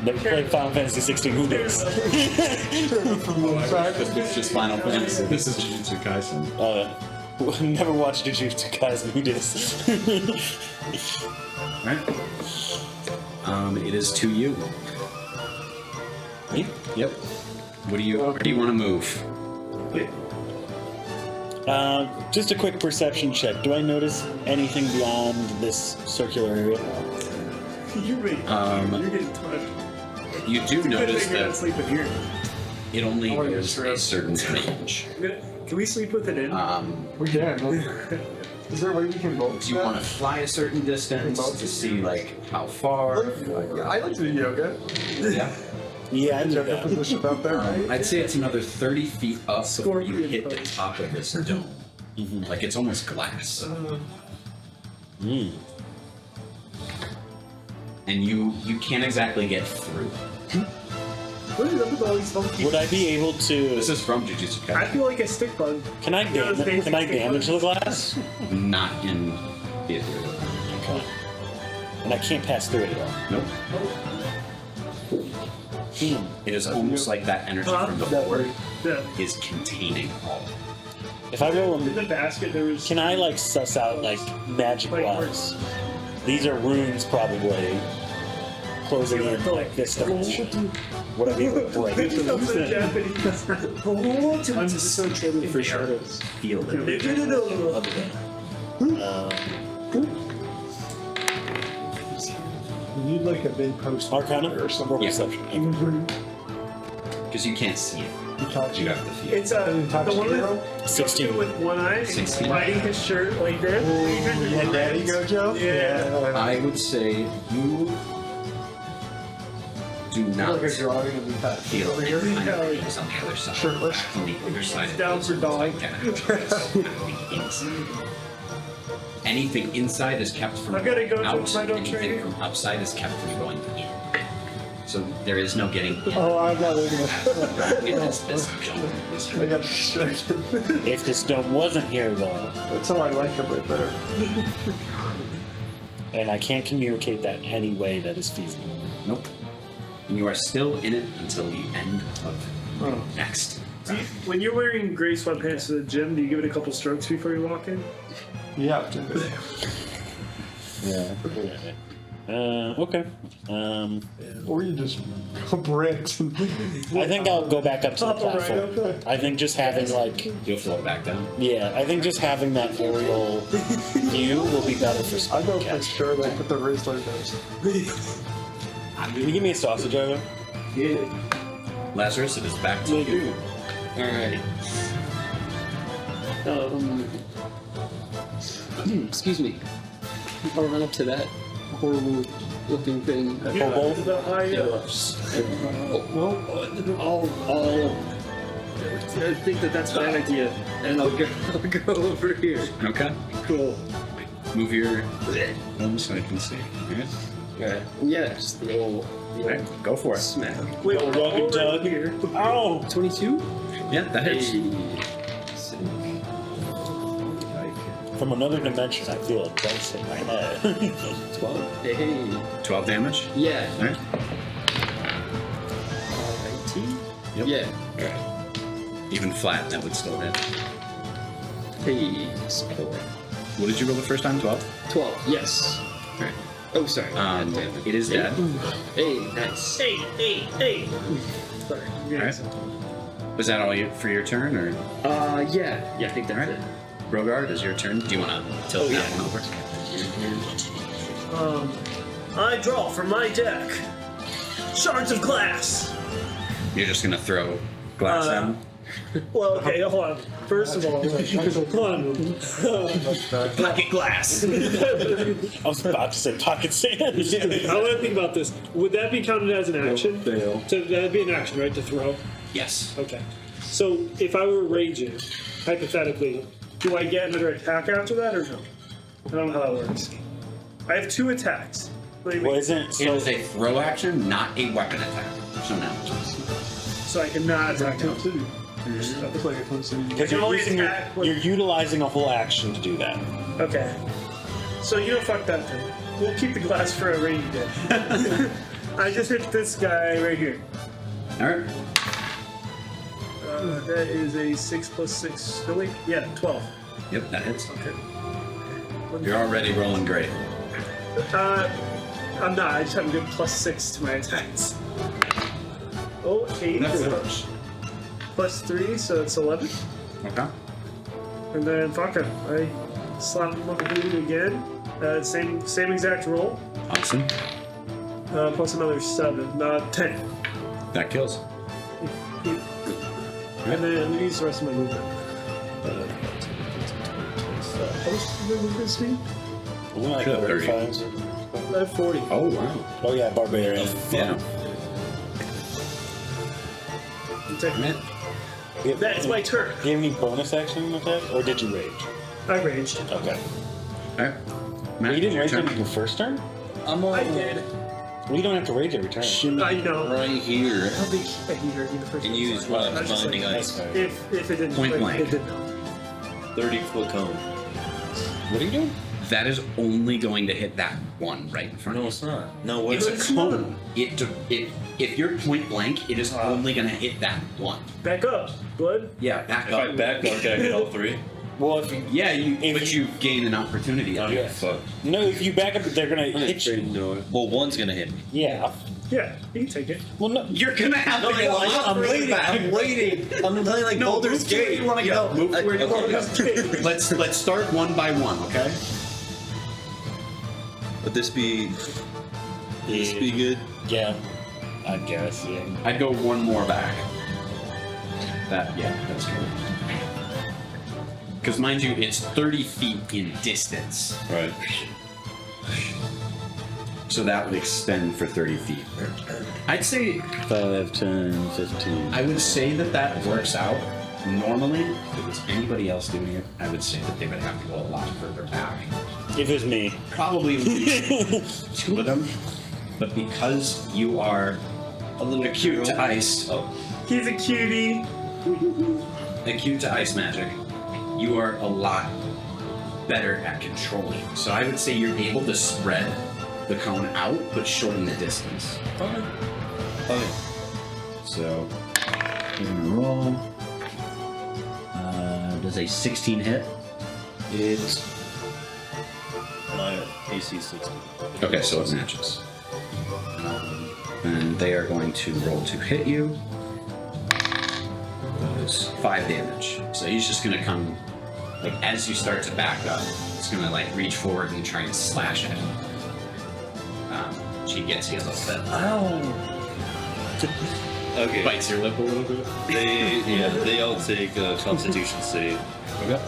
Never played Final Fantasy 16. Who knows? This is just Final Fantasy. This is Jujutsu Kaisen. Never watched Jujutsu Kaisen. Who dis? Right. It is to you. Me? Yep. What do you? Where do you want to move? Just a quick perception check. Do I notice anything beyond this circular area? You're getting touched. You do Good notice thing you're not that sleeping here. it only is a certain range. Can we sleep with it in? We can. Is there a way we can both? Do you want to fly a certain distance to see like how far? I like to do yoga. Yeah. Yeah, I do Yoga that. position out there, right? I'd say it's another 30 feet up before you Scorpion hit the pose. top of this dome. Like it's almost glass. And you can't exactly get through. What is up with all these funky? Would I be able to? This is from Jujutsu I Kaisen. feel like a stick bug. Can I Yeah, those basic Can I stick damage the bugs. glass? Not in the ethereal. Okay. And I can't pass through it at all. Nope. It is almost like that energy from before Yeah. is containing all of it. If I roll In a, the basket, there was. can I like suss out like magic Like wise? These are runes probably closing in like this direction. Would I be able to break? It's also Japanese. I'm so troubled for shadows. Feel it. We need like a big post Arcana or something. or perception. Because you can't see it. You got the feel. It's the one with 16. with one eye, 16. biting his shirt like that. Yeah, Daddy Gojo? Yeah. I would say you do not Like a drawing of the past. feel Over any here. kind of things on the other side. Shirtless. On the other side. It's down for dog. Anything inside is kept from I've gotta go to out. my dog Anything trainer. from outside is kept from going in. So there is no getting in. Oh, I'm not looking at It is this jump. I got distracted. If the stone wasn't here, though, That's how I like him right better. and I can't communicate that any way that is feasible. Nope. And you are still in it until the end of next. When you're wearing gray sweatpants to the gym, do you give it a couple strokes before you walk in? Yeah. Yeah. Okay. Or you just bricks. I think I'll go back up to the Hop right platform. up there. I think just having like, You'll float back down. yeah, I think just having that aerial view will be better for I know for spellcasting. sure they put the Rizzler does. Can you give me a sausage over? Lazarus, it is back to you. Alright. Excuse me. I'll run up to that horrible looking thing. Yeah, the high I think that's a bad idea. And I'll go over here. Okay. Cool. Move your arm so I can see. Alright. Alright. Yeah, just the old Alright, go for it. smack. Wait, Welcome, over Doug. here. Ow! 22? Yeah, that hits. From another dimension, I feel a dose in my head. 12. Hey. 12 damage. Yeah. Alright. 19? Yep. Yeah. Alright. Even flat, that would still hit. Hey. Score. What did you roll the first time? 12? 12. Yes. Alright. Oh, sorry. Damn it. It is dead. Hey, nice. Hey. Sorry. Alright. Was that all for your turn, or? Yeah. Yeah, I think that's it. Rogard, is your turn. Do you want to tilt that one over? I draw from my deck shards of glass. You're just going to throw glass at him? Well, okay, hold on. First of all, hold on. Pocket glass! I was about to say pocket sand. I want to think about this. Would that be counted as an action? Fail. So that'd be an action, right? To throw. Yes. Okay. So if I were raging, hypothetically, do I get another attack after that or no? I don't know how that works. I have 2 attacks. What do you mean? Well, isn't It so? is a throw action, not a weapon attack. So no. So I cannot attack him. It's like a close Because can you're, only using your, attack with- you're utilizing a whole action to do that. Okay. So fuck that then. We'll keep the glass for a rainy day. I just hit this guy right here. Alright. That is a 6 plus 6. No wait, yeah, 12. Yep, that hits. Okay. You're already rolling great. I'm not. I just have a good plus 6 to my attacks. Oh, 8 plus 3, so it's 11. Okay. And then fuck him. I slap him on the boot again. Same exact roll. Awesome. Plus another 7. 10. That kills. And then I'm gonna use the rest of my movement. How much did my movement speed? Wasn't it like Sure, 35? I have 40. Oh, wow. Oh yeah, barbarian. Yeah. That's my turn. Do you have any bonus action with that, or did you rage? I raged. Okay. Alright. Well, you didn't your rage turn. on your first turn. I did. Well, you don't have to rage every turn. I know. Right here. I don't think he heard me the first And time. use one I was just binding like, ice. if it didn't Point like, blank. it didn't know. 30-foot cone. What are you doing? That is only going to hit that one right in front of No, you. it's not. No, what It's is a it? cone. If you're point blank, it is only going to hit that one. Back up, bud. Yeah, back If I up. back up, can I hit all 3? Well, if you Yeah, If but you gain an opportunity. Oh, Yeah. fuck. no, if you back up, they're gonna hit you. Well, one's gonna hit me. Yeah. Yeah, you can take it. Well, no. You're gonna have to go up I'm really waiting. fast. I'm waiting. I'm playing like No, Baldur's move to where Gate. you want to go. Move to where you want to go. Okay. Let's start one by one, okay? Would this be good? Yeah. I guess. Yeah. I'd go one more back. That's correct. Because mind you, it's 30 feet in distance. Right. So that would extend for 30 feet. I'd say 5, 10, 15. I would say that works out. Normally, if it was anybody else doing it, I would say that they would have to go a lot further back. If it was me. Probably would be 2 of them. But because you are a little acute to ice, He's a cutie. acute to ice magic, you are a lot better at controlling. So I would say you're able to spread the cone out, but shorten the distance. Okay. So, give him a roll. Does a 16 hit? It's my AC 60. Okay, so it matches. And they are going to roll to hit you. Those 5 damage. So he's just gonna come, like, as you start to back up, it's gonna, like, reach forward and try and slash at you. She gets you a little bit. Okay. Bites your lip a little bit. They all take a Constitution save. Okay.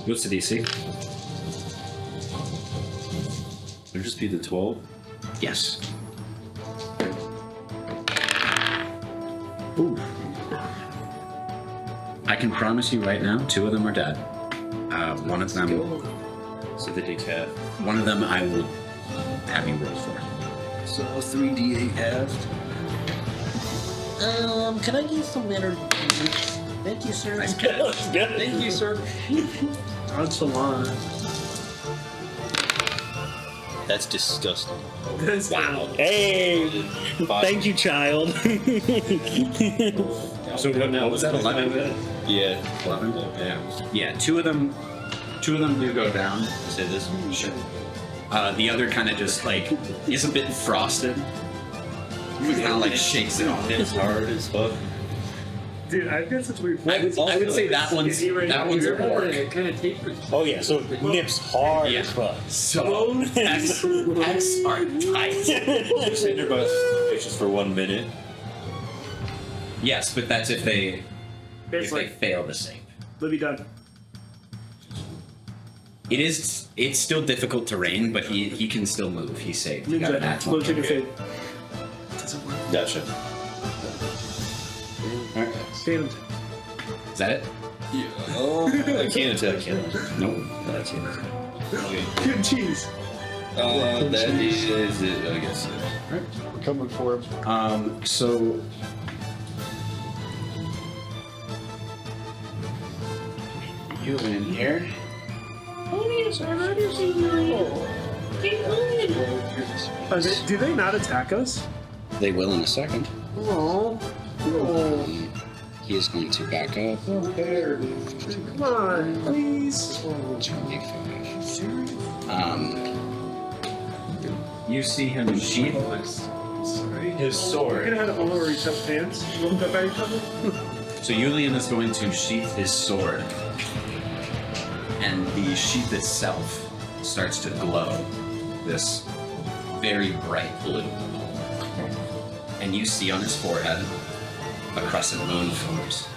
What's the DC? It'll just be the 12. Yes. Ooh. I can promise you right now, 2 of them are dead. One of them, So they take half. one of them, I will have you roll for. So 3d8 halved. Can I use some energy? Thank you, sir. Nice catch. Thank you, sir. That's a lot. That's disgusting. Wow. Hey, thank you, child. So what was that? 11? Yeah. 11? Yeah. Yeah. 2 of them do go down. Say this. Sure. The other kind of just like is a bit frosted. He kind of like shakes it off. It's hard as fuck. Dude, I've got such weird. I would say that one's a orc. It kind of tapers. Oh yeah, so it nips hard Yeah. as fuck. So X are tight. Cinder bus just for 1 minute. Yes, but that's if they Basically, fail the save. Libby done. It's still difficult terrain, but he can still move. He's safe. He got a nat Low 20. ticket fade. Gotcha. Alright. Damn. Is that it? Yeah. Oh, I can't attack. Nope. No, I can't attack. Okay. Good cheese. That is it, I guess. We're coming for him. So you in here? Do they not attack us? They will in a second. Oh. He is going to back up. Come on, please. You see him sheath his sword. You're gonna have to lower each other's pants. You want that by each other? So Yulian is going to sheath his sword, and the sheath itself starts to glow this very bright blue. And you see on his forehead a crescent moon forms.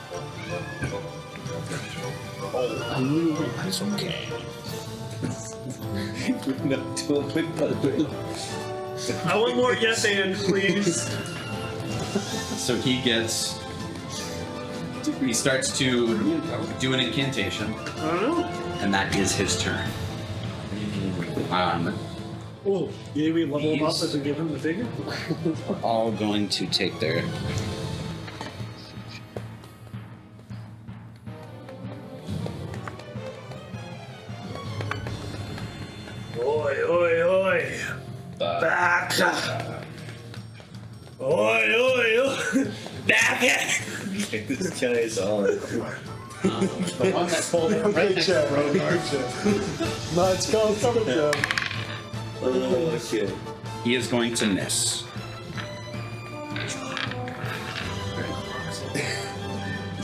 It's okay. I want more yes and, please. So he starts to do an incantation, I don't know. and that is his turn. Oh, yeah, we level him up as we give him the figure. All going to take their Oi, oi, oi. Back. Oi, oi, oi. Back. This guy is on. the one that pulled it right Good next job, to bro. Rogar. Good job. No, it's coming down. Okay. He is going to miss.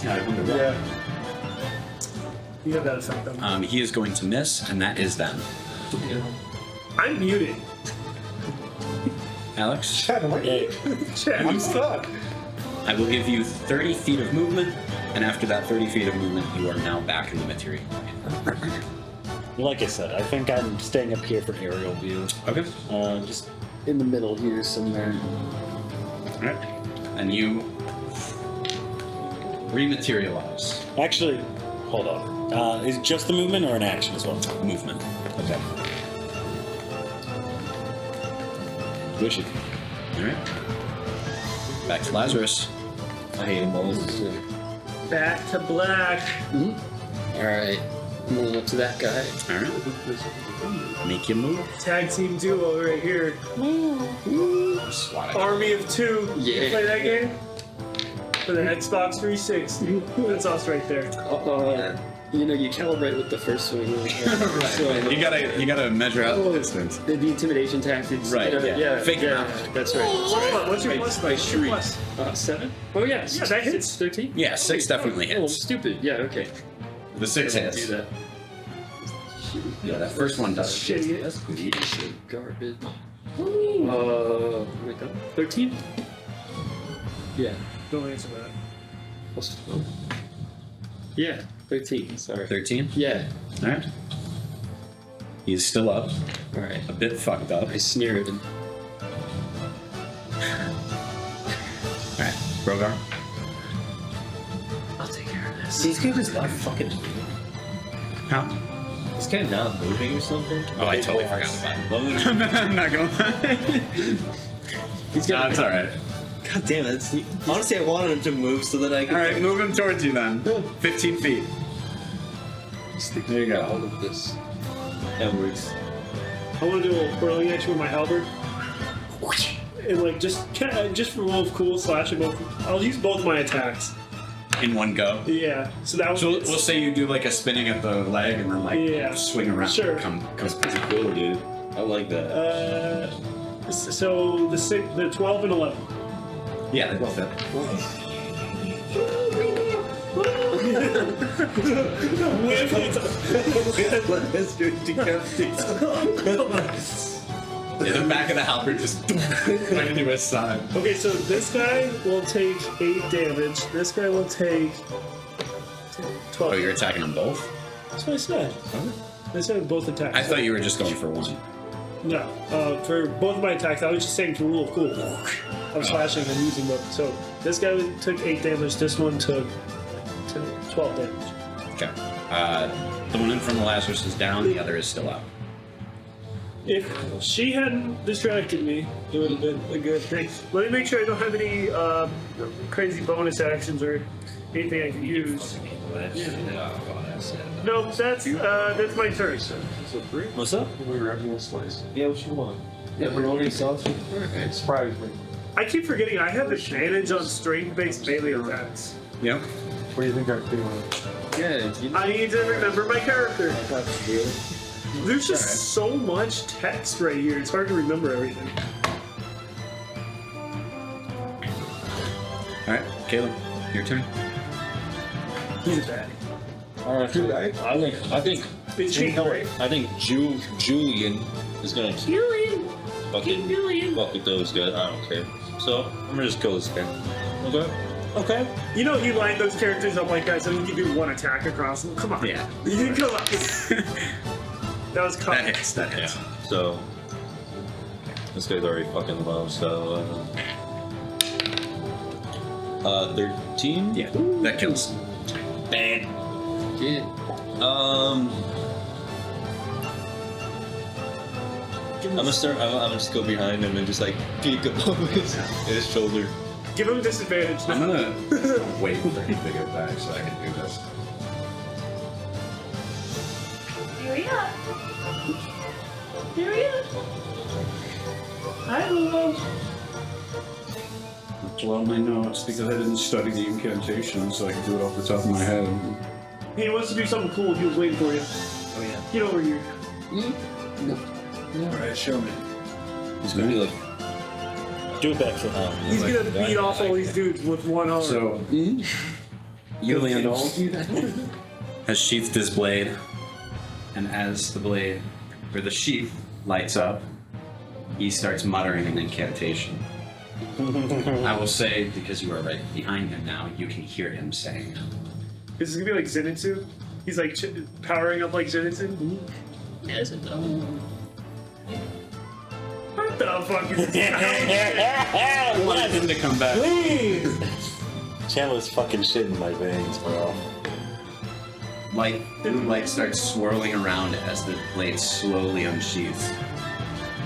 Yeah. You have that effect on me. He is going to miss, and that is them. I'm muted. Alex, I'm stuck. I will give you 30 feet of movement, and after that 30 feet of movement, you are now back in the material. Like I said, I think I'm staying up here for aerial view. Okay. Just In the middle here somewhere. All right. And you rematerialize. actually, hold on. Is it just the movement or an action as well? Movement. Okay. Wish it. All right. Back to Lazarus. I hate him all. Back to black. Alright. Moving up to that guy. All right. Make your move. Tag team duo right here. Swat. Army of two. Yeah. You play that game? For the Xbox 360. That's us right there. You know, you calibrate with the first swing. So, You gotta measure out the distance. the intimidation tactics. Right, yeah. Fake it out. That's right. What's your plus? What's your plus? 7? Oh, yeah. Yeah, that hits. 13? Yeah, 6 definitely Oh, hits. stupid. Yeah, okay. The 6 Don't hits. do that. Yeah, that first one does. Shit. That's garbage. Wait, 13? Yeah. Don't answer that. Plus 12. Yeah, 13. Sorry. 13. Yeah. All right. He's still up, Alright. a bit fucked up. I sneer at him. All right, Brogar. I'll take care of this. These guys is not fucking. How? This guy not moving or something? Oh, I totally forgot about it. I'm not gonna lie. He's got It's all right. God damn it. Honestly, I wanted him to move so that I could. All right, move him towards you then. 15 feet. There you all go. of this. That works. I want to do a little whirling action with my halberd. And like just for real cool slash both. I'll use both my attacks. In one go. Yeah. So that was. So we'll say you do like a spinning at the leg and then like Yeah. swing around. Sure. That's pretty cool, dude. I like that. So the 12 and 11. Yeah, they both hit. Let's do it Yeah, the back of the halberd just right into his side. Okay, so this guy will take 8 damage. This guy will take 12. Oh, you're attacking them both? That's what I said. I said both attacks. I thought you were just going for one. No, for both of my attacks, I was just saying for rule of cool. I'm slashing and using both. So this guy took 8 damage. This one took 12 damage. Okay. The one in front of Lazarus is down. The other is still out. If she hadn't distracted me, it would have been a good thing. Let me make sure I don't have any crazy bonus actions or anything I can use. No, that's my turn. What's up? We were having this place. Yeah, what you want? Yeah, we already saw it. It surprised me. I keep forgetting I have advantage on strength-based melee attacks. Yep. What do you think I'm doing? Yeah, you know, I need to remember my character. There's just so much text right here. It's hard to remember everything. All right, Caleb, your turn. He's a baddie. Alright. I think It's cheap, right? I think Julian is gonna fucking fuck with those guys. I don't care. So I'm gonna just kill this guy. Okay. Okay. You know he lined those characters up like that so he could do one attack across them. Come on. Yeah. Come on. That was That cut. hits. That hits. So this guy's already fucking low. So 13. Yeah, that kills. yeah. I'm gonna just go behind him and just like peek above his shoulder. Give him disadvantage. I'm gonna wait for him to get back so I can do this. Hurry up. Hurry up. Hi, Lulu. Well, I know it's because I didn't study the incantation, so I can do it off the top of my head. He wants to do something cool. He was waiting for you. Oh, yeah. Get over here. Alright, show me. He's gonna be like, Do it back for He's gonna beat off all these dudes with one arm. So, Julian has sheathed his blade, and as the blade, or the sheath, lights up, he starts muttering an incantation. I will say, because you are right behind him now, you can hear him saying, This is gonna be like Zenitsu. He's like powering up like Zenitsu. "Yes, it does." What the fuck is this? I wanted him to come back. Please! Chandler's fucking shit in my veins, bro. Blue light starts swirling around as the blade slowly unsheathes.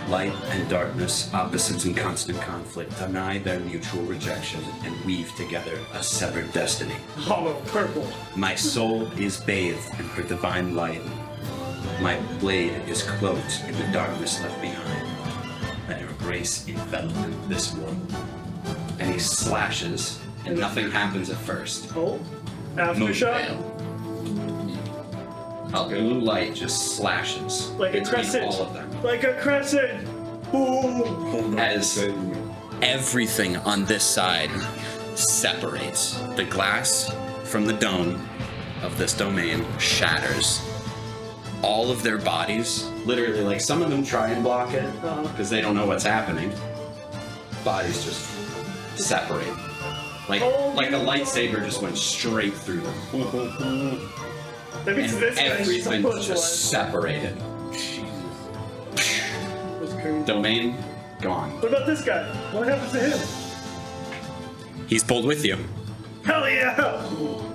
Light and darkness, opposites in constant conflict, deny their mutual rejection and weave together a severed destiny. Hollow purple. My soul is bathed in her divine light. My blade is cloaked in the darkness left behind. Let her grace envelop this world. And he slashes, and nothing happens at first. Oh, Move aftershock. fail. A blue light just slashes Like a between crescent. all of them. Like a crescent. Ooh. As everything on this side separates. The glass from the dome of this domain shatters. All of their bodies, literally, like some of them try and block it because they don't know what's happening. Bodies just separate. Like a lightsaber just went straight through them. That means And this guy's everything so just separated. That's crazy. Domain gone. What about this guy? What happens to him? He's pulled with you. Hell yeah!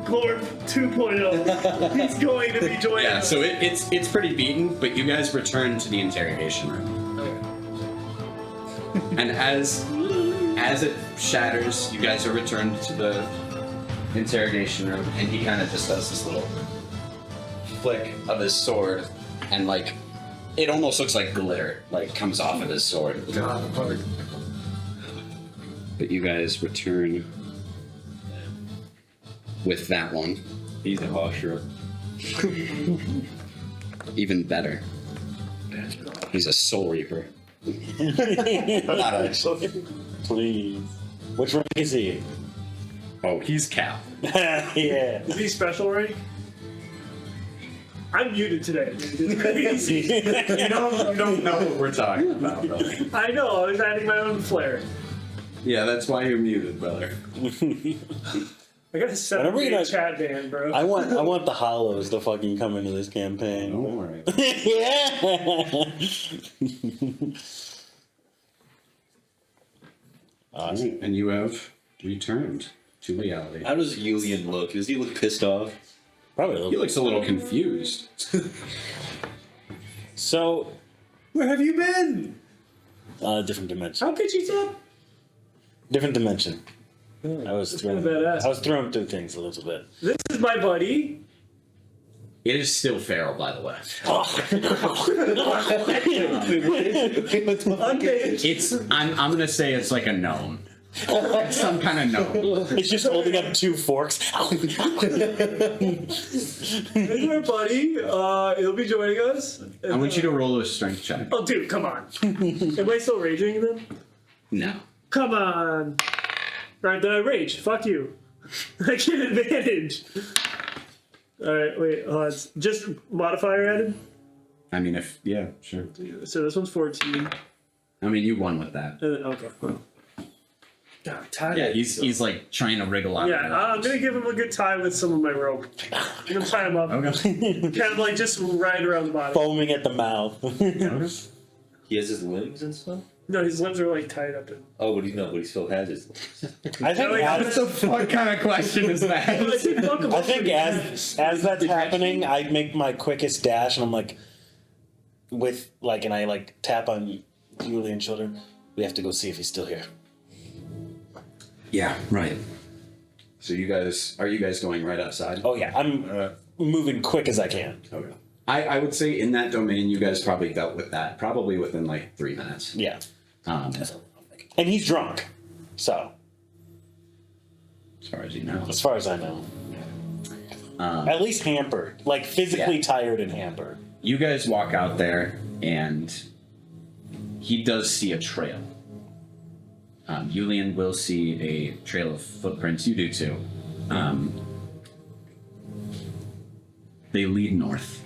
Glorp 2.0. He's going to be joining Yeah, us. so it's pretty beaten, but you guys return to the interrogation room. And as it shatters, you guys are returned to the interrogation room, and he kind of just does this little flick of his sword, and like it almost looks like glitter like comes off of his sword. But you guys return with that one. He's a Hashira. Even better. He's a soul reaper. Not actually. Please. Which rank is he? Oh, he's Cap. Yeah. Is he special rank? I'm muted today. Dude. It's crazy. You don't know what we're talking about, brother. I know, I was adding my own flair. Yeah, that's why you're muted, brother. I got a 7 Whenever you're not- chat ban, bro. I want the Hollows to fucking come into this campaign. Don't worry. Yeah. Awesome. And you have returned to reality. How does Yulian look? Does he look pissed off? Probably a He little. looks a little confused. So, Where have you been? different dimension. How could you tell? Different dimension. I was That's kinda throwing. badass. I was throwing through things a little bit. This is my buddy. It is still feral, by the way. Unnamed. It's I'm gonna say it's like a gnome. It's some kind of gnome. It's just holding up 2 forks. This is my buddy. He'll be joining us. I want you to roll a strength check. Oh, dude, come on. Am I still raging then? No. Come on. Right, then I rage. Fuck you. I get advantage. Alright, wait. It's just modifier added. I mean, yeah, sure. So this one's 14. I mean, you won with that. Okay. God, I'm tired. Yeah, he's like trying to wriggle out. Yeah, I'm gonna give him a good tie with some of my rope. I'm gonna tie him up. Okay. Kind of like just right around the bottom. Foaming at the mouth. He has his limbs and stuff? No, his limbs are like tied up. In. Oh, but he still has his limbs. I think What kind of question is that? I think as that's happening, I make my quickest dash, and I'm like, and I like tap on Julian's shoulder. We have to go see if he's still here. Yeah, right. So are you guys going right outside? Oh yeah, I'm moving quick as I can. Okay. I would say in that domain, you guys probably dealt with that probably within like 3 minutes. Yeah, As and he's drunk, so far as you know. as far as I know, at least hampered, like physically tired and hampered. You guys walk out there, and he does see a trail. Yulian will see a trail of footprints. You do too. They lead north.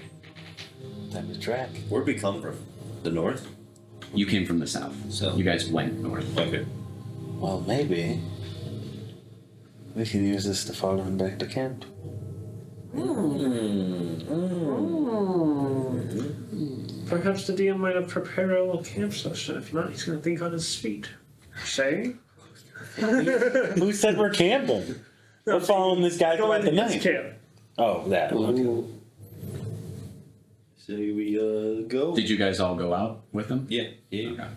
Time to track. Where'd we come from? The north? You came from the south. So You guys went north. okay. Well, maybe we can use this to follow him back to camp. Perhaps the DM might have prepared a little camp session. If not, he's gonna think on his feet. Say? Who said we're camping? We're following this guy throughout the night. Camp. Oh, that. Okay. Say we go. Did you guys all go out with them? Yeah. Yeah.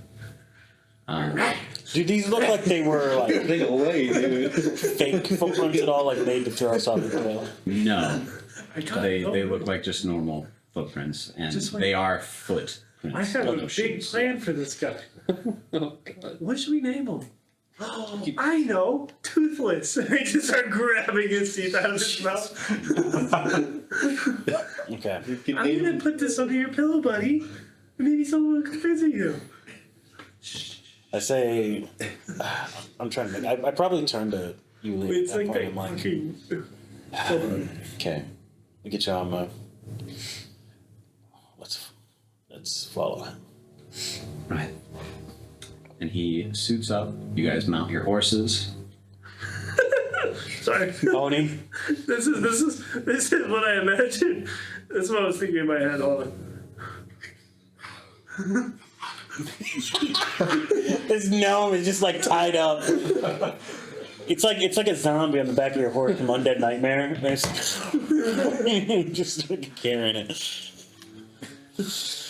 Okay. Do these look like they were like Think away, dude. fake footprints at all, like made to throw us off the trail? No. I got They look like just normal footprints, and Just like- they are footprints. I have no a big shoes. plan for this guy. Oh god. What should we name him? Oh, I know, Toothless. And I just start grabbing his teeth out of his mouth. Okay. I'm gonna put this under your pillow, buddy. Maybe someone will come visit you. I say, I'm trying to make. I probably turn to you. Lee, at It's that like point. that I'm like, fucking. okay, we get you on the. Let's follow him. Right. And he suits up. You guys mount your horses. Sorry. Pony. This is what I imagined. This is what I was thinking in my head. Hold on. This gnome is just like tied up. It's like a zombie on the back of your horse from Undead Nightmare. There's just like carrying it.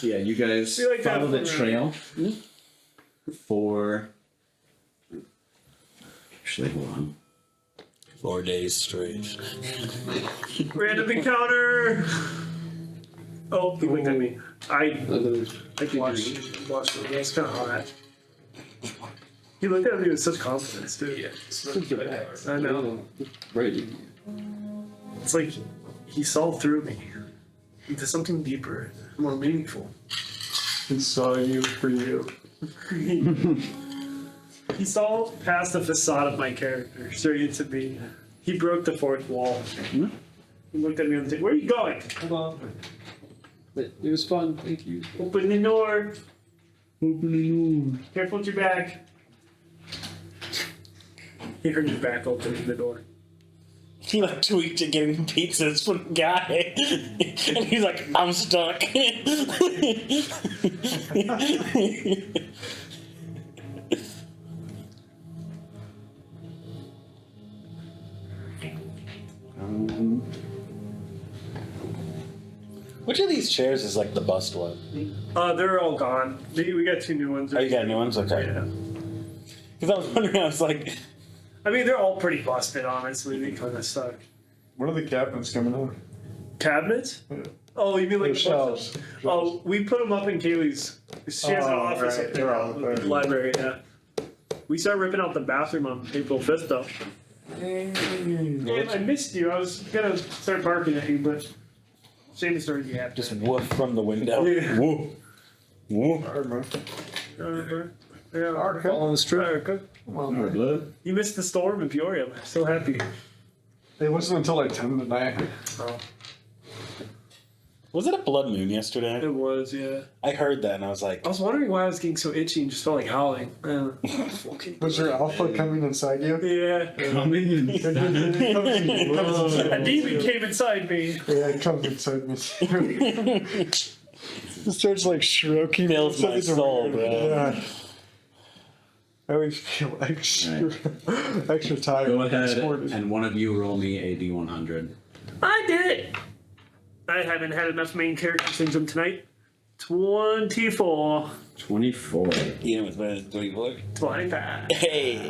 Yeah, you guys We like to follow have the fun, trail for. Actually, hold on. 4 days straight. Random encounter. Oh, he looked at me. I watched him. That's kind of hot. He looked at me with such confidence, too. Yeah. I know. Right. It's like he saw through me into something deeper, more meaningful. He saw you for you. He saw past the facade of my character, straight into me. He broke the fourth wall. He looked at me and said, "Where are you going?" Hold on. It was fun. Thank you. Open the door. Open the door. Careful with your back. He heard his back opening the door. He like tweaked at getting pizzas from the guy. And he's like, I'm stuck. Which of these chairs is like the bust one? They're all gone. We got 2 new ones. Oh, you got new ones? Okay. Yeah. Because I was wondering, I was like, I mean, they're all pretty busted, honestly. They kind of suck. What are the cabinets coming out? Cabinets? Oh, you mean like The shelves. Oh, we put them up in Kaylee's. She has an Oh, office right. up They're there, all there. the library. Yeah. We started ripping out the bathroom on April 5th, though. Man, I missed you. I was gonna start barking at you, but Shane started you after. just woof from the window. Yeah. Woof. Woof. Yeah. Following the strip. Well, you missed the storm in Peoria. I'm so happy. It wasn't until like 10 at night. Oh. Was it a blood moon yesterday? It was, yeah. I heard that and I was like, I was wondering why I was getting so itchy and just felt like howling. Was your alpha coming inside you? Yeah. Coming in. A demon came inside me. Yeah, it comes inside me. It starts like stroking. Fills my soul, bro. Yeah. I always feel extra tired. Go ahead Sported. and one of you roll me a d100. I did it. I haven't had enough main character syndrome tonight. 24. 24. Ian was better than 24. 25. Hey.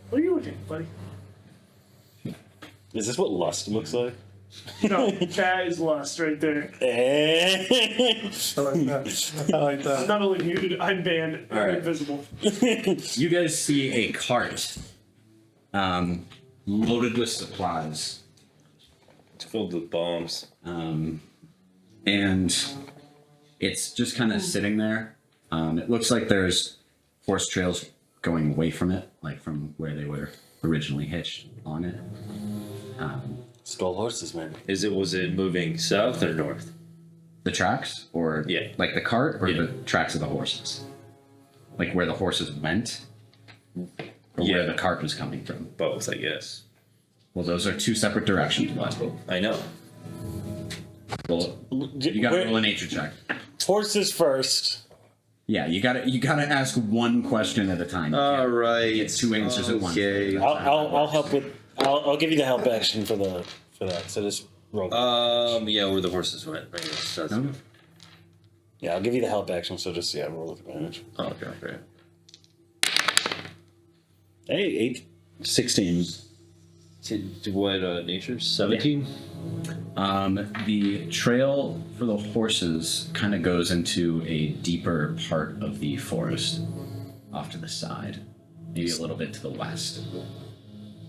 What are you looking at, buddy? Is this what lust looks like? No, that is lust right there. Eh. I like that. I like I'm that. not only muted, I'm banned. I'm right. invisible. You guys see a cart loaded with supplies. It's filled with bombs. And it's just kind of sitting there. It looks like there's horse trails going away from it, like from where they were originally hitched on it. Stole horses, man. Was it moving south or north? The tracks, or Yeah. like the cart, or Yeah. the tracks of the horses? Like where the horses went, or Yeah. where the cart was coming from? Both, I guess. Well, those are two separate directions. Bud. I know. Well, you gotta roll a nature check. Horses first. Yeah, you gotta ask one question at a time. All right. Get two answers at once. Okay. I'll help with. I'll give you the help action for that. So just roll. Yeah, where the horses went. I guess that's. Okay. Yeah, I'll give you the help action. So just roll with advantage. Oh, okay. Hey, 16. To what nature? 17? The trail for the horses kind of goes into a deeper part of the forest off to the side, maybe a little bit to the west.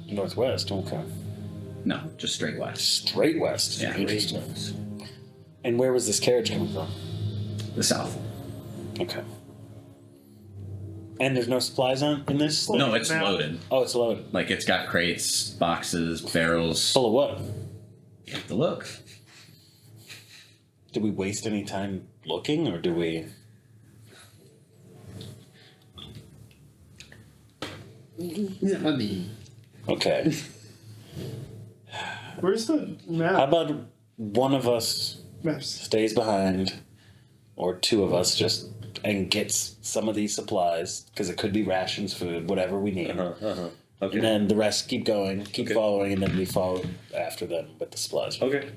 Northwest. Okay. No, just straight west. Straight west. Yeah. Interesting. And where was this carriage coming from? The south. Okay. And there's no supplies in this? No, it's loaded. Oh, it's loaded. Like it's got crates, boxes, barrels. Full of what? You have to look. Did we waste any time looking, or do we? Yeah, I mean, Okay. Where's the map? How about one of us Maps. stays behind, or two of us just and gets some of these supplies, because it could be rations, food, whatever we need. Okay. And then the rest keep going, keep following, and then we follow after them with the supplies. Okay.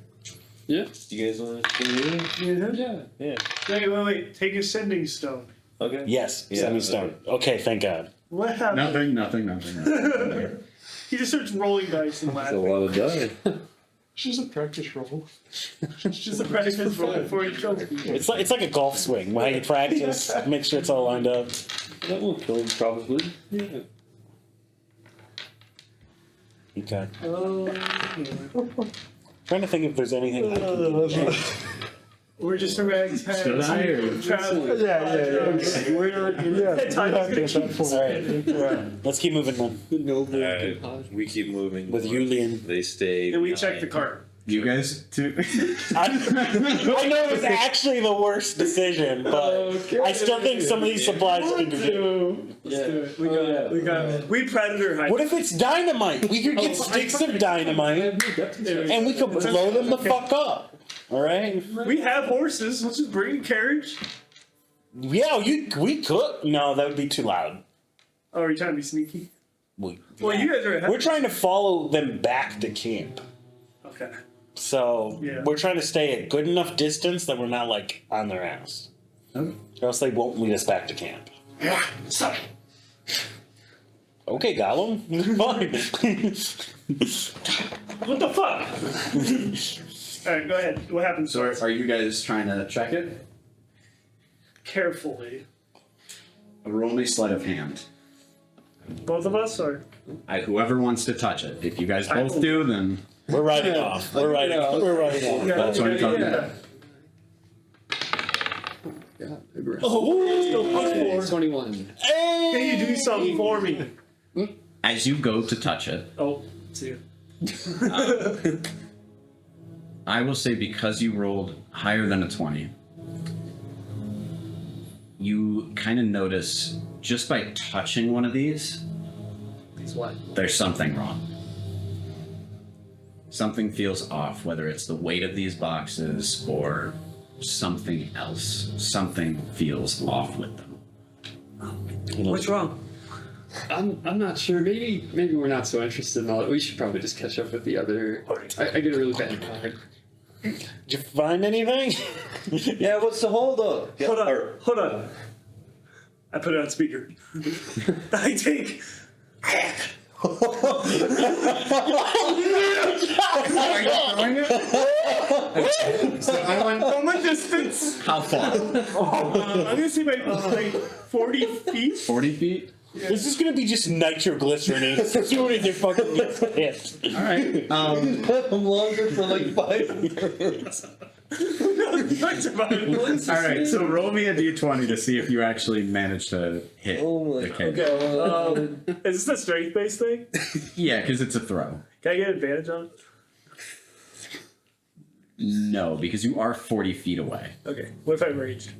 yeah. You guys want to? Yeah. Wait. Take a sending stone. Okay. Yes, Yeah, send me stone. Okay, thank God. What happened? Nothing. He just starts rolling dice and That's a laughing. lot of die. It's just a practice roll. It's just a practice roll before you jump. It's like a golf swing where you practice, make sure it's all lined up. That won't kill him, probably. Yeah. Okay. Oh, Trying to think if there's anything. I can do. we're just a ragtag. Still here. Traveling. Alright, let's keep moving then. Alright, we keep moving. With Yulian. They stay. And we check the cart. You guys too? I know it's actually the worst decision, but I still think some of these supplies can do. Let's do it. We got it. We predator hide. What if it's dynamite? We could get sticks of dynamite and we could blow them the fuck up. Alright? We have horses. Let's just bring a carriage. Yeah, we could. No, that would be too loud. Oh, are you trying to be sneaky? We, Well, you guys are ahead. we're trying to follow them back to camp. Okay. So Yeah. we're trying to stay at good enough distance that we're not like on their ass. Okay. Or else they won't lead us back to camp. Stop. Okay, Gollum. Fine. What the fuck? Alright, go ahead. What happens? So are you guys trying to check it? Carefully. Roll me sleight of hand. Both of us, or? Whoever wants to touch it. If you guys both do, then We're riding off. We're riding off. that's what I'm talking about. Yeah. Maybe Oh, 21. can you do something for me? As you go to touch it, Oh, see you. I will say because you rolled higher than a 20, you kind of notice just by touching one of these, These what? there's something wrong. Something feels off, whether it's the weight of these boxes or something else. Something feels off with them. What's wrong? I'm not sure. Maybe we're not so interested in all that. We should probably just catch up with the other. I get a really bad vibe. Did you find anything? Yeah, what's the holdup? Hold on. Hold on. I put it on speaker. I take. I went From a distance. How far? I'm gonna say like 40 feet. 40 feet? This is gonna be just nitroglycerin as soon as it fucking gets hit. Alright. Let them longer for like 5 minutes. Alright, so roll me a d20 to see if you actually manage to hit Oh my the kid. Is this a strength based thing? Yeah, because it's a throw. Can I get advantage on it? No, because you are 40 feet away. Okay. What if I'm ranged?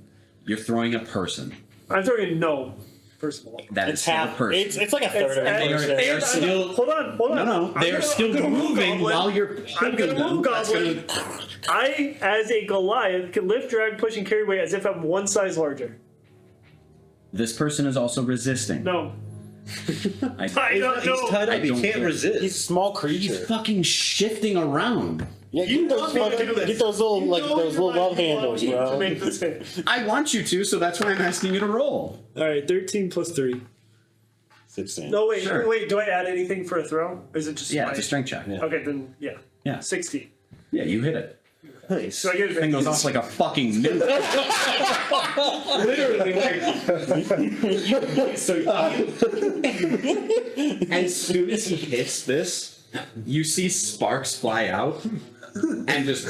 You're throwing a person. I'm throwing a gnome. First of all, That is It's still a half. person. It's like a third of and- it. They are and still. Hold on. No, they are still moving while you're I'm holding gonna them. move That's goblin. I, as a Goliath, can lift, drag, push, and carry weight as if I'm one size larger. This person is also resisting. No. I I don't He's know. tied I up. He don't can't care. resist. He's a small He's creature. fucking shifting around. Yeah, You get those want me to fucking, do this. get those little like You know those you're little love right. handles, To bro. make this hit. I want you to, so that's why I'm asking you to roll. All right, 13 plus 3. 16. No, wait, Sure. wait. Do I add anything for a throw? Or is it just Yeah, my... it's a strength check. Yeah, Okay, then yeah. yeah. 16. You hit it. Nice. So I get Thing goes off like a fucking nuke. Literally, like. So as soon as he hits this, you see sparks fly out, and just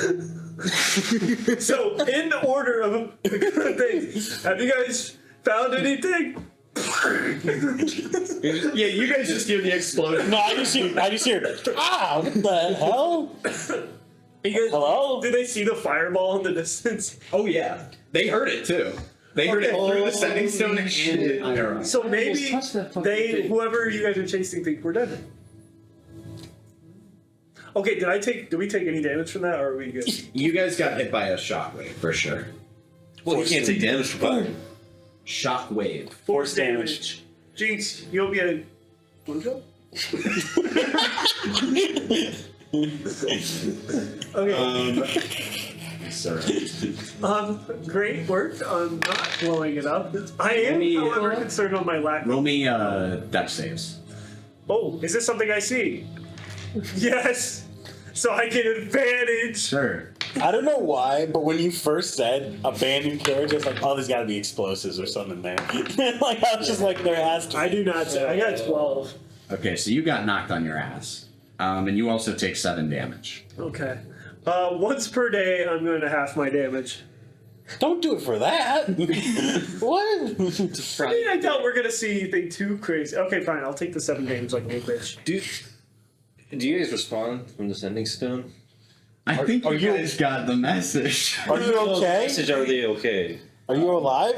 So, in order of things, have you guys found anything? yeah, you guys just hear the explosion. No, I just hear. Ah, what the hell? You guys, Hello? Did they see the fireball in the distance? Oh yeah, they heard it too. They heard it through the sending stone and the arrow. So maybe touched that fucking they, thing. whoever you guys are chasing, think we're dead. Okay, did we take any damage from that, or are we good? You guys got hit by a shockwave for sure. Well, he can't take damage from fire. Shockwave. Force damage. Jinx, you owe me a blowjob? Okay. Sorry. Great work on not blowing it up. I am, however, concerned on my lack. Roll me dex saves. Oh, is this something I see? Yes. So I get advantage. Sure. I don't know why, but when you first said abandoned carriage, I was like, oh, there's got to be explosives or something there. Like I was just like, there has to. I do not say. I got 12. Okay, so you got knocked on your ass. And you also take 7 damage. Okay. Once per day, I'm going to half my damage. Don't do it for that. What? I mean, I doubt we're going to see anything too crazy. Okay, fine. I'll take the 7 damage like a little bitch. Do you guys respond from the sending stone? I think are you you- guys got the message. Are you okay? Message, are they okay? Are you alive?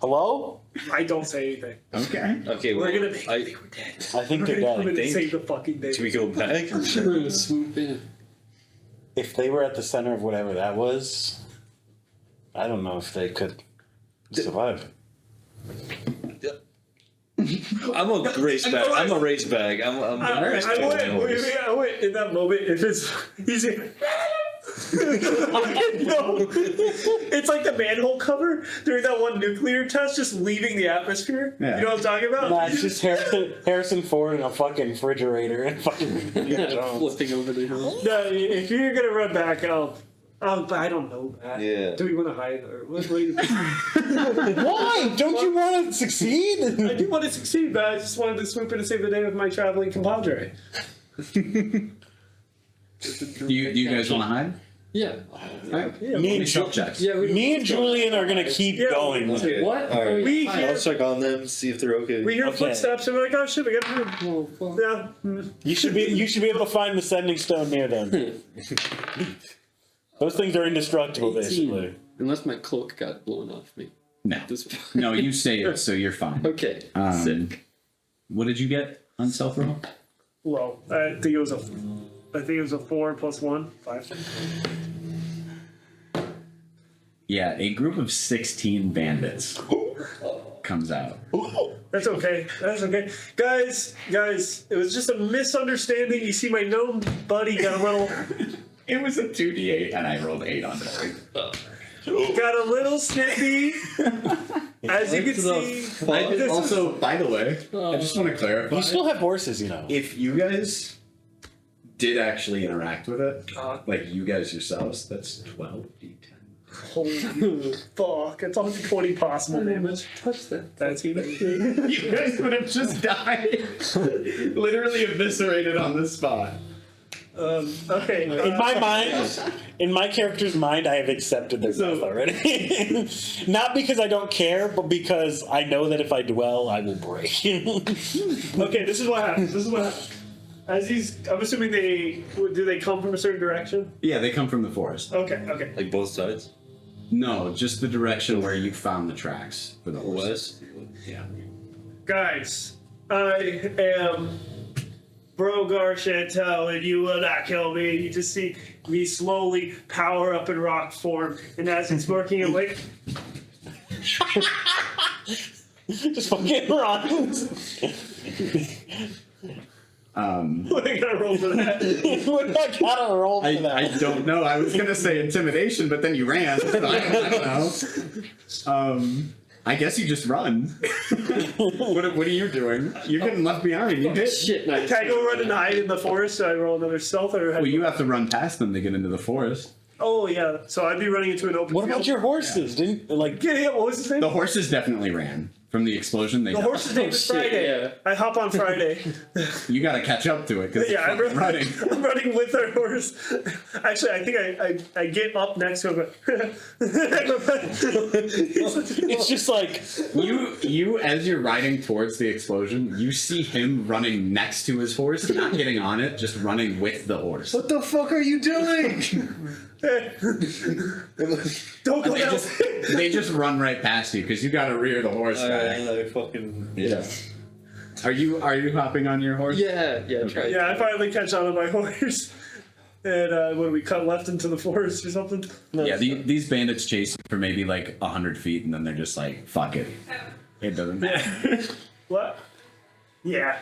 Hello? I don't say anything. Okay. Okay, well, We're going to make I, think we're dead. I think they're I'm going dead. to think- save the fucking day. should we go back? Swoop in. If they were at the center of whatever that was, I don't know if they could survive. I'm a race bag. I'm a race bag. I'm I went in that moment. If it's easy. No. It's like the manhole cover during that one nuclear test, just leaving the atmosphere. Yeah. You know what I'm talking about? Nah, it's just Harrison Ford in a fucking refrigerator and fucking. Flipping over the hill. No, if you're gonna run back, but I don't know that. Yeah. Do we want to hide or what do you? Why? Don't you want to succeed? I do want to succeed, but I just wanted to swoop in and save the day with my traveling compadre. Do you guys want to hide? Yeah. Me and Shock checks. Yeah. Me and Julian are gonna keep Yeah. going. Okay. What? All right. We I'll hear, check on them, see if they're okay. we hear Okay. footsteps and we're like, oh shit, we got to Oh, fuck. yeah. You should be able to find the sending stone near them. Those things are indestructible, 18. basically. Unless my cloak got blown off me. No. This No, you saved, so you're fine. Okay. Sick. What did you get on stealth roll? Well, I think it was a 4 plus 1, 5. Yeah, a group of 16 bandits comes out. That's okay. That's okay. Guys, it was just a misunderstanding. You see, my gnome buddy got a little, It was a 2d8, and I rolled 8 on that. got a little snippy. As you can see, this Also, by the way, I just want to clarify. You still have horses, you know. If you guys did actually interact with it, like you guys yourselves, that's 12d10. holy fuck! It's only 20 possible damage. Touch that. That's even. You guys would have just died. Literally eviscerated on the spot. Okay. In my mind, in my character's mind, I have accepted their death already. Not because I don't care, but because I know that if I dwell, I will break. Okay, this is what happens. I'm assuming do they come from a certain direction? Yeah, they come from the forest. Okay. Like both sides? No, just the direction where you found the tracks for the horse. West? Yeah. Guys, I am Brogar Chantel, and you will not kill me. You just see me slowly power up in rock form, and as it's working away, Just fucking run. what I gotta roll for that? I gotta roll for that. I don't know. I was gonna say intimidation, but then you ran. So I don't know. I guess you just run. what are you doing? You're getting left behind. You hit. Shit, Can I go run and hide in the forest? So I roll another stealth, or Well, you have to run past them to get into the forest. Oh yeah, so I'd be running into an open What field. about your horses? Didn't like? Yeah, what was his name? The horses definitely ran from the explosion. They The horse's name is Friday. yeah. I hop on Friday. You got to catch up to it because Yeah, I'm running. I'm running with our horse. Actually, I think I get up next to him. It's just like You as you're riding towards the explosion, you see him running next to his horse, not getting on it, just running with the horse. What the fuck are you doing? Don't go They down. they just run right past you because you got to rear the horse back. I fucking Yeah. Are you hopping on your horse? Yeah, try. Yeah, I finally catch on my horse. And when we cut left into the forest or something. Yeah, these bandits chase you for maybe like 100 feet, and then they're just like, "Fuck it, it doesn't matter." What? Yeah.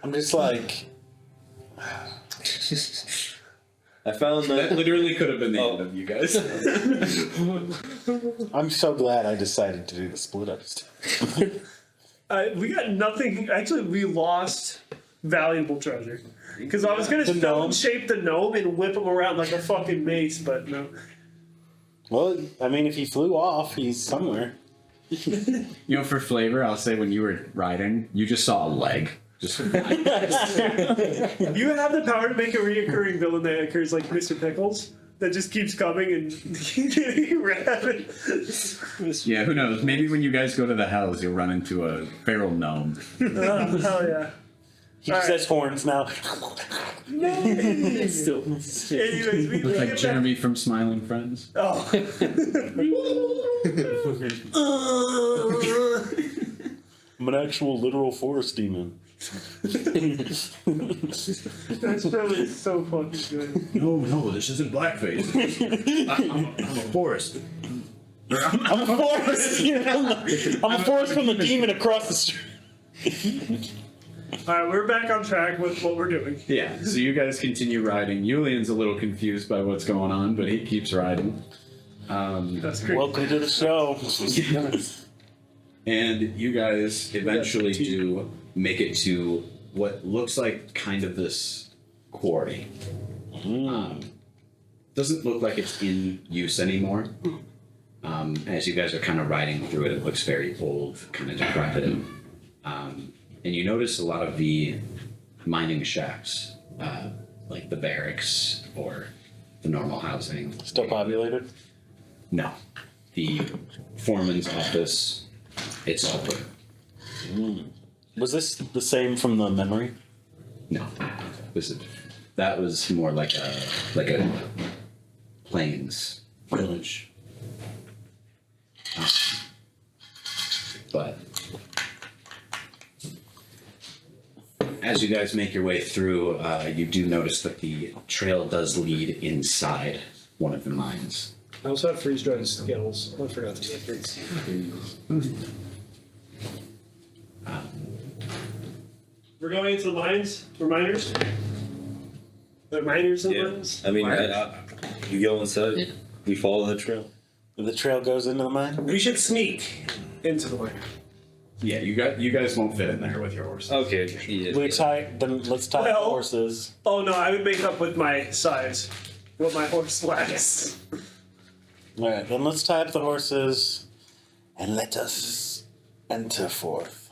I'm just like I found That that. literally could have been the end of you guys. I'm so glad I decided to do the split up. We got nothing. Actually, we lost valuable treasure. Because I was going to The stone gnome? shape the gnome and whip him around like a fucking mace, but no. Well, I mean, if he flew off, he's somewhere. You know, for flavor, I'll say when you were riding, you just saw a leg. Just You have the power to make a reoccurring villain that occurs like Mr. Pickles that just keeps coming and getting rabid. yeah, who knows? Maybe when you guys go to the hells, you'll run into a feral gnome. Oh, hell yeah. He just has horns now. Anyways, we Look like get Jeremy from Smiling Friends. back- Oh. I'm an actual literal forest demon. That show is so fucking good. No, this isn't blackface. I'm a forest. I'm a forest. I'm a forest from the demon across the street. Alright, we're back on track with what we're doing. Yeah, so you guys continue riding. Julian's a little confused by what's going on, but he keeps riding. That's great. Welcome to the show. And you guys eventually do make it to what looks like kind of this quarry. Doesn't look like it's in use anymore. As you guys are kind of riding through it, it looks very old, kind of decrepit. And you notice a lot of the mining shacks, like the barracks or the normal housing. Still populated? No. The foreman's office, it's open. Was this the same from the memory? No. That was more like a plains village. But as you guys make your way through, you do notice that the trail does lead inside one of the mines. I also have freeze-dried Skittles. I forgot to get these. We're going into the mines? We're miners? They're miners in the Yeah. mines? I mean, you go inside, we follow the trail. The trail goes into the mine? We should sneak into the mine. Yeah, you guys won't fit in there with your horse. Okay. Yeah. Let's tie the Well- horses. Oh no, I would make up with my size. What my horse lacks. Alright, then let's tie up the horses and let us enter forth.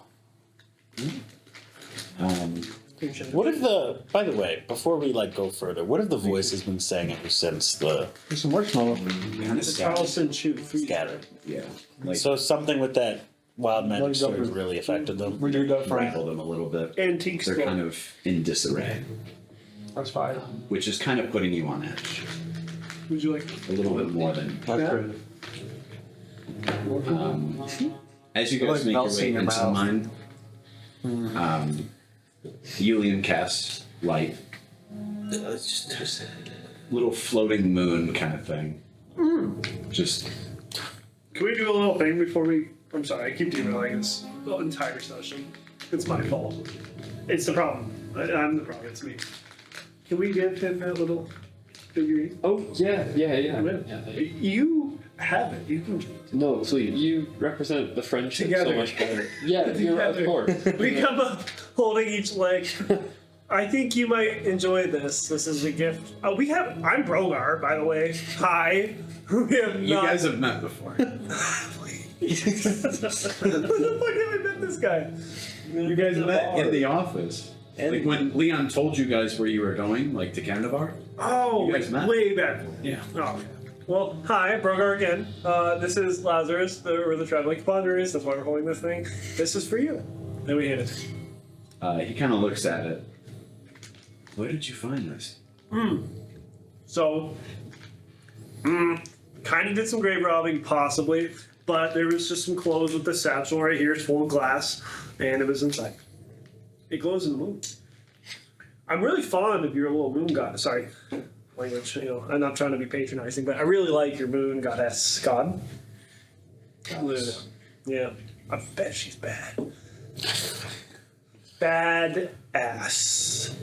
What if by the way, before we go further, what have the voices been saying ever since the There's some marshmallow. The Charleston shoot. scattered? Yeah. Like, So something with that wild magic Like sword double- really affected them. We do that for Rattle them a little bit. Antique They're store. kind of in disarray, That's fine. which is kind of putting you on edge. Would you like? A little bit more than. That's Yeah. great. As you Like guys make your melts way in your into the mouth. mine, Yulian casts light, It's just little floating moon kind of thing. Just Can we do a little thing before we? I'm sorry, I keep derailing this the entire session. It's my fault. It's the problem. I'm the problem. It's me. Can we give him that little figurine? Oh yeah. Yeah. You have it. You can. No, please. You represent the friendship Together. so much better. Yeah, you're, of Together. course. We come up holding each leg. I think you might enjoy this. This is a gift. We have. I'm Brogar, by the way. Hi. We have you not. guys have met before. When the fuck have I met this guy? You guys met in the office. Like when Leon told you guys where you were going, like to Candavar. Oh, You guys met? way back. Yeah. Oh, okay. Well, hi, Brogar again. This is Lazarus, the traveling ponderist. That's why we're holding this thing. This is for you. Then we hit it. He kind of looks at it. Where did you find this? So, kind of did some grave robbing, possibly, but there was just some clothes with the satchel right here. It's full of glass, and it was inside. It glows in the moon. I'm really fond of your little moon god. Sorry, language. You know, I'm not trying to be patronizing, but I really like your moon goddess god. Yeah, I bet she's bad. Bad ass.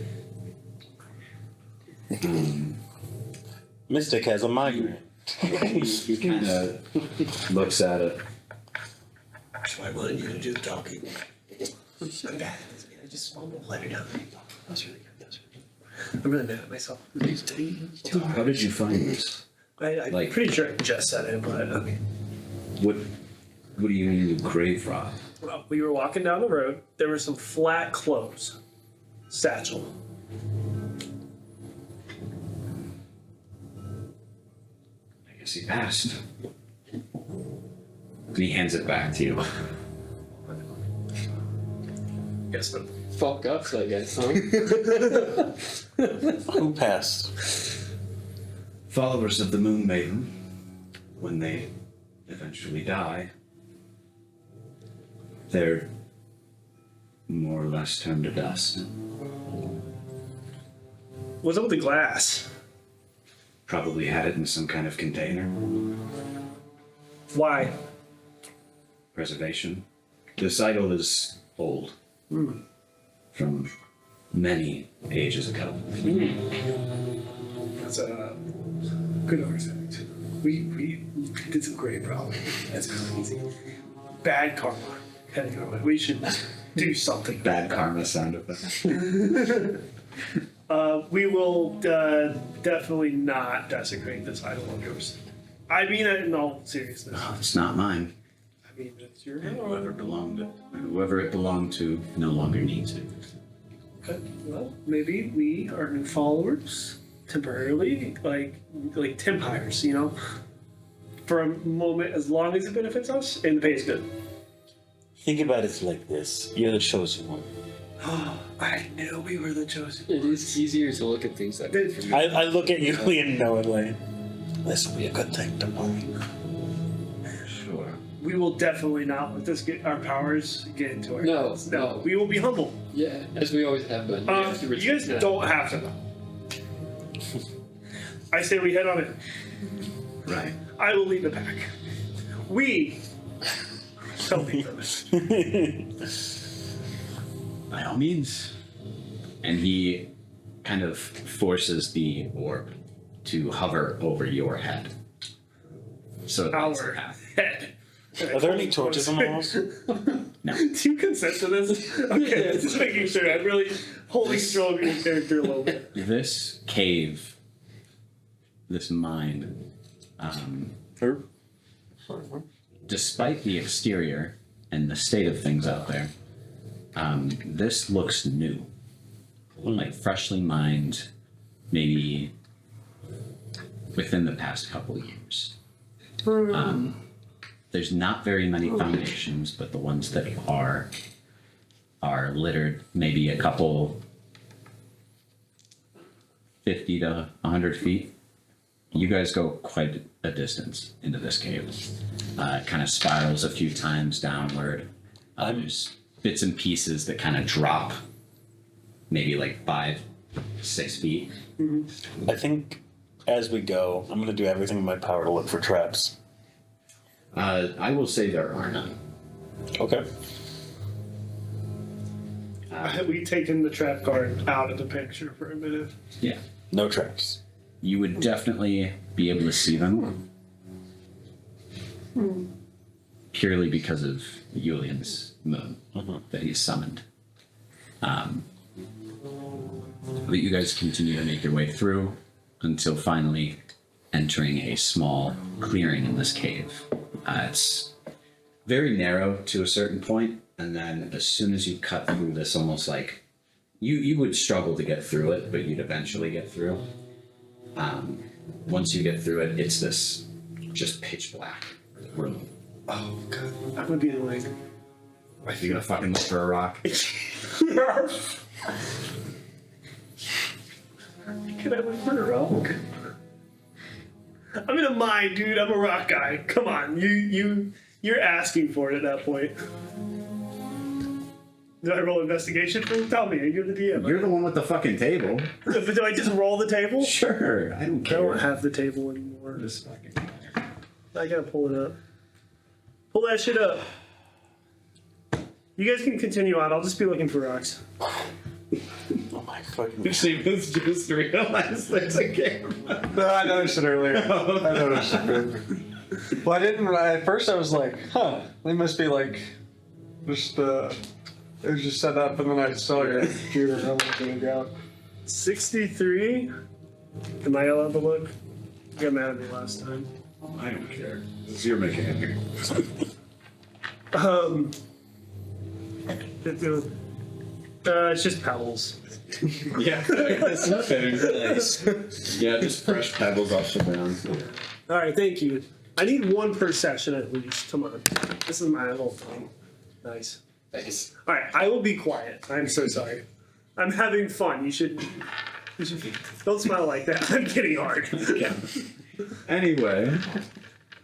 Mystic has a migraine. He kind of looks at it. That's why I wanted you to do the talking. I'm bad. I just want to let her down. That was really good. That was really good. I'm really mad at myself. How did you find this? I'm Like- pretty sure I just said it, but I mean, What do you mean grave rob? well, we were walking down the road. There were some flat clothes, satchel. I guess he passed. And he hands it back to you. Guess what? Fuck ups, I guess, huh? Who passed? Followers of the Moon Maiden, when they eventually die, they're more or less turned to dust. What's up with the glass? Probably had it in some kind of container. Why? Preservation. This idol is old. From many ages ago. That's a good argument. We did some great problem. That's crazy. Bad karma heading our way. We should do something. Bad karma sound effect. We will definitely not desecrate this idol of yours. I mean it in all seriousness. It's not mine. I mean, it's your And whoever it belonged to no longer needs it. Okay. Well, maybe we are new followers temporarily, like tempires, you know, for a moment, as long as it benefits us and the pay is good. Think about it like this. You're the chosen one. I knew we were the chosen. It is easier to look at things that way from I look at you and knowingly. This will be a good thing tomorrow. Sure. We will definitely not let this get our powers get into our No, heads. no. We will be humble. Yeah, as we always have been. You guys don't have to know. I say we head on in. Right. I will lead the pack. We shall lead them. By all means. And he kind of forces the orb to hover over your head. So it lights the Our path. head. Are there any torches on the walls? No. Do you consent to this? Okay, just making sure. I'm really holding strong of your character a little bit. This cave, this mine, despite the exterior and the state of things out there, this looks new. Like freshly mined, maybe within the past couple of years. there's not very many foundations, but the ones that are littered, maybe a couple 50 to 100 feet. You guys go quite a distance into this cave. It kind of spirals a few times downward. There's bits and pieces that kind of drop maybe like 5-6 feet. I think as we go, I'm going to do everything in my power to look for traps. I will say there are none. Okay. We taken the trap card out of the picture for a minute. Yeah. No traps. You would definitely be able to see them. Purely because of Yulian's moon that he's summoned. But you guys continue to make your way through until finally entering a small clearing in this cave. It's very narrow to a certain point, and then as soon as you cut through this, almost like you would struggle to get through it, but you'd eventually get through. Once you get through it, it's this just pitch black room. Oh god, I'm gonna be annoying. You gonna fucking look for a rock? Can I look for a rock? I'm in a mine, dude. I'm a rock guy. Come on, you're asking for it at that point. Do I roll investigation? Tell me, you're the DM. You're the one with the fucking table. But do I just roll the table? Sure, I don't I care. don't have the table anymore. This fucking. I gotta pull it up. Pull that shit up. You guys can continue on. I'll just be looking for rocks. Oh my fucking... She was just realized there's a camera. No, I noticed it earlier. I noticed it. Well, I didn't. At first, I was like, "Huh, they must be like just." It was just set up, and then I saw your computer and I looked at the ground. 63. Am I allowed to look? You got mad at me last time. I don't care. This is your mechanic. It's just pebbles. Yeah, that's not better. Nice. Yeah, just fresh pebbles off the ground. All right, thank you. I need one per session at least. Come on, this is my whole thing. Nice. Nice. All right, I will be quiet. I'm so sorry. I'm having fun. You should don't smile like that. I'm getting hard. Yeah. Anyway,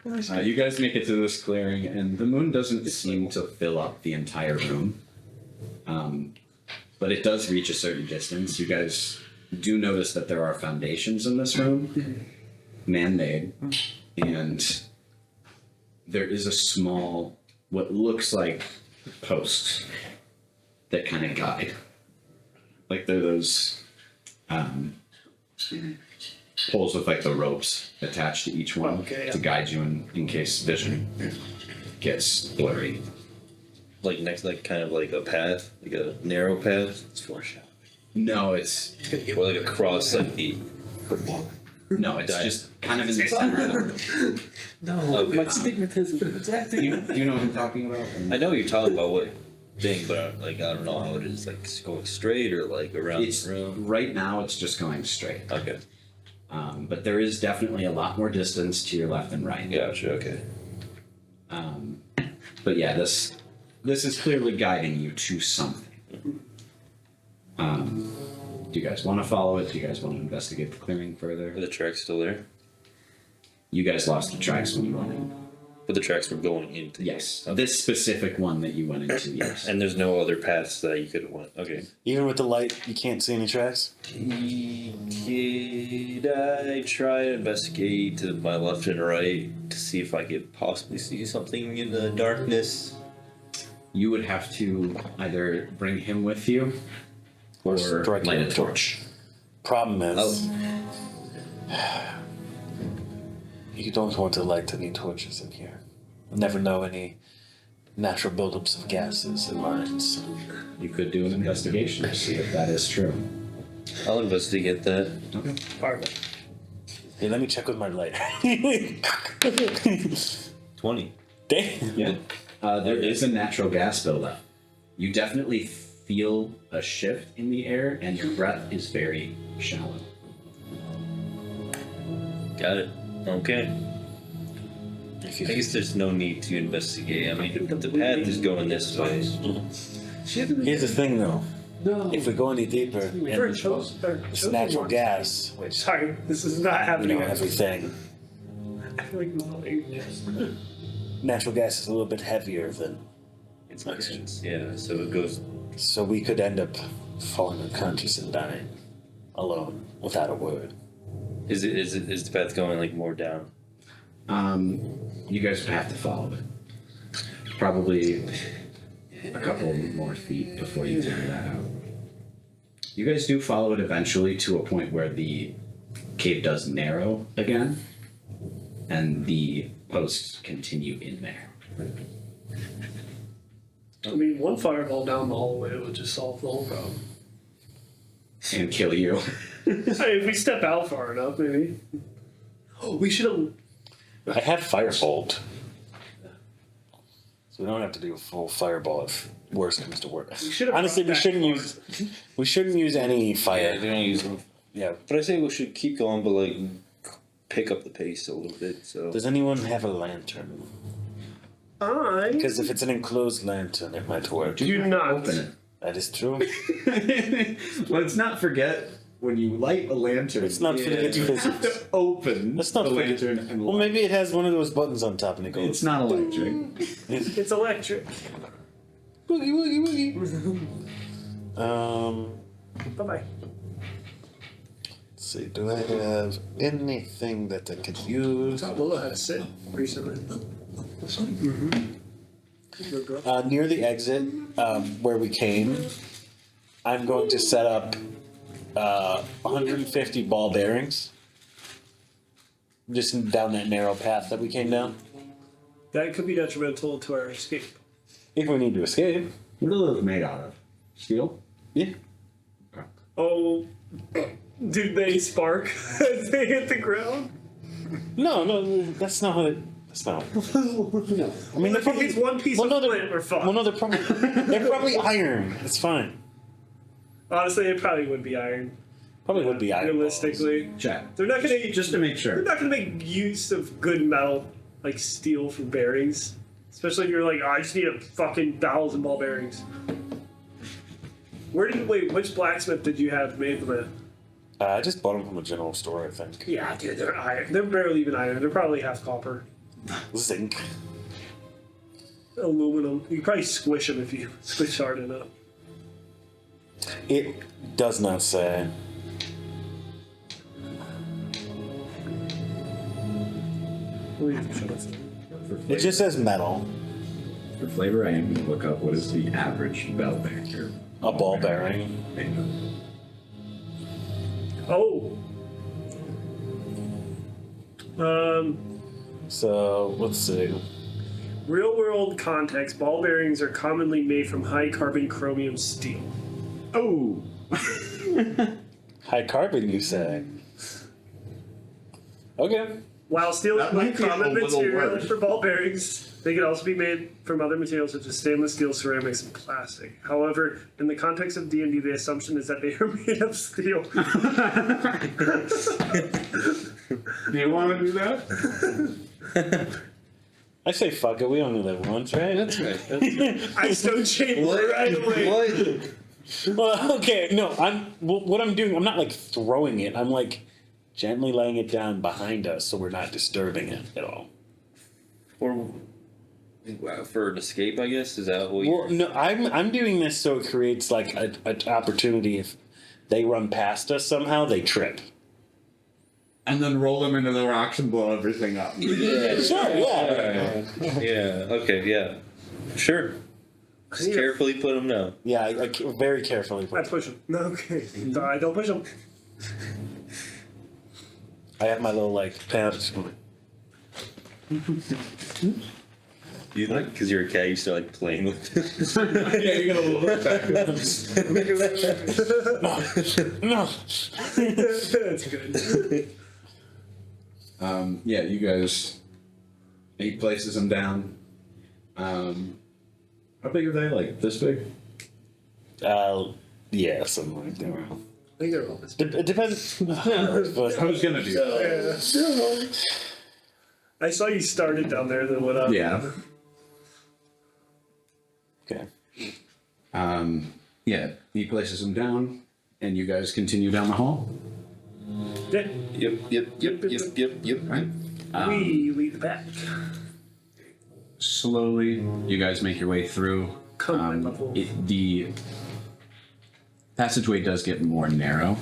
you guys make it to this clearing, and the moon doesn't seem to fill up the entire room. But it does reach a certain distance. You guys do notice that there are foundations in this room, man-made, and there is a small, what looks like posts that kind of guide. Like they're those poles with like the ropes attached to each one to guide you in case vision gets blurry. Like next, like kind of like a path, like a narrow path. It's foreshadowing. No, it's Or like across like the. no, it's just kind of in the center. No, Okay. my stigmatism. Do you know what I'm talking about? I know you're talking about what thing, but like I don't know how it is. Like it's going straight or like around It's the room. right now. It's just going straight. Okay, But there is definitely a lot more distance to your left and right. gotcha. Okay. But yeah, this is clearly guiding you to something. Do you guys want to follow it? Do you guys want to investigate the clearing further? Are the tracks still there? You guys lost the tracks when you went in. But the tracks were going into. Yes. This specific one that you went into, yes. And there's no other paths that you could have went. Okay. Even with the light, you can't see any tracks? Did I try to investigate to my left and right to see if I could possibly see something in the darkness? You would have to either bring him with you or directly light on a the torch. Problem is, you don't want to light any torches in here. You never know any natural buildups of gases in mines. You could do an investigation to see if that is true. I'll investigate that. Okay. Perfect. Hey, let me check with my lighter. 20. Damn. Yeah. There is a natural gas buildup. You definitely feel a shift in the air, and your breath is very shallow. Got it. Okay. I guess there's no need to investigate. I mean, the path is going this way. Here's the thing, though. No. If we go any deeper, We're and chosen. it's natural gas, which Sorry, this is not you happening. know everything. I feel like nothing. Natural gas is a little bit heavier than It's yeah, so it goes. so we could end up falling unconscious and dying alone without a word. Is the path going like more down? You guys would have to follow it. Probably a couple more feet before you figure that out. You guys do follow it eventually to a point where the cave does narrow again, and the posts continue in there. I mean, one fireball down the hallway would just solve the whole problem. And kill you. Hey, if we step out far enough, maybe. Oh, we should have. I have firebolt, so we don't have to do a full fireball if worse comes to worse. should've Honestly, brought we shouldn't use any fire. They don't use them. Yeah. But I say we should keep going, but like pick up the pace a little bit. So Does anyone have a lantern? Because if it's an enclosed lantern, it might work. Do not open it. That is true. Let's not forget when you light a lantern. Let's not forget you have to open Let's not the forget. lantern and Well, maybe it has one of those buttons on top and it goes. It's not electric. It's electric. Boogie woogie woogie. Bye bye. Let's see. Do I have anything that I could use? Willow had to sit recently. Near the exit, where we came, I'm going to set up 150 ball bearings. Just down that narrow path that we came down. That could be detrimental to our escape. If we need to escape. What are those made out of? Steel? Yeah. Oh, did they spark as they hit the ground? No, that's not how it. That's not. No. I mean, If it's one piece of flint, we're fine. Well, no, they're probably iron. It's fine. Honestly, it probably would be iron. Probably would be iron. Realistically, Check. they're not gonna Just to make sure. They're not gonna make use of good metal like steel for bearings, especially if you're like, oh, I just need a fucking 1,000 ball bearings. Which blacksmith did you have made them at? I just bought them from a general store, I think. Yeah, dude, they're iron. They're barely even iron. They're probably half copper. Zinc. Aluminum. You could probably squish them if you squish hard enough. It does not say. It just says metal. For flavor, I am going to look up what is the average bell bearing. A ball bearing. Oh. So, let's see. Real world context, ball bearings are commonly made from high carbon chromium steel. Oh! High carbon, you say? Okay. While steel is That one might be a common little material word. for ball bearings, they can also be made from other materials such as stainless steel, ceramics, and plastic. However, in the context of D&D, the assumption is that they are made of steel. Do you want to do that? I say fuck it, we only live once, right? That's right. I stone chain right away. Well, okay, no, what I'm doing, I'm not like throwing it, I'm like gently laying it down behind us so we're not disturbing it at all. Or for an escape, I guess. Is that what? Well, no, I'm doing this so it creates like an opportunity if they run past us somehow, they trip. And then roll them into the rocks and blow everything up. Yeah. Sure, yeah. Yeah. Okay. Yeah. Sure. Just carefully put them down. Yeah, I very carefully I push them. No, okay. I don't push them. I have my little like pouch. You like because you're a cat, you start like playing with it. Yeah, you're gonna look back. No. That's good. Yeah, you guys. He places them down. How big are they? Like this big? Yeah, something like that. I think they're all this. It depends. I was gonna do that. I saw you started down there, then went up. Yeah. Okay. Yeah, he places them down, and you guys continue down the hall. Yeah. Yep. Right. We lead the pack. Slowly, you guys make your way through. The passageway does get more narrow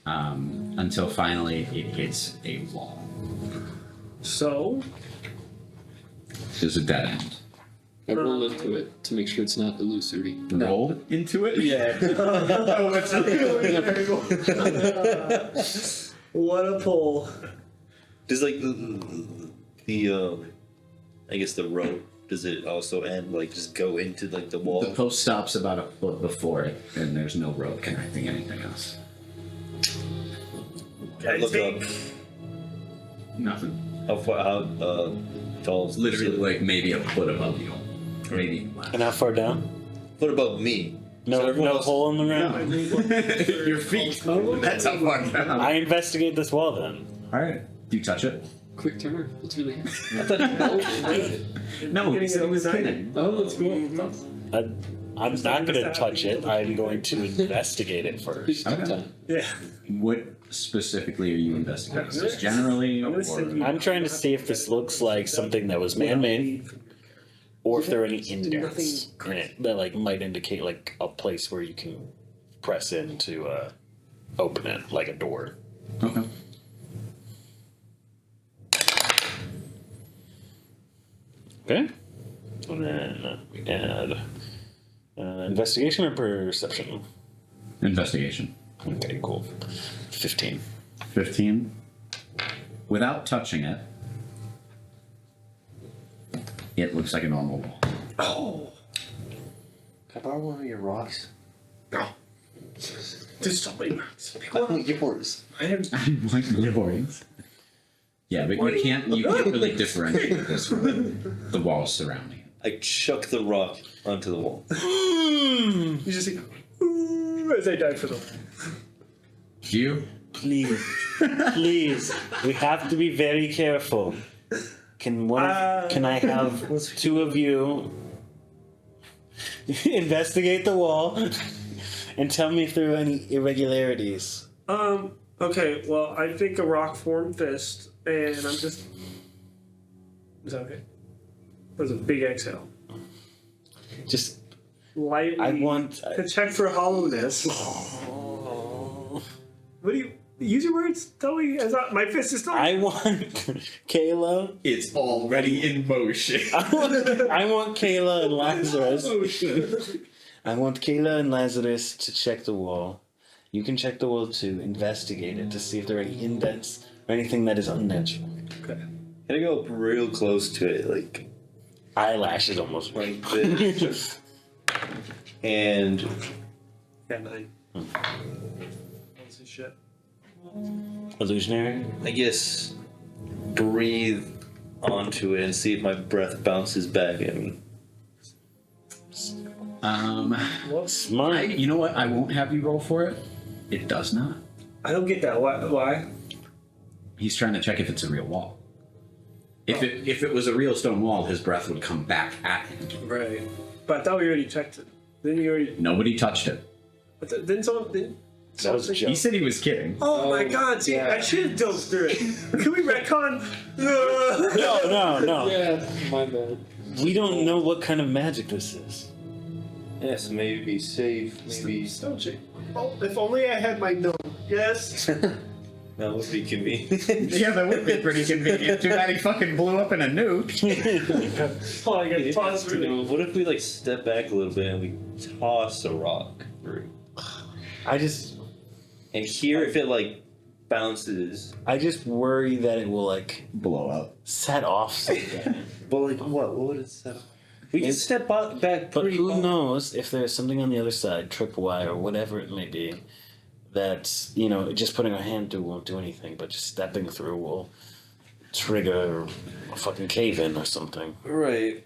until finally it hits a wall. So? There's a dead end. I roll into it to make sure it's not illusory. Roll into it? Yeah. What a pull. Does like the I guess the rope, does it also end like just go into like the wall? The post stops about a foot before it, and there's no rope connecting anything else. I Look think up. Nothing. How tall is Literally like maybe a foot above you. Maybe. And how far down? What about me? No, So everyone no else- hole in the ground. Your feet. That's how far down. I investigate this wall then. Alright. Do you touch it? Quick turn. It's really happening. I thought No, he said he was kidding. Oh, that's cool. I'm not going to touch it. I'm going to investigate it first. Okay. Yeah. What specifically are you investigating? Just generally, or I'm trying to see if this looks like something that was man-made, or if there are any indents in it that like might indicate like a place where you can press in to open it, like a door. okay. Okay. And then we add investigation or perception. Investigation. Okay, cool. 15. 15. Without touching it, it looks like a normal wall. Oh. Can I borrow one of your rocks? No. Just stop me. I want yours. I have. Like yours. Yeah, but you can't really differentiate this from the walls surrounding it. I chuck the rock onto the wall. You just see. Ooh, as I dive for them. You? Please, please, we have to be very careful. Can I have two of you investigate the wall and tell me if there are any irregularities? Okay, well, I think a rock formed fist, and I'm just. Is that okay? That was a big exhale. Just, Lightly. I want. To check for hollowness. What do you. Use your words. Tell me. My fist is still. I want Kayla. It's already in motion. I want Kayla and Lazarus. I want Kayla and Lazarus to check the wall. You can check the wall too. Investigate it to see if there are any indents or anything that is unnatural. Okay. Can I go up real close to it, like Eyelashes almost. this? And Yeah, 9. That's his shit. Illusionary. I guess breathe onto it and see if my breath bounces back at me. Smart. You know what? I won't have you roll for it. It does not. I don't get that. Why? He's trying to check if it's a real wall. If it was a real stone wall, his breath would come back at him. Right. But I thought we already checked it. Then you already. Nobody touched it. But then someone. Then, That was a joke. He said he was kidding. oh my god, see, I should have dove through it. Can we retcon? No. Yeah, my bad. We don't know what kind of magic this is. Yes, maybe be safe. Maybe Don't check. Oh, if only I had my gnome. Yes. that would be convenient. Yeah, that would be pretty convenient. Too bad he fucking blew up in a nuke. Oh, I got tossed through. What if we like step back a little bit and we toss a rock through? I just hear if it like bounces. I just worry that it will like Blow up. set off something. But like what? What would it set? We can step back But pretty who far. knows if there's something on the other side, tripwire or whatever it may be, that, you know, just putting our hand through won't do anything, but just stepping through will trigger a fucking cave in or something. Right.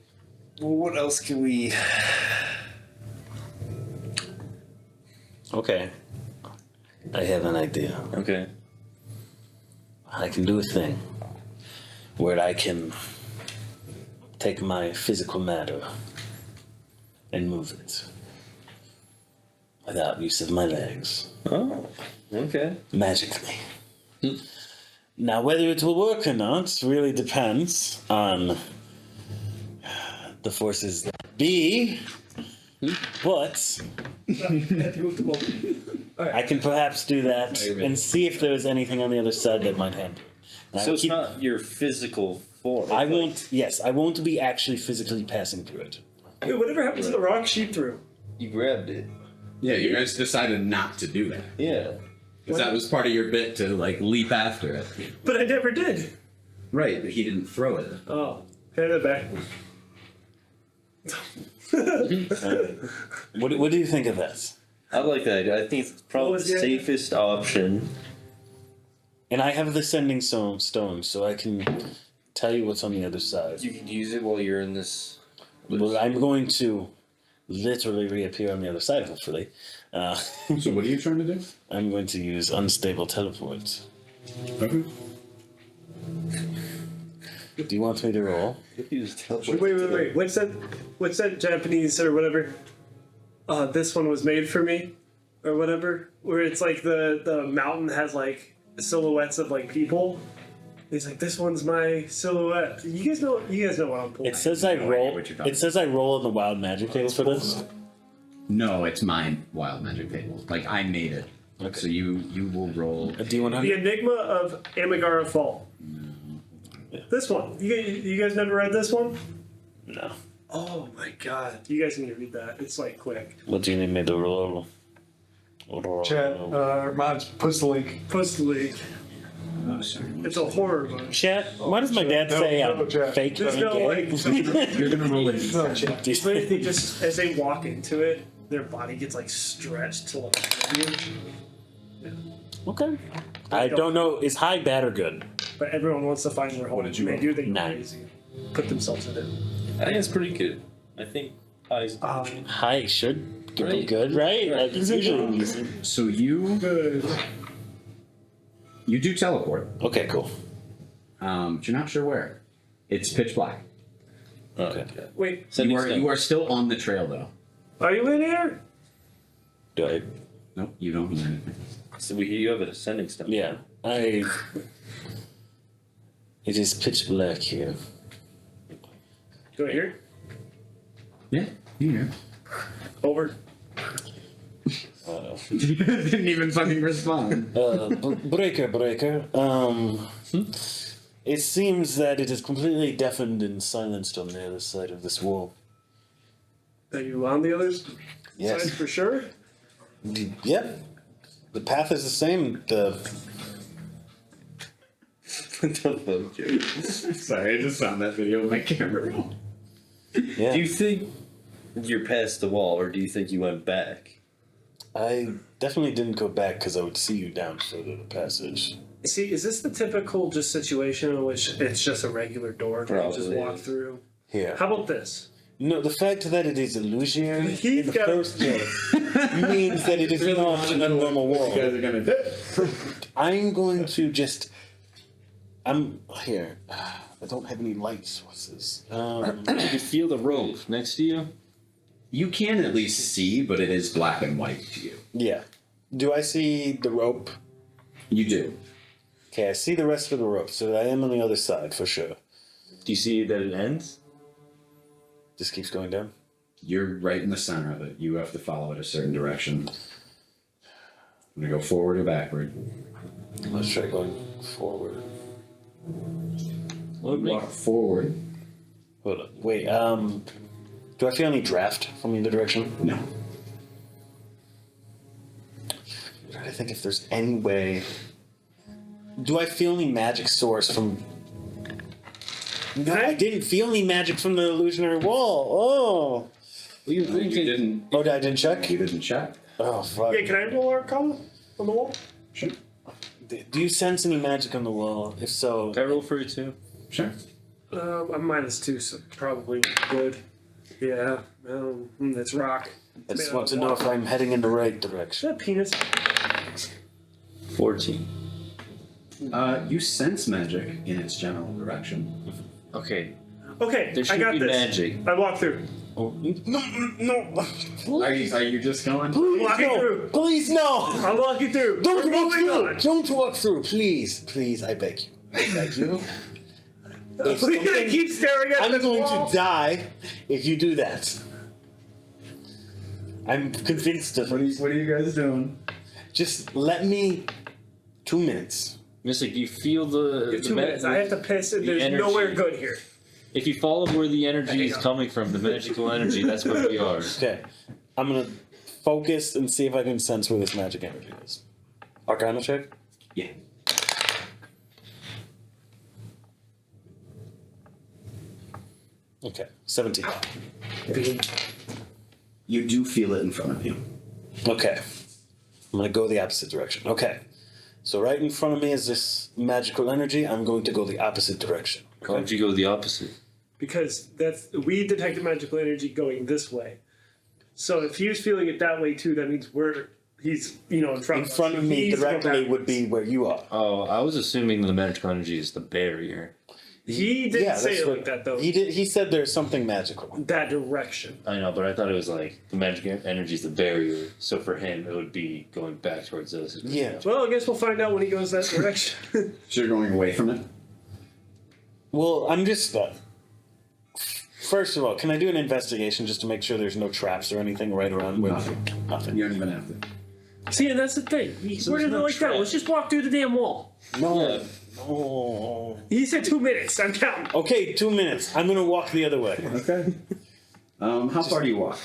Well, what else can we? Okay. I have an idea. Okay. I can do a thing. where I can take my physical matter and move it without use of my legs. Oh, okay. Magically. Now, whether it will work or not really depends on the forces that be, but I can perhaps do that and see if there is anything on the other side that might happen. So it's not your physical form. I won't be actually physically passing through it. Hey, whatever happened to the rock she threw? You grabbed it. Yeah, you guys decided not to do that. Yeah. Because that was part of your bit to, like, leap after it. But I never did. Right, but he didn't throw it. Oh, hand it back. What do you think of this? I like that idea. I think it's probably What was the the idea? safest option. And I have the sending stone, so I can tell you what's on the other side. You can use it while you're in this. Well, I'm going to literally reappear on the other side, hopefully. So what are you trying to do? I'm going to use unstable teleport. Okay. Do you want me to roll? Wait. What's that Japanese or whatever? This one was made for me, or whatever. Where it's like the mountain has like silhouettes of like people. He's like, this one's my silhouette. You guys know what I'm pulling. It says I roll. what you're talking It says I roll on the wild magic table for this. No, it's my wild magic table. Like, I made it. Okay. So you will roll. A D100. The Enigma of Amigara Fall. This one. You guys never read this one? No. Oh my god. You guys need to read that. It's like quick. What do you need me to roll? Chat, Mods, post the link. Post the link. Oh, sorry. It's a horror book. Chat. Why does my dad say no, I'm chat. fake? There's no like. You're gonna roll it. No, chat. But if they just as they walk into it, their body gets like stretched to like. Okay. I don't know. Is high bad or good? But everyone wants to find their home. did you They roll? do. They go 9. crazy. Put themselves in it. I think it's pretty good. I think eyes. High should be Right. good, right? Like, it's usually easy. So you do teleport, Okay, cool. but you're not sure where. It's pitch black. Okay. Wait, You are still on the trail though. are you in here? Do I? Nope, you don't hear anything. So you have an ascending stone. Yeah. It is pitch black here. Do I hear? Yeah, you hear. Over. Didn't even fucking respond. Breaker. It seems that it is completely deafened and silenced on the other side of this wall. Are you on the other Yes. side for sure? Yep. The path is the same. What the fuck, Joe? Sorry, I just found that video with my camera roll. Yeah. Do you think you're past the wall, or do you think you went back? I definitely didn't go back because I would see you down further the passage. See, is this the typical just situation in which it's just a regular door that you just Probably. walk through? Here. How about this? No, the fact that it is illusionary He's in the got- first place means that it is not a normal wall. You guys are gonna do. I'm going to just. I'm here. I don't have any light sources. You can feel the rope next to you. You can at least see, but it is black and white to you. Yeah. Do I see the rope? You do. Okay, I see the rest of the rope, so I am on the other side for sure. Do you see that it ends? Just keeps going down. You're right in the center of it. You have to follow it a certain direction. I'm gonna go forward or backward. Let's try going forward. Walk forward. Hold on. Wait, do I feel any draft from either direction? No. I'm trying to think if there's any way. Do I feel any magic source from. No, I didn't feel any magic from the illusionary wall. You didn't. Oh, I didn't check? You didn't check. Oh, fuck. Yeah, can I roll Arcana on the wall? Sure. Do you sense any magic on the wall? If so. Can I roll for you too? Sure. I'm -2, so probably good. Yeah, that's rock. I just want to know if I'm heading in the right Is direction. that penis? 14. You sense magic in its general direction. Okay. Okay, There I should got be this. magic. I walk through. No. Are you just going? Walking through. Please, no. I'm walking through. Don't We're walk moving through. on. Don't walk through. Please, I beg you. I beg you. If We're gonna something- keep staring at I'm this going wall. to die if you do that. I'm convinced of it. What are you guys doing? Just let me 2 minutes. Mystic, do you feel the 2 minutes. I have to piss, and the there's energy. nowhere good here. If you follow where the energy Hang is on. coming from, the magical energy, that's where we are. Okay. I'm gonna focus and see if I can sense where this magic energy is. Arcana check? Yeah. Okay. 17. You do feel it in front of you. Okay. I'm gonna go the opposite direction. Okay. So right in front of me is this magical energy. I'm going to go the opposite direction. Why don't you go the opposite? Because we detected magical energy going this way. So if he was feeling it that way too, that means he's in front In of us. front of He me needs to go directly backwards. would be where you are. Oh, I was assuming the magical energy is the barrier. He didn't say that's it what like that though. He did. He said there's something magical. That direction. I know, but I thought it was like the magic energy is the barrier. So for him, it would be going back towards us. Yeah. Well, I guess we'll find out when he goes that direction. So you're going away from it? Well, I'm just. First of all, can I do an investigation just to make sure there's no traps or anything right around where? Nothing. You don't even have to. See, and that's the thing. So We're there's gonna no like that. trap. Let's just walk through the damn wall. No. Yeah. Oh. He said 2 minutes. I'm counting. Okay, 2 minutes. I'm gonna walk the other way. Okay. How far do you walk?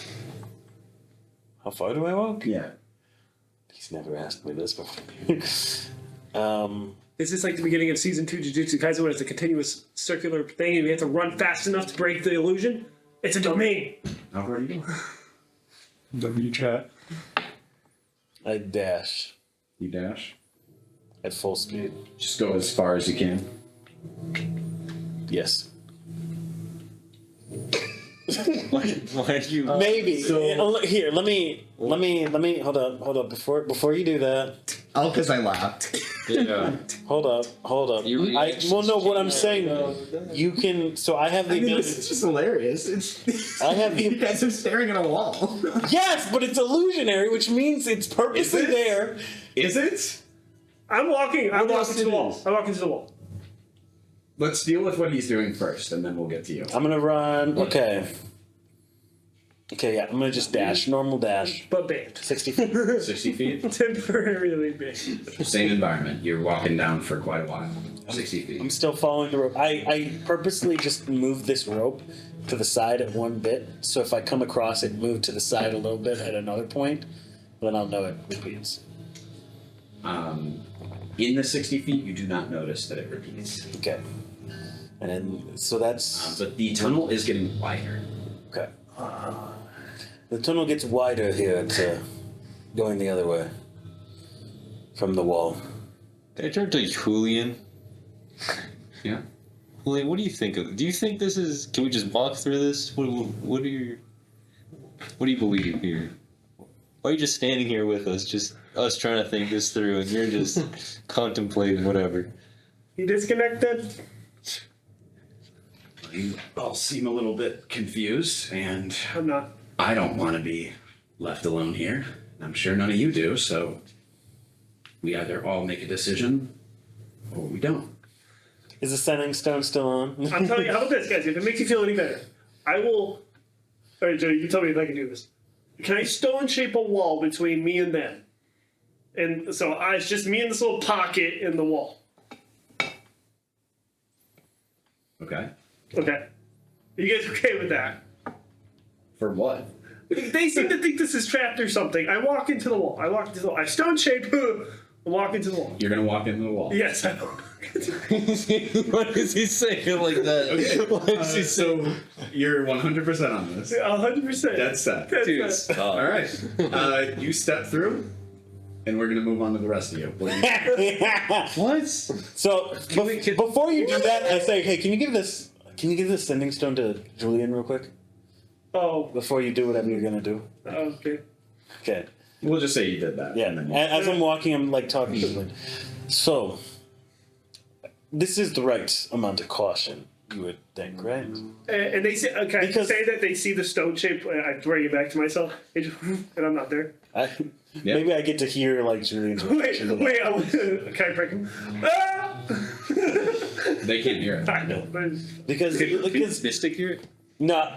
How far do I walk? Yeah. He's never asked me this before. Is this like the beginning of season 2 Jujutsu Kaisen when it's a continuous circular thing and we have to run fast enough to break the illusion? It's a domain. How far do you go? W chat. I dash You dash. at full speed. Just go as far as you can. Yes. Why do you? Maybe. Here, let me hold up before you do that. Oh, because I laughed. Yeah. Hold up. What I'm saying, you can. So I have the ability. is just hilarious. It's I have the. guys are staring at a wall. Yes, but it's illusionary, which means it's purposely Is it? there. Is it? I'm walking. I'm What else walking to the it wall. is? I'm walking to the wall. Let's deal with what he's doing first, and then we'll get to you. I'm gonna run. Okay. Okay, yeah, I'm gonna just dash. Normal dash. But banned. 60 feet. 60 feet. Temporarily banned. Same environment. You're walking down for quite a while. 60 feet. I'm still following the rope. I purposely just moved this rope to the side at one bit, so if I come across it, move to the side a little bit at another point, then I'll know it repeats. In the 60 feet, you do not notice that it repeats. Okay. And then, so that's... But the tunnel is getting wider. Okay. The tunnel gets wider here at going the other way from the wall. Can I turn to Julian? Yeah. Julian, what do you think of? Do you think this is? Can we just walk through this? What do you believe here? Why are you just standing here with us, just us trying to think this through, and you're just contemplating whatever? You disconnected? You all seem a little bit confused, and I'm not. I don't want to be left alone here. I'm sure none of you do, so we either all make a decision or we don't. Is the sending stone still on? I'm telling you, how about this, guys? If it makes you feel any better, I will. All right, Joe, you tell me if I can do this. Can I stone shape a wall between me and them? And so it's just me in this little pocket in the wall. Okay. Okay. Are you guys okay with that? For what? They seem to think this is trapped or something. I walk into the wall. I stone shape. I walk into the wall. You're gonna walk into the wall. Yes, I know. What is he saying like that? Okay. What is he saying? So you're 100% on this. 100%. That's set. Dude, set. stop. All right. You step through, and we're gonna move on to the rest of you. What do you- What? So before you do that, I say, hey, can you give this sending stone to Julian real quick Oh, before you do whatever you're gonna do? okay. Okay. We'll just say you did that. Yeah. and then As I'm walking, I'm like talking to Julian. So, this is the right amount of caution, you would think, right? And they say, okay, Because- say that they see the stone shape. I bring it back to myself, and I'm not there. Maybe I get to hear like Julian's Wait, reflection. can I break him? Ah! They can't hear it. I know, but Because Mystic here? no,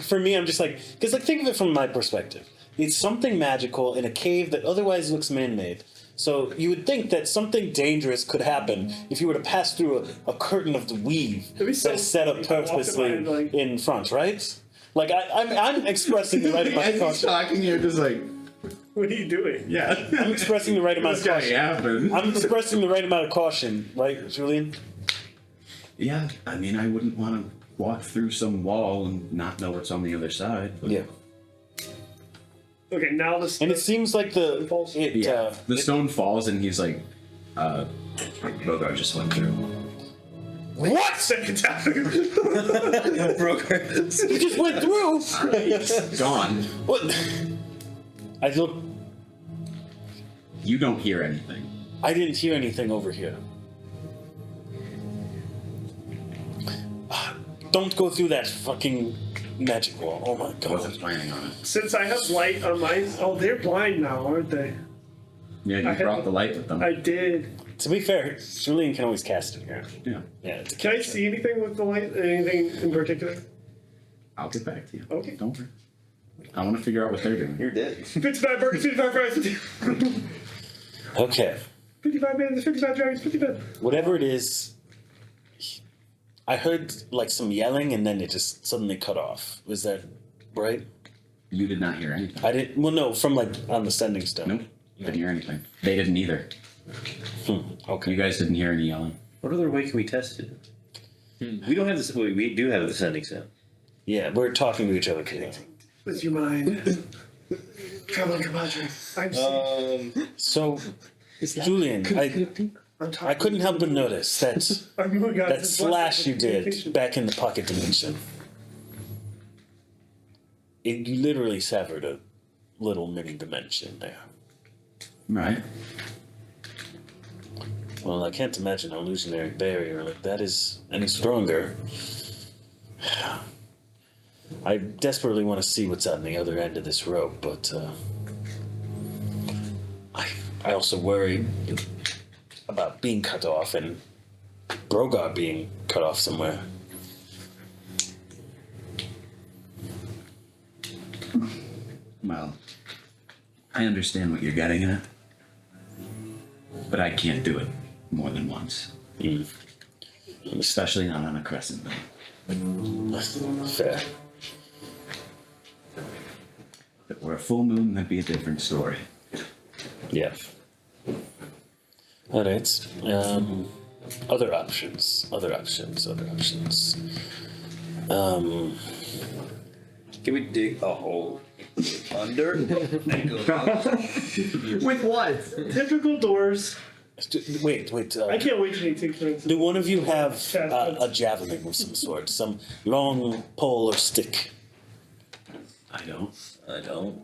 for me, I'm just like, because like think of it from my perspective. It's something magical in a cave that otherwise looks man-made. So you would think that something dangerous could happen if you were to pass through a curtain of the weave It'd be so that's set up funny to walk purposely by, like- in front, right? Like I'm expressing the right amount of caution. talking, you're just like, what are you doing? yeah. I'm expressing the right amount of caution. happen. I'm expressing the right amount of caution, right, Julian? Yeah, I mean, I wouldn't want to walk through some wall and not know what's on the other side. But Yeah. Okay, now this. And it seems like the the stone falls and he's like, Bogart just went through. What? Second time. you just went through. Gone. What? I look. You don't hear anything. I didn't hear anything over here. Don't go through that fucking magic wall. Oh my god. Wasn't planning on it. Since I have light on my. Oh, they're blind now, aren't they? Yeah, you brought the light with them. I did. To be fair, Julian can always cast it here. Yeah. Yeah. It's a Can I cantrip. see anything with the light? Anything in particular? I'll get back to you. Okay. Don't worry. I want to figure out what they're doing. You're dead. 55 burgers, 55 fries, 55 Okay. bananas, 55 dragons, 55. Whatever it is, I heard like some yelling and then it just suddenly cut off. Was that right? You did not hear anything. I didn't. Well, no, from like on the sending stone. Nope. Didn't hear anything. They didn't either. Okay. You guys didn't hear any yelling. What other way can we test it? We don't have this. We do have the sending sound. Yeah, we're talking to each other, Kitty. With your mind. Traveling compadre. I'm So, Julian, I couldn't help but notice that I'm moving on that to slash you did communication. back in the pocket dimension. It literally severed a little mini dimension there. Right. Well, I can't imagine an illusionary barrier like that is any stronger. I desperately want to see what's on the other end of this rope, but I also worry about being cut off and Brogar being cut off somewhere. Well, I understand what you're getting at, but I can't do it more than once. Especially not on a crescent moon. Fair. If it were a full moon, that'd be a different story. Yeah. All right. Other options. Can we dig a hole under and go up? With what? Typical doors. Wait. I can't wait to take pictures. Do one of you have a javelin of some sort? Some long pole or stick? I don't. I don't.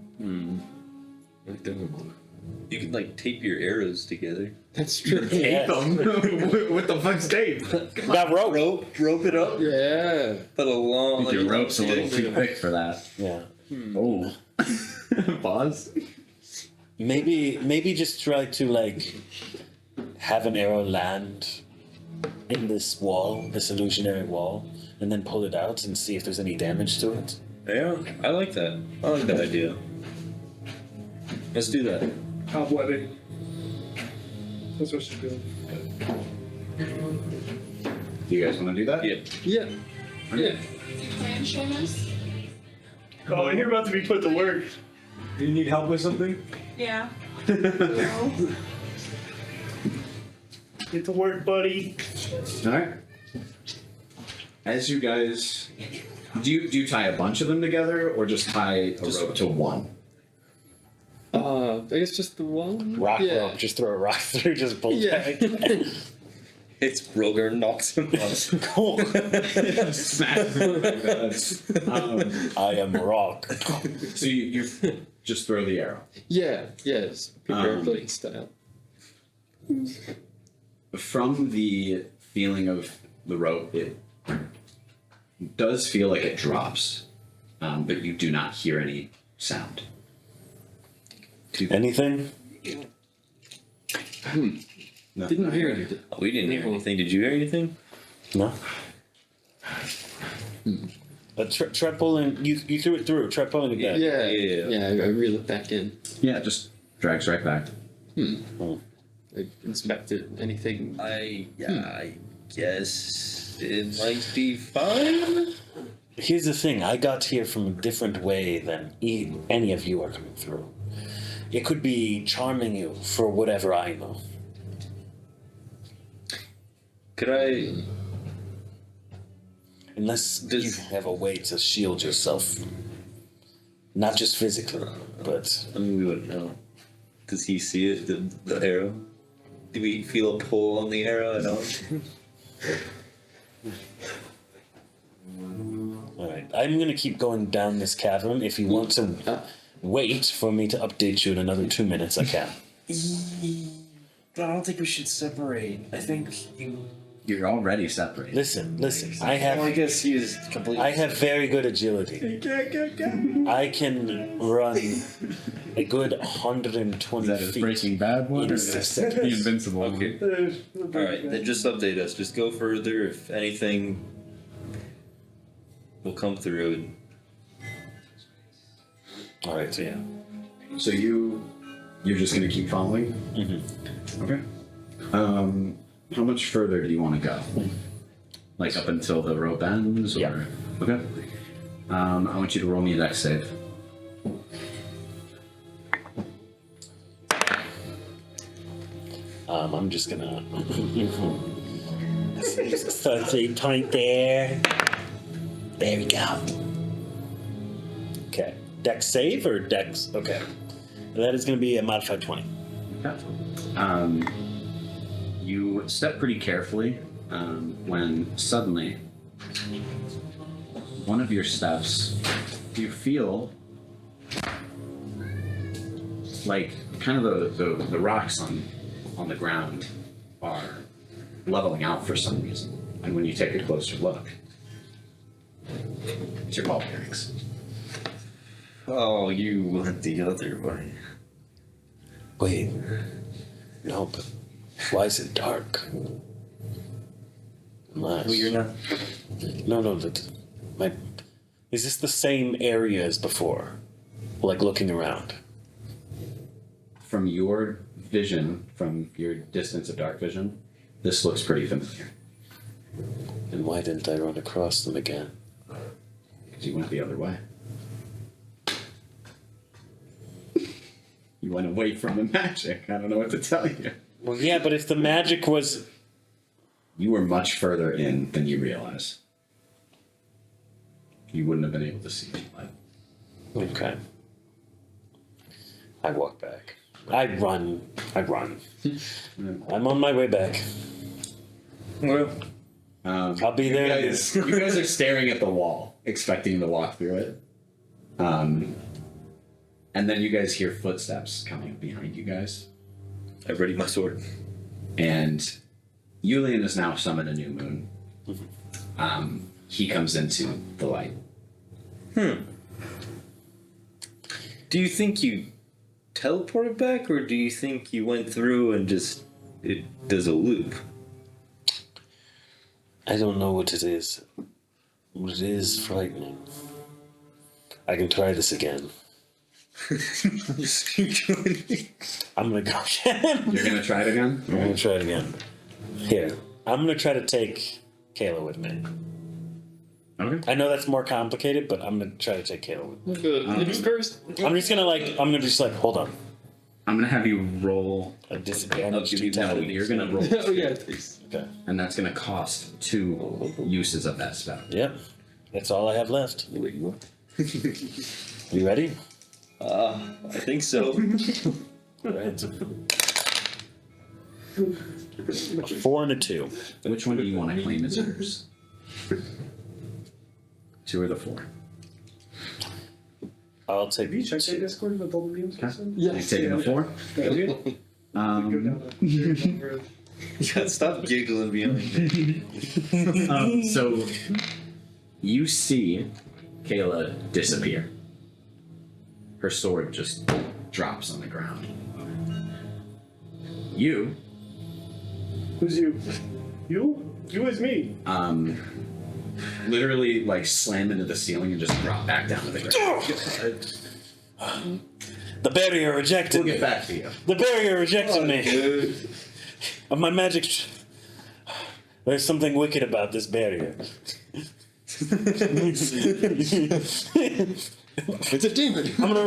You can like tape your arrows together. That's true. Yeah. What the fuck's tape? Got rope. Rope it up. Yeah. Put a long. Your rope's a little too thick for that. Yeah. Oh. Pause. Maybe just try to like have an arrow land in this wall, this illusionary wall, and then pull it out and see if there's any damage to it. Yeah, I like that. I like that idea. Let's do that. Cobwebbing. That's what she's doing. Do you guys want to do that? Yeah. Yeah. Yeah. Plan showing us? Oh, you're about to be put to work. Do you need help with something? Yeah. Get to work, buddy. All right. As you guys, do you tie a bunch of them together or just tie a rope to one? I guess just the one. Rock Yeah. rope. Just throw a rock through. Just pull Yeah. back. It's Roger knocks him off. Cool. I am rock. So you just throw the arrow. Yeah. Yes. Prepare blade style. From the feeling of the rope, it does feel like it drops, but you do not hear any sound. Anything? No. Didn't hear anything. We didn't hear anything. Did you hear anything? No. But try pulling. You threw it through. Try pulling it back. Yeah. I reel it back in. Yeah, it just drags right back. I inspected anything. I guess it might be fine. Here's the thing. I got here from a different way than any of you are coming through. It could be charming you for whatever I know. Could I? Unless you have a way to shield yourself. Not just physically, but... I mean, we wouldn't know. Does he see it, the arrow? Do we feel a pull on the arrow? I don't. Alright, I'm gonna keep going down this cavern. If you want to wait for me to update you in another 2 minutes, I can. I don't think we should separate. I think You're already separated. Listen. I guess he is completely. I have very good agility. I can run a good 120 Is that his feet. Breaking Bad one? in Or a is that second. the Invincible? Okay. All right, then just update us. Just go further. If anything, we'll come through. Alright, so yeah. So you're just gonna keep following? Mm-hmm. Okay. How much further do you want to go? Like up until the rope ends? Or? Yeah. Okay. I want you to roll me a dex save. I'm just gonna. Starting point there. There we go. Okay. Dex save or dex? Okay. That is gonna be a modified 20. Okay. You step pretty carefully when suddenly one of your steps, you feel like kind of the rocks on the ground are leveling out for some reason. And when you take a closer look, it's your ball bearings. Oh, you went the other way. Wait. No, but why is it dark? Unless... Well, you're not. No. Is this the same area as before? Like looking around? From your vision, from your distance of dark vision, this looks pretty familiar. And why didn't I run across them again? Because you went the other way. You went away from the magic. I don't know what to tell you. Well, yeah, but if the magic was... You were much further in than you realize. You wouldn't have been able to see the light. Okay. I walk back. I run. I'm on my way back. Well, I'll be there. You guys are staring at the wall, expecting to walk through it. And then you guys hear footsteps coming behind you guys. I ready my sword. And Yulian has now summoned a new moon. He comes into the light. Do you think you teleported back, or do you think you went through and just it does a loop? I don't know what it is. But it is frightening. I can try this again. I'm gonna go again. You're gonna try it again? I'm gonna try it again. Here. I'm gonna try to take Kayla with me. Okay. I know that's more complicated, but I'm gonna try to take Kayla with me. Ladies first. I'm just gonna hold on. I'm gonna have you roll. A disadvantage to No, tell me. you're gonna roll. Oh yeah, please. Okay. And that's gonna cost 2 uses of that spell. Yep. That's all I have left. You ready? I think so. Right. A 4 and a 2. Which one do you want to claim as yours? 2 or the 4? I'll take. Have you checked the Discord with all the memes? You're taking a 4? Go down the You gotta stop giggling behind me. So you see Kayla disappear. Her sword just drops on the ground. You, Who's you? You? You is me. literally like slam into the ceiling and just drop back down to the ground. The barrier rejected We'll me. get back to you. The barrier rejected me. Dude. Of my magic. There's something wicked about this barrier. It's a demon. I'm gonna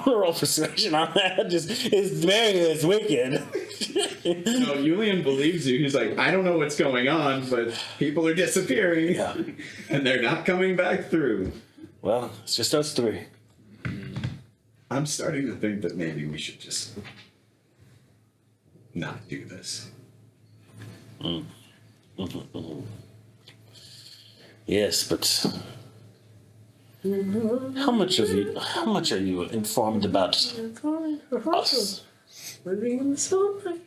roll persuasion on that. Just his barrier is wicked. No, Julian believes you. He's like, I don't know what's going on, but people are disappearing. Yeah. And they're not coming back through. Well, it's just us three. I'm starting to think that maybe we should just not do this. Yes, but how much are you informed about us? Living in the sunlight.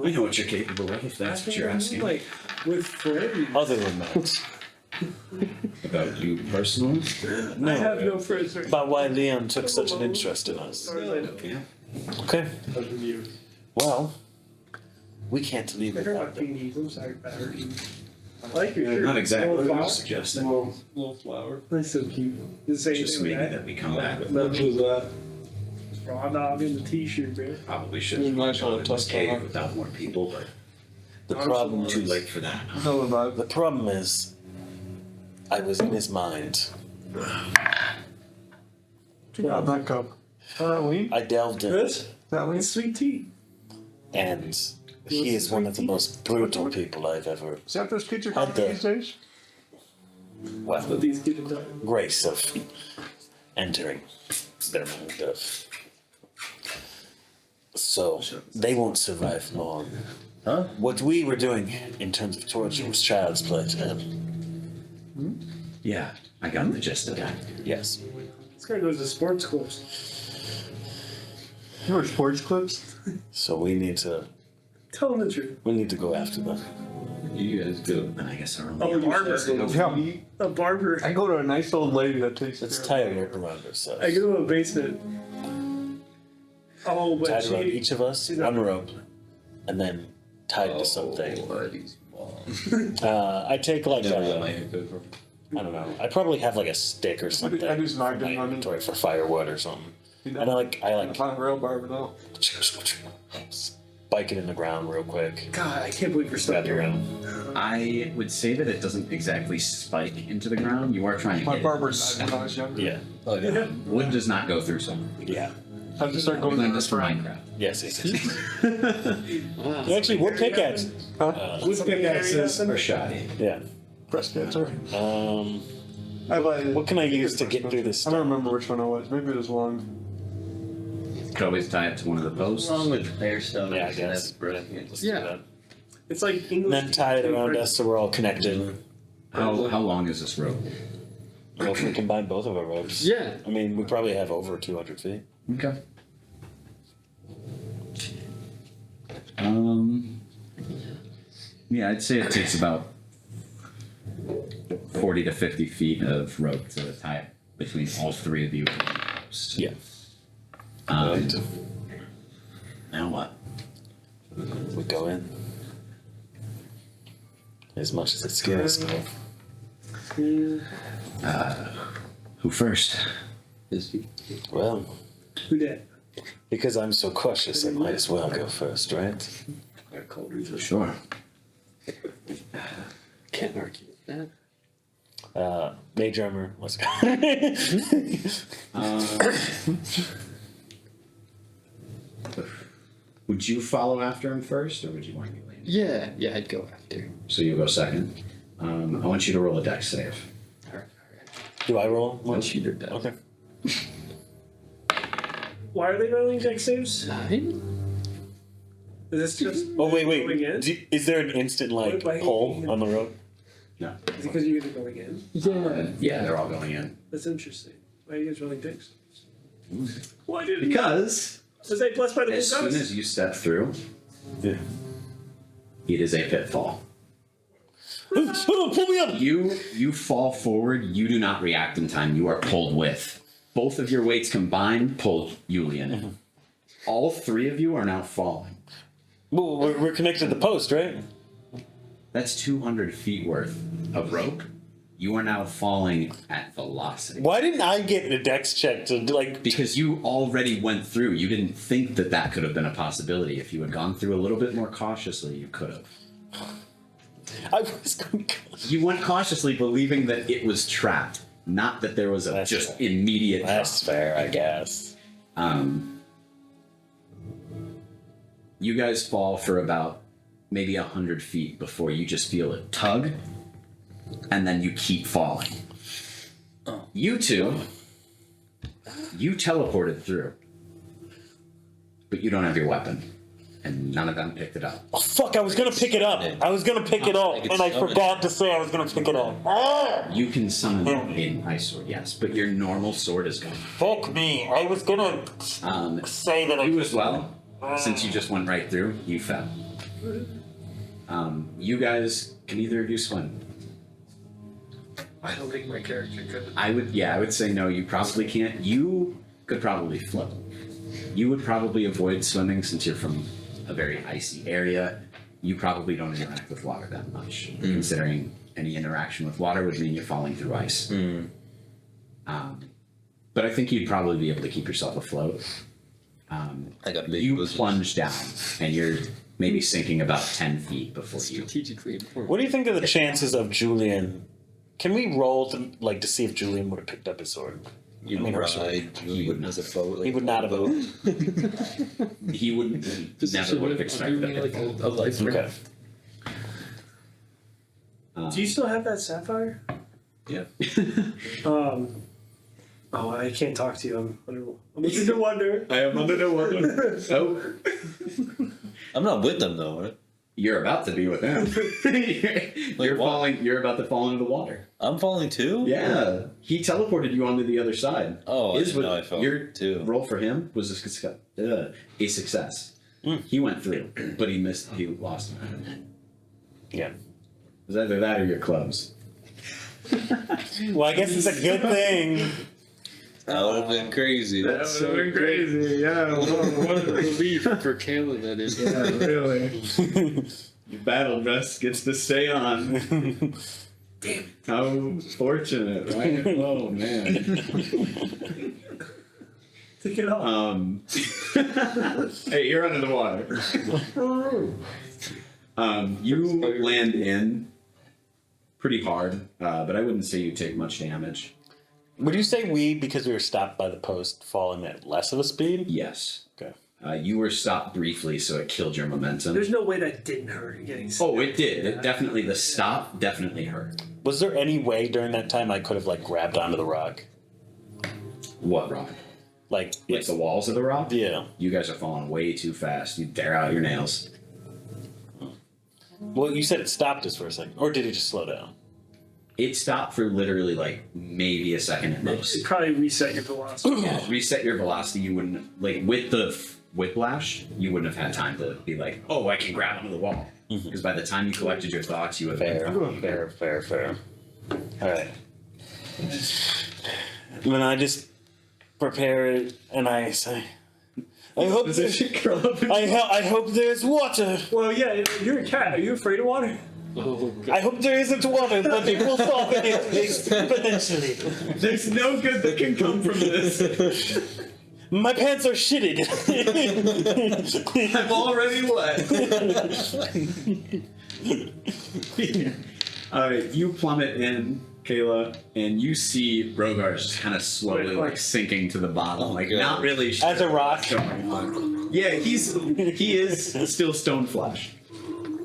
I know what you're capable of, if that's what you're asking. Like, with friends. Other than that, About you personally? I have no friends. Right about why Leon took such an interest in us. Yeah. Okay. Other than you. Well, we can't leave I heard without about them. beanies. I'm sorry, Battery. I like your shirt. Not exactly what I Little was flower. suggesting. Little flower. That's so cute. Does it say Just anything maybe with that we come back with What was that? Raw dog in the t-shirt, man. Probably should There's have nice gone little in this tuck on cave it. without more people, but The problem too is, late for that. Tell him about the problem is, I was in his mind. Yeah, that cup. Lean? I delved in, This? That lean? It's sweet tea. and he is one of the most brutal people I've ever Is that those kids are Had calling the- these days? What well these kids are doing. grace of entering their mind of. So they won't survive long. Huh? What we were doing in terms of torture was child's play to him. Yeah, I got the gist of that. Yes. This guy goes to sports clubs. You were sports clips? So we need to Tell him the truth. go after them. You guys do. Then I guess our A only barber. Yeah. A barber. I go to a nice old lady that takes Let's care tie a rope around ourselves. I go to a basement. Oh, but Tied around she. each of us, she's not- one rope, and then tied to something. I take like I don't know. I probably have like a stick or something I just knocked in my him on it. inventory for firewood or something. You know? And I I find a real barber now. spike it in the ground real quick. God, I can't believe you're stuck Grab the here. ground. I would say that it doesn't exactly spike into the ground. You are trying to My hit barber it. died when I was younger. Yeah. Wood does not go through someone. Yeah. I had to start We going learned to this from Minecraft. Yes. Actually, we'll pickaxe. Wood pickaxes. Or shoddy. Yeah. breast cancer. What can I use to get through this I stuff? don't remember which one it was. Maybe it was one. You could always tie it to one of the posts. Wrong with player stuff. Yeah, I guess. That's brilliant. Let's Yeah. do that. It's like And English. then tie it around us so we're all connected. How long is this rope? Well, if we combine both of our ropes. Yeah. I mean, we probably have over 200 feet. Okay. Yeah, I'd say it takes about 40 to 50 feet of rope to tie it between all three of you. Yeah. Now what? We go in. As much as it scares me. Who first? Well, Who did? because I'm so cautious, I might as well go first, right? Sure. Can't argue with that. Mage armor, let's go. Would you follow after him first, or would you want to be leading? Yeah, I'd go after. So you go second. I want you to roll a dex save. Alright. Do I roll? One cheater does. Okay. Why are they rolling deck saves? 9? Is this just? Oh, wait. Going in? Is there an instant, like, What if I- pull on the rope? No. Is it because you guys are going in? Yeah, they're all going in. That's interesting. Why are you guys rolling dicks? Why did Because Was I blessed by the as soon gods? as you step through, Yeah. It is a pitfall. Pull me up! You fall forward. You do not react in time. You are pulled with. Both of your weights combined pulled Julian. Mm-hmm. All three of you are now falling. Well, we're connected to the post, right? That's 200 feet worth of rope. You are now falling at velocity. Why didn't I get a dex check to like? Because you already went through. You didn't think that that could have been a possibility. If you had gone through a little bit more cautiously, you could have. I was going. You went cautiously, believing that it was trapped, not that there was a That's just fair. immediate. That's fair, I guess. You guys fall for about maybe 100 feet before you just feel a tug, and then you keep falling. You two, you teleported through, but you don't have your weapon, and none of them picked it up. Oh, fuck, I was gonna pick it up. I was gonna pick it up, and I forgot to say I was gonna pick it up. You can summon an ice sword, yes, but your normal sword is gone. Fuck me. I was gonna say that You as well, since you just went right through, you fell. You guys, can either of you swim? I don't think my character could. I would say no, you probably can't. You could probably float. You would probably avoid swimming since you're from a very icy area. You probably don't interact with water that much, considering any interaction with water would mean you're falling through ice. But I think you'd probably be able to keep yourself afloat. I got big You bosoms. plunge down, and you're maybe sinking about 10 feet before you. Strategically important. What do you think of the chances of Julian? Can we roll to see if Julian would have picked up his sword? You I mean, her ride sword. Julian as a boat. Like, He would not have. He would never would have expected that. like a life Okay. Do you still have that sapphire? Yeah. Oh, I can't talk to you. I'm under the wonder. I am under the water. Oh. I'm not with them though, right? You're about to be with him. You're what? falling. You're about to fall into the water. I'm falling too? Yeah, he teleported you onto the other side. Oh, I His didn't know I was- fell your too. roll for him was a success. He went through, but he missed. He lost. Yeah. It was either that or your clubs. Well, I guess it's a good thing. That would have been crazy. That's so crazy. Yeah. What a relief for Kayla that is. Yeah, really. Your battle dress gets to stay on. Damn. How fortunate, right? Oh man. Take it off. Hey, you're under the water. You land in pretty hard, but I wouldn't say you take much damage. Would you say we, because we were stopped by the post, falling at less of a speed? Yes. Okay. You were stopped briefly, so it killed your momentum. There's no way that didn't hurt. Getting Oh, it did. It definitely, the stop definitely hurt. Was there any way during that time I could have like grabbed onto the rock? What rock? Like Like the walls of the rock? Yeah. You guys are falling way too fast. You tear out your nails. Well, you said it stopped us for a second, or did it just slow down? It stopped for literally like maybe a second at You most. probably reset your velocity. Yeah, reset your velocity. You wouldn't, like, with the whiplash, you wouldn't have had time to be like, oh, I can grab onto the wall. Because by the time you collected your thoughts, you would have been Fair. All right. When I just prepare it, and I say, I hope I hope there's water. Well, yeah, you're a cat. Are you afraid of water? Oh, God. I hope there isn't water, but it will solve it eventually. There's no good that can come from this. My pants are shitted. I'm already wet. Alright, you plummet in, Kayla, and you see Rogar's just kind of slowly like sinking to the bottom, like God. not really sure As a rock. what's going on. Yeah, he is still stone flesh.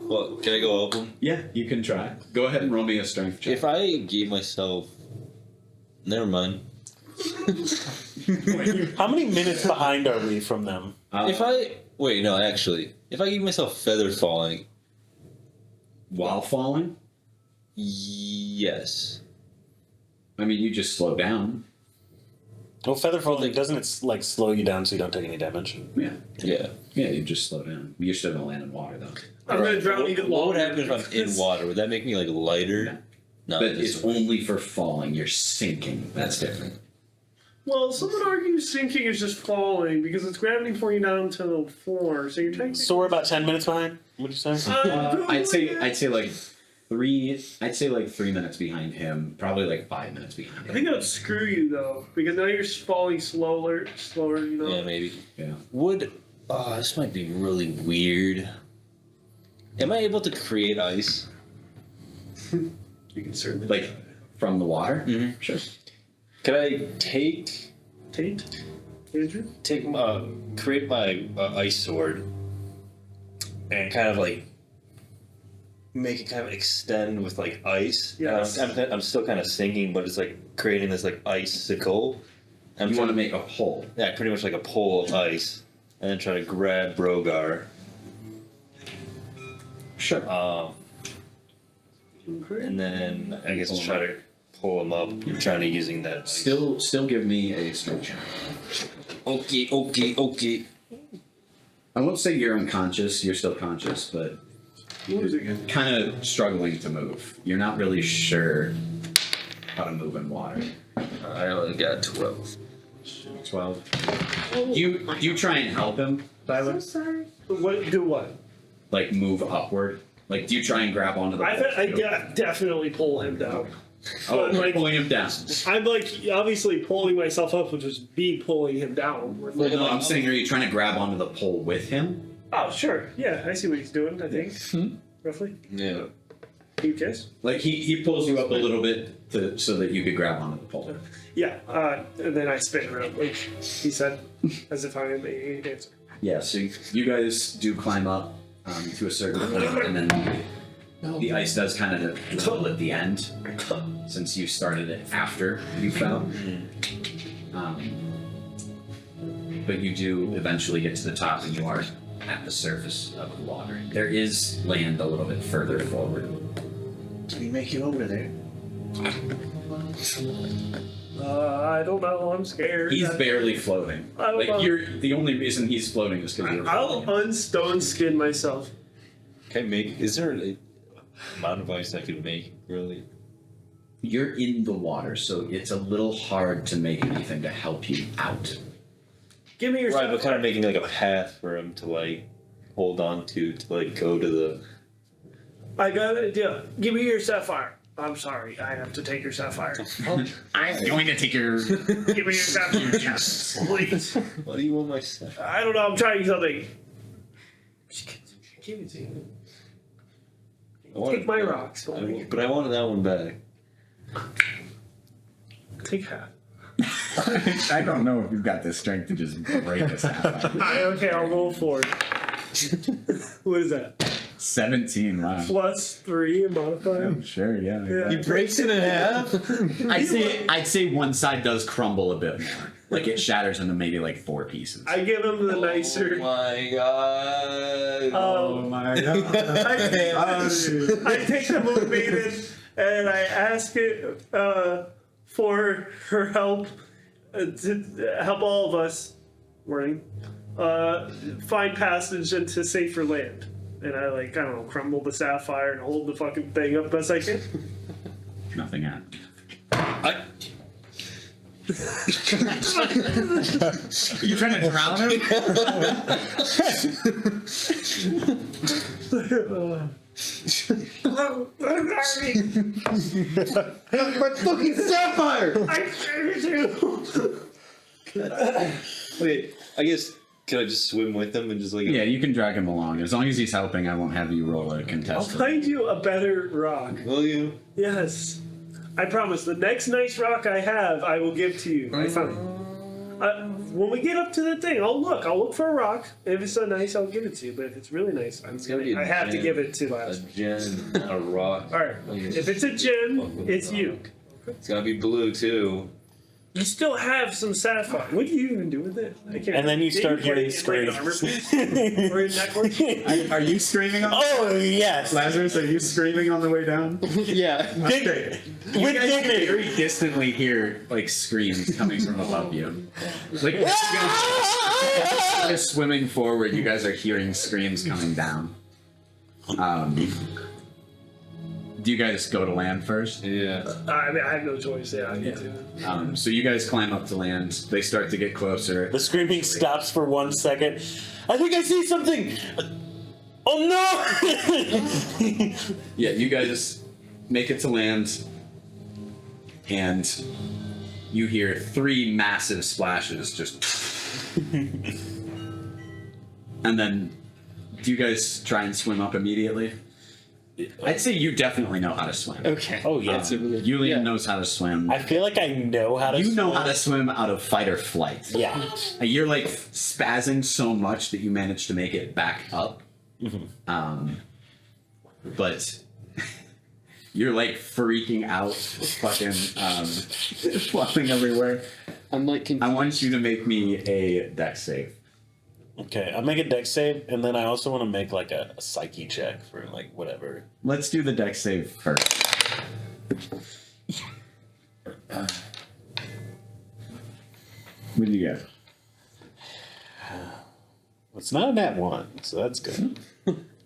Well, can I go help him? Yeah, you can try. Go ahead and roll me a strength check. If I gave myself... Never mind. How many minutes behind are we from them? If I... Wait, no, actually. If I gave myself feather falling... While falling? Yes. I mean, you just slow down. Well, feather falling, doesn't it like slow you down so you don't take any damage? Yeah. Yeah. Yeah, you just slow down. You're still gonna land in water though. I'm gonna drown even What would longer. happen if I'm in water? Would that make me like lighter? No, But it's only for falling. You're sinking. That's different. Well, someone argues sinking is just falling because it's gravity pulling you down to the floor. So you're taking. So we're about 10 minutes behind. Would you say? I'd say like 3 minutes behind him. Probably like 5 minutes behind I him. think that would screw you though, because now you're falling slower. You know. Yeah, maybe. Yeah. Would this might be really weird. Am I able to create ice? You can certainly. Like from the water. Mm-hmm. Sure. Can I take Andrew? create my ice sword and kind of like make it kind of extend with like ice? Yes. I'm still kind of sinking, but it's like creating this like icicle. You want to make a hole. Yeah, pretty much like a pole of ice, and then try to grab Brogar. Sure. And then I guess try to pull him up. You're trying to using that. Like, Still give me a strength check. Okay. I won't say you're unconscious. You're still conscious, but you're kind of struggling to move. You're not really sure how to move in water. I only got 12. 12. You try and help him, Tyler? Sorry. What? Like move upward. Like, do you try and grab onto the pole? I definitely pull him down. Oh, like, pulling him down. I'm like obviously pulling myself up, which is me pulling him down. Well, no, I'm saying, are you trying to grab onto the pole with him? Oh, sure. Yeah, I see what he's doing, I think. Roughly. Yeah. You guess? Like, he pulls you up a little bit so that you could grab onto the pole. Yeah, and then I spin around, like he said, as if I am a dancer. Yeah, so you guys do climb up to a certain point, and then the ice does kind of level at the end, since you started it after you fell. But you do eventually get to the top, and you are at the surface of the water. There is land a little bit further forward. Can we make it over there? I don't know. I'm scared. He's barely floating. Like, the only reason he's floating is because you're I'll floating. unstone skin myself. Can I make? Is there an amount of ice I could make? Really? You're in the water, so it's a little hard to make anything to help you out. Give me your Right, but kind sapphire. of making like a path for him to like hold on to like go to the. I got an idea. Give me your sapphire. I'm sorry. I have to take your sapphire. I'm going to take your... Give me your sapphire. Yes, please. What do you want my stuff? I don't know. I'm trying something. Give it to you. Take my rocks. But I wanted that one back. Take half. I don't know if you've got the strength to just break this half. Okay, I'll roll for it. What is that? 17, wow. Plus 3 and modifier? Sure, yeah. Yeah. He breaks it in half. I'd say one side does crumble a bit more. Like it shatters into maybe like 4 pieces. I give him the nicer. Oh my god. my god. I take the motivated and I ask it for her help to help all of us, find passage into safer land. And I I don't know, crumble the sapphire and hold the fucking thing up best I can. Nothing happened. Are you trying to drown him? My fucking sapphire! I gave it to you. Wait, I guess can I just swim with him and just like Yeah, you can drag him along. As long as he's helping, I won't have you roll a I'll contest. find you a better rock. Will you? Yes. I promise. The next nice rock I have, I will give to you. I found. When we get up to the thing, I'll look for a rock. If it's so nice, I'll give it to you. But if it's really nice, I have to give it to A last. gem, not a rock. All right. If it's a gem, it's you. It's gotta be blue too. You still have some sapphire. What do you even do with it? I can't. And then you Did start put hearing it in, like, an screams. armor or a necklace? Are you screaming on? Oh, yes. Lazarus, are you screaming on the way down? Yeah. Okay. You With guys dignity. very distantly hear like screams coming from above you. Like instead of swimming forward, you guys are hearing screams coming down. Do you guys go to land first? Yeah. I mean, I have no choice. Yeah, I need to. So you guys climb up to land. They start to get closer. The screaming stops for 1 second. I think I see something. Oh no! Yeah, you guys make it to land, and you hear 3 massive splashes just. And then, do you guys try and swim up immediately? I'd say you definitely know how to swim. Okay. Oh yeah. Yulian knows how to swim. I feel like I know how to. You know swim. how to swim out of fight or flight. Yeah. You're like spazzing so much that you manage to make it back up. But you're like freaking out, fucking flopping everywhere. I'm like I want you to make me a dex save. Okay, I'll make a dex save, and then I also want to make like a psyche check for like whatever. Let's do the dex save first. What do you get? It's not a nat 1, so that's good.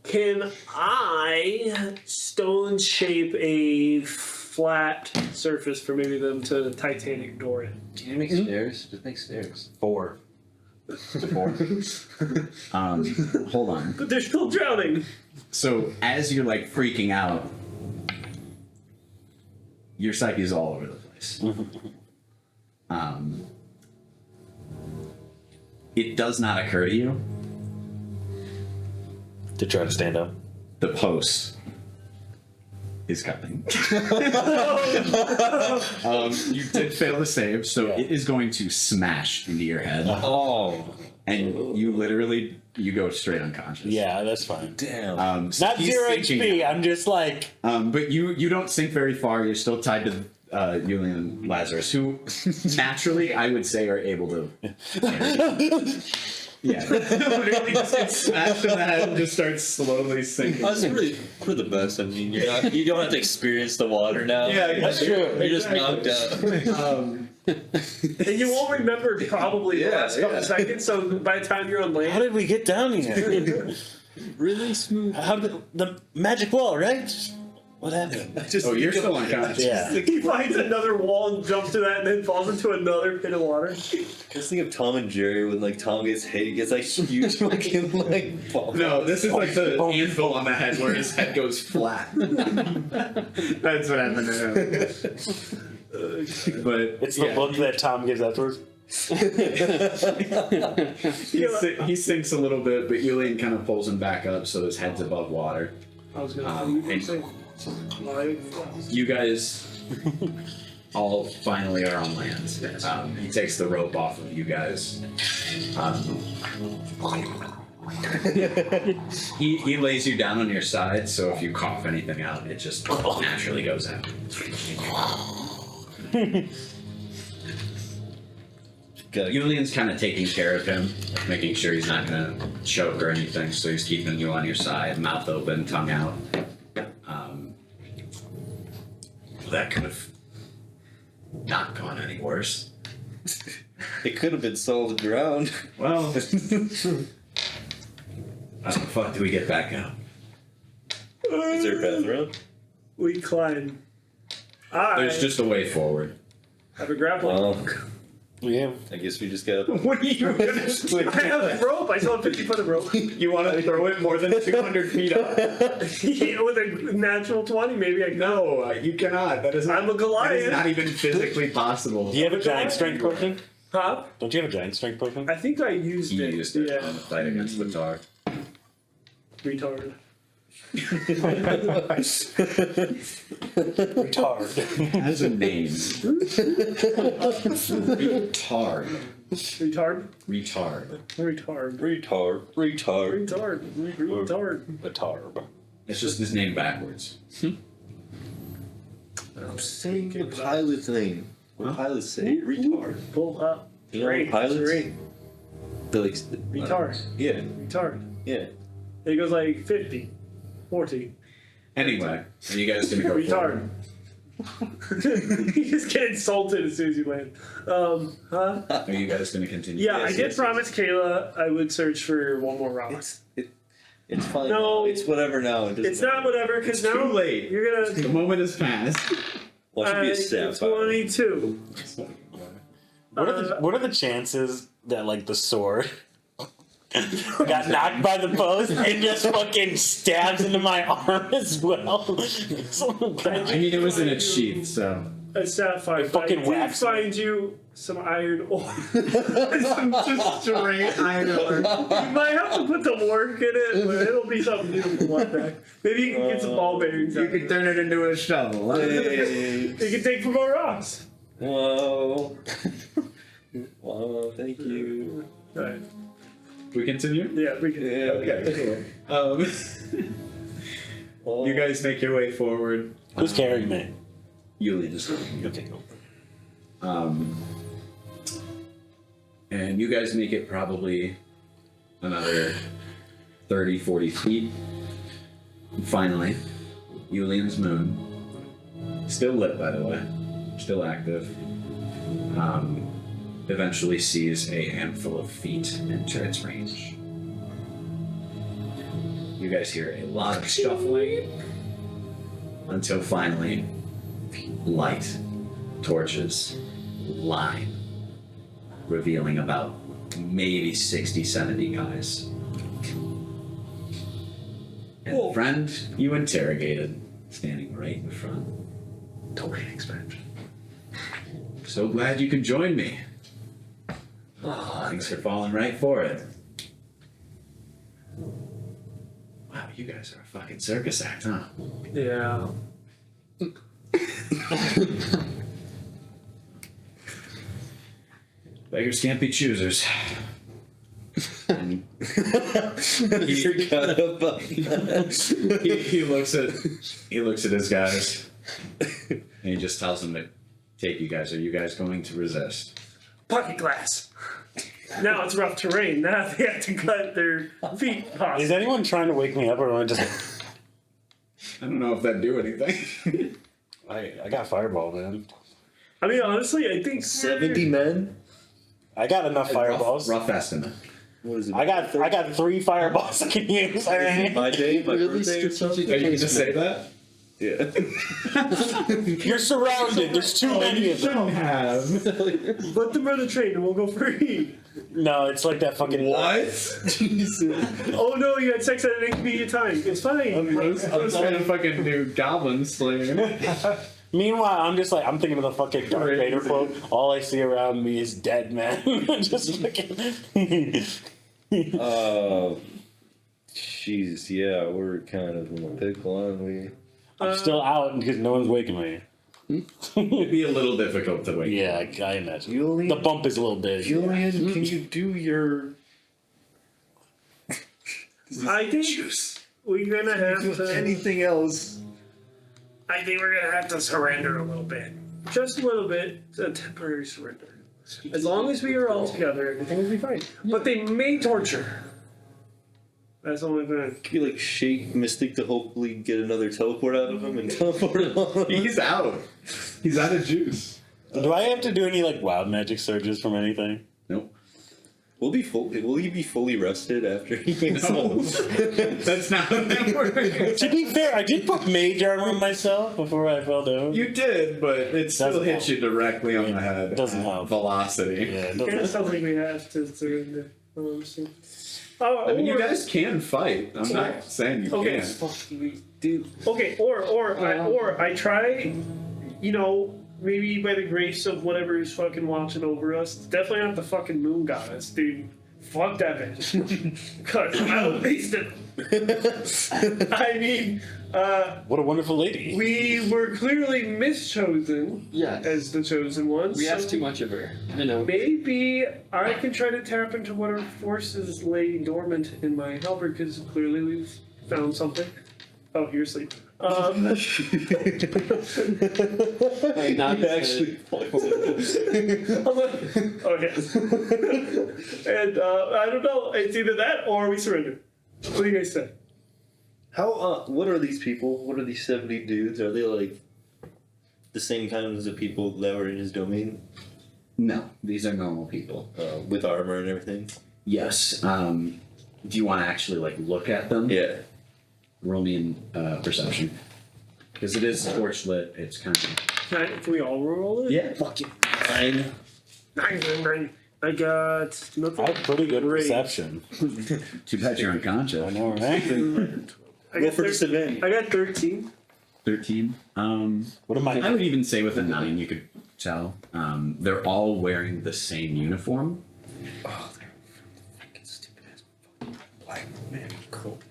Can I stone shape a flat surface for maybe them to Titanic door in? Can you make stairs? Just make stairs. 4. Hold on. But they're still drowning. So as you're like freaking out, your psyche's all over the place. It does not occur to you. To try to stand up. The post is coming. You did fail the save, so it is going to smash into your head. Oh. And you literally, you go straight unconscious. Yeah, that's fine. Damn. So Not he's 0 sinking. HP. I'm just like. But you don't sink very far. You're still tied to Yulian and Lazarus, who naturally I would say are able to. Yeah, literally just get smashed in the head and just start slowly sinking. That's for the best. I mean, you don't have to experience the water now. Yeah, That's true. You're just knocked out. And you won't remember probably the last couple seconds, so by the time you're on How land. did we get down here? Really smooth. How did the magic wall, right? What happened? Oh, you're still unconscious. Yeah. He finds another wall and jumps to that and then falls into another pit of water. Just think of Tom and Jerry when like Tom gets hit, he gets like huge fucking like ball. No, this is like the anvil on the head where his head goes flat. That's what happened to him. But It's the look that Tom gives afterwards. he sinks a little bit, but Yulian kind of pulls him back up so his head's above water. I was gonna say. You guys all finally are on land. He takes the rope off of you guys. He lays you down on your side, so if you cough anything out, it just naturally goes out. Yulian's kind of taking care of him, making sure he's not going to choke or anything, so he's keeping you on your side, mouth open, tongue out. That could have not gone any worse. It could have been solved drowned. Well, how the fuck do we get back out? Is there a path around? We climb. There's just a way forward. Have a grappling hook. Yeah. I guess we just gotta. What are you gonna do? I have a rope. I still have 50 foot of rope. You want to throw it more than 200 feet up? Yeah, with a natural 20, maybe I can. No, you cannot. That is not, I'm a Goliath. That is not even physically possible. Do you have a giant strength potion? Huh? Don't you have a giant strength potion? I think I used He it. used it Yeah. on the fight against the tar. Retard. Retard. Has a name. Retard. Retard? Retard. Retard. Retard. Retard. Retard. Retard. Retard. It's just his name backwards. I'm saying the pilot's name. What pilots say? Retard. Pull up. You know Terrain. pilots? Terrain. They're like, Retard. Yeah, Retard. yeah. It goes like 50, 40. Anyway, are you guys gonna go Retard. You just get insulted as soon as you land. Huh? forward? Are you guys gonna continue? Yeah, Yes, I did yes, promise Kayla I would search for one more rock. It's fine. No. It's whatever now. It doesn't It's not matter. whatever, because It's now too late. you're The gonna. moment has passed. Watch it be a sapphire. 22. What are the chances that like the sword got knocked by the post and just fucking stabs into my arm as well? I mean, it was in its sheath, so. A sapphire. It fucking I did whacks find you some iron ore. Some just straight iron ore. You might have to put the work in it, but it'll be something beautiful one day. Maybe you can get some ball bearings out You of could it. turn it into a shovel. Hey. You can take from more rocks. Wow. Wow, thank you. Alright. We continue? Yeah, we can. Yeah, Okay. You guys make your way forward. Who's carrying me? Yulia just Okay. and you guys make it probably another 30, 40 feet. And finally, Yulian's moon, still lit by the way, still active, eventually sees a handful of feet enter its range. You guys hear a lot of scuffling until finally light, torches, line, revealing about maybe 60, 70 guys. And the friend you interrogated, standing right in front. Domain expansion. So glad you could join me. Thanks for falling right for it. Wow, you guys are a fucking circus act, huh? Yeah. Beggars can't be choosers. And Forgot about that. he looks at his guys and he just tells them to take you guys. Are you guys going to resist? Pocket glass. Now it's rough terrain. Now they have to cut their feet off. Is anyone trying to wake me up, or am I just? I don't know if that'd do anything. I got fireball, man. I mean, honestly, I think 70 men? I got enough fireballs. Rough estimate. What is it? I got 3 fireballs I can use. My day, my Really birthday or something? strategic Are you going to say that? Yeah. You're surrounded. There's too many of them. Don't have. Let them run a train and we'll go free. No, it's like that fucking. Oh no, you had sex at an inconvenient time. It's fine. I was trying to fucking do Goblin Slayer. Meanwhile, I'm thinking of the fucking Darth Vader quote. All I see around me is dead men. Just fucking. Jeez, yeah, we're kind of in a pickle, aren't we? I'm still out because no one's waking me. It'd be a little difficult to wait. Yeah, I imagine. Julian, The bump is a little big. Julian, can you do your... I think we're gonna have to. anything else? I think we're gonna have to surrender a little bit. Just a little bit. It's a temporary surrender. As long as we are all together, everything will be fine. But they may torture. That's the only thing. Can you like shake Mystic to hopefully get another teleport out of him and teleport him on? He's out. He's out of juice. Do I have to do any like wild magic surges from anything? Nope. Will he be fully rested after he makes home? That's not how that works. To be fair, I did put mage armor on myself before I fell down. You did, but it still Doesn't hits help. you directly on the head. Doesn't at help. Velocity. Yeah, it It doesn't- sounds like we have to surrender. I mean, you Or- guys can fight. I'm not saying you Okay. can't. Okay, or I try, you know, maybe by the grace of whatever is fucking watching over us. It's definitely not the fucking moon goddess, dude. Fuck that bitch. Cause I wasted. I mean, What a wonderful lady. we were clearly mischosen Yeah. as the chosen ones. We asked so too much of her. I know. Maybe I can try to tap into whatever forces lay dormant in my helper, because clearly we've found something. Oh, you're asleep. Not actually. Oh, yes. And I don't know. It's either that or we surrender. What do you guys say? How? What are these people? What are these 70 dudes? Are they like the same kinds of people that were in his domain No, these are normal people. with armor and everything? Yes. Do you want to actually like look at them? Yeah. Roll me in perception. Because it is torchlit. It's kind of. Can we all roll it? Yeah. Fuck it. 9. 9. I got nothing. I have pretty good perception. Too bad you're unconscious. I know, right? I Go got for 13. disadvantage. I got 13. 13. What am I would even say with a 9 you could tell. They're all wearing the same uniform. Oh, they're fucking stupid ass black man coat.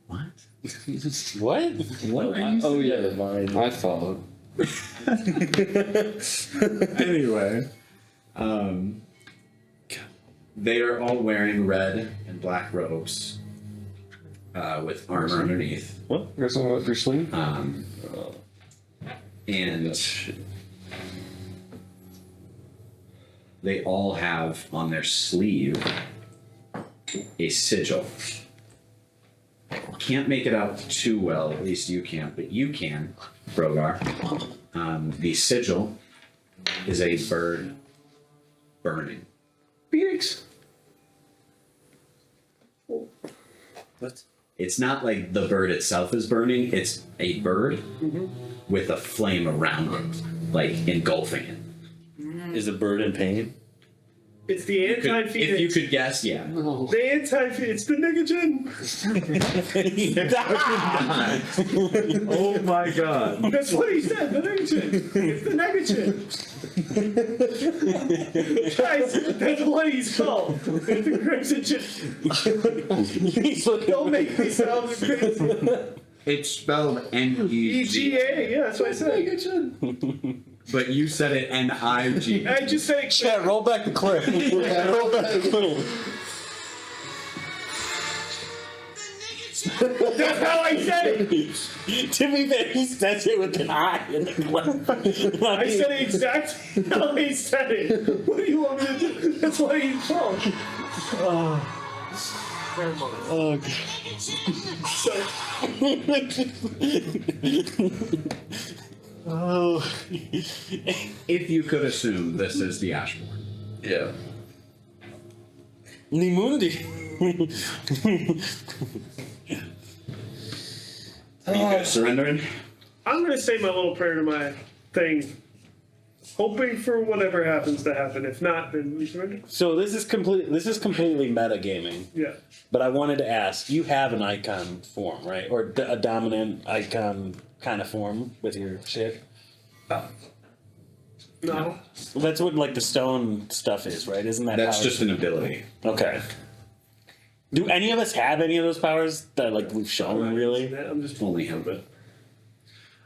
What? What? What are you Oh yeah, mine. I followed. Anyway, they are all wearing red and black robes with armor underneath. You guys know what you're sleeping? And they all have on their sleeve a sigil. Can't make it out too well, at least you can't, but you can, Brogar. The sigil is a bird burning. Phoenix. What? It's not like the bird itself is burning, it's a bird with a flame around it, like engulfing it. Is a bird in pain? It's the anti-Phoenix. If you could guess, yeah. The anti-Phoenix. It's the negagen. Oh my god. That's what he said. The negagen. It's the negagen. Guys, that's what he's called. It's the crimson. Don't make me sound crazy. It's spelled N-E-G. EGA. Yeah, that's what I said. But you said it N-I-G. I just said it. Chat, roll back the clip. Roll back the clip. That's how I said it. To be fair, he says it with an eye in the clip. I said it exactly how he said it. What do you want me to do? That's what he's called. Oh, God. So, Oh. If you could assume this is the Ashborn. Yeah. Nimundi. Are you guys surrendering? I'm gonna say my little prayer to my thing, hoping for whatever happens to happen. If not, then we surrender. So this is completely metagaming. Yeah. But I wanted to ask, you have an icon form, right? Or a dominant icon kind of form with your shit? No. Well, that's what like the stone stuff is, right? Isn't that That's powers? just an ability. Okay. Do any of us have any of those powers that like we've shown really? I'm just Only him, but.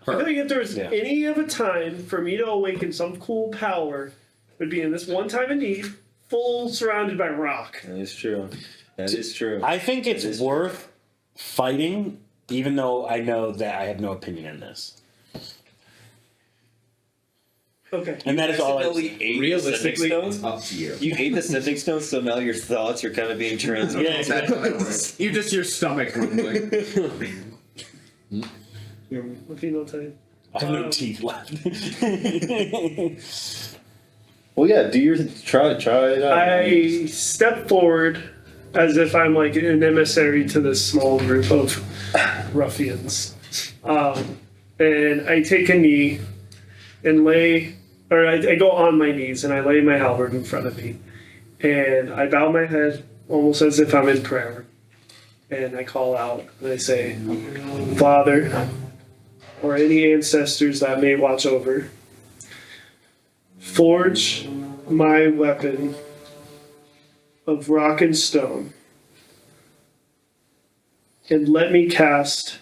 I think if there was Yeah. any of a time for me to awaken some cool power, it would be in this one time of need, full surrounded by rock. That is true. That is true. I think it's That is worth fighting, even though I know that I have no opinion in this. Okay. And that is all I Accidentally ate the Realistically, sending it's stone? up to you. You ate the sending stone, so now your thoughts are kind of being transmitted. Yeah, exactly. You just your stomach rumbling. What female type? I have no teeth left. Well, yeah. Do your try it out. I step forward as if I'm like an emissary to this small group of ruffians. And I take a knee and I go on my knees and I lay my halberd in front of me. And I bow my head almost as if I'm in prayer. And I call out and I say, Father, or any ancestors that may watch over, forge my weapon of rock and stone, and let me cast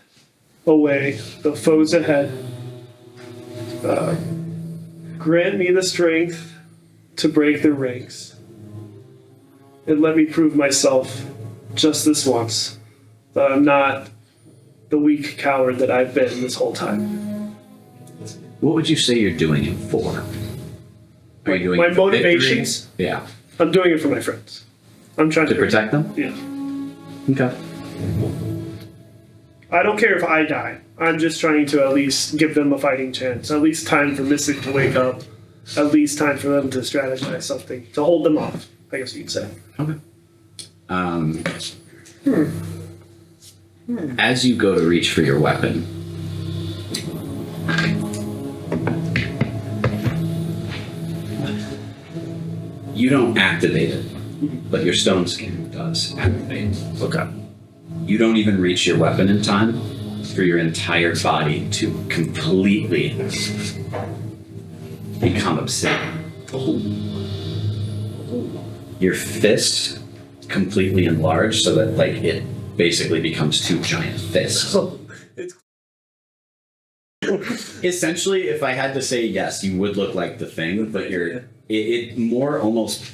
away the foes ahead. Grant me the strength to break their ranks, and let me prove myself just this once, that I'm not the weak coward that I've been this whole time. What would you say you're doing it for? Are you doing My it for motivations? victory? Yeah. I'm doing it for my friends. I'm trying To protect them? Yeah. Okay. I don't care if I die. I'm just trying to at least give them a fighting chance. At least time for Mystic to wake up. At least time for them to strategize something. To hold them off, I guess you'd say. Okay. As you go to reach for your weapon, you don't activate it, but your stone skin does activate. Okay. You don't even reach your weapon in time for your entire body to completely become obsidian. Your fist completely enlarged so that like it basically becomes two giant fists. Essentially, if I had to say yes, you would look like the Thing, but it more almost,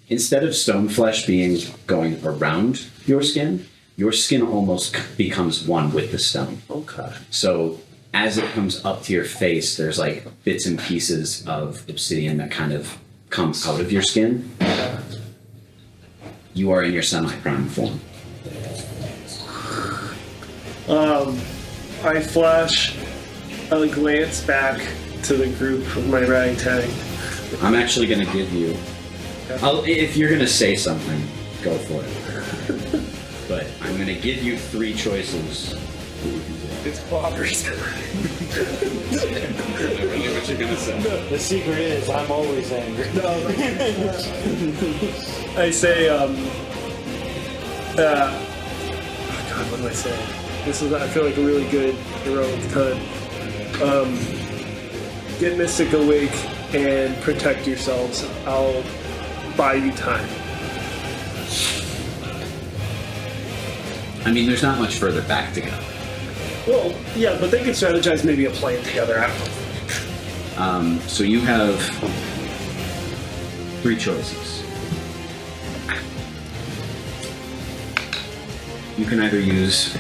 instead of stone flesh being going around your skin almost becomes one with the stone. Okay. So as it comes up to your face, there's like bits and pieces of obsidian that kind of come out of your skin. You are in your semi-prime form. I flash a glance back to the group of my ragtag. I'm actually going to give you, if you're going to say something, go for it. But I'm going to give you 3 choices. It's boppers. What you're going to say. The secret is I'm always angry. I say, oh God, what do I say? This is, I feel like, a really good heroic time. Get Mystic awake and protect yourselves. I'll buy you time. I mean, there's not much further back to go. Well, yeah, but they can strategize maybe a plan together after. So you have 3 choices. You can either use,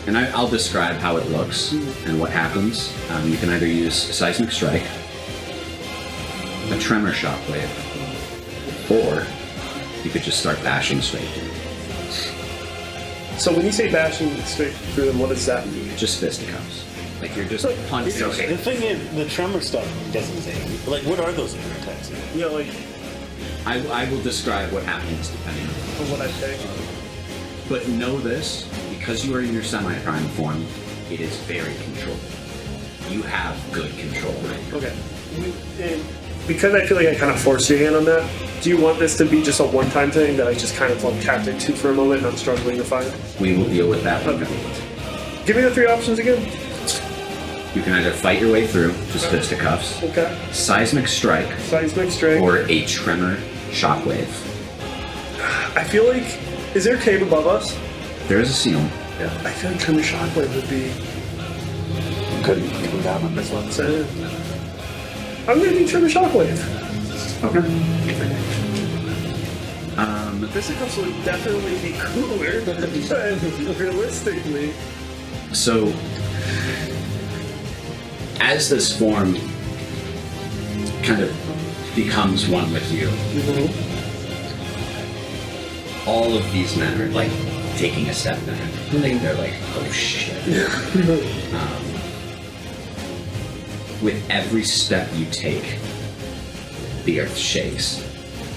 and I'll describe how it looks and what happens. You can either use Seismic Strike, a Tremor Shockwave, or you could just start bashing straight through. So when you say bashing straight through them, what does that mean? Just fisticuffs. Like you're just punching. Okay. The thing is, the tremor stuff doesn't say anything. Like, what are those attacks? Yeah, like, I will describe what happens depending on what I say. But know this, because you are in your semi-prime form, it is very controlled. You have good control right now. Okay. And because I feel like I kind of forced your hand on that, do you want this to be just a one-time thing that I just kind of tapped into for a moment and I'm struggling to find? We will deal with that. Okay. Give me the 3 options again. You can either fight your way through, just fisticuffs, Okay. Seismic Strike, Seismic Strike. or a Tremor Shockwave. I feel like, is there a cave above us? There is a ceiling. Yeah. I feel like Tremor Shockwave would be good come down on this one. So I'm gonna do Tremor Shockwave. Okay. Fisticuffs would definitely be cooler, but realistically. So, as this form kind of becomes one with you, all of these men are like taking a step back. They're like, oh shit. With every step you take, the earth shakes.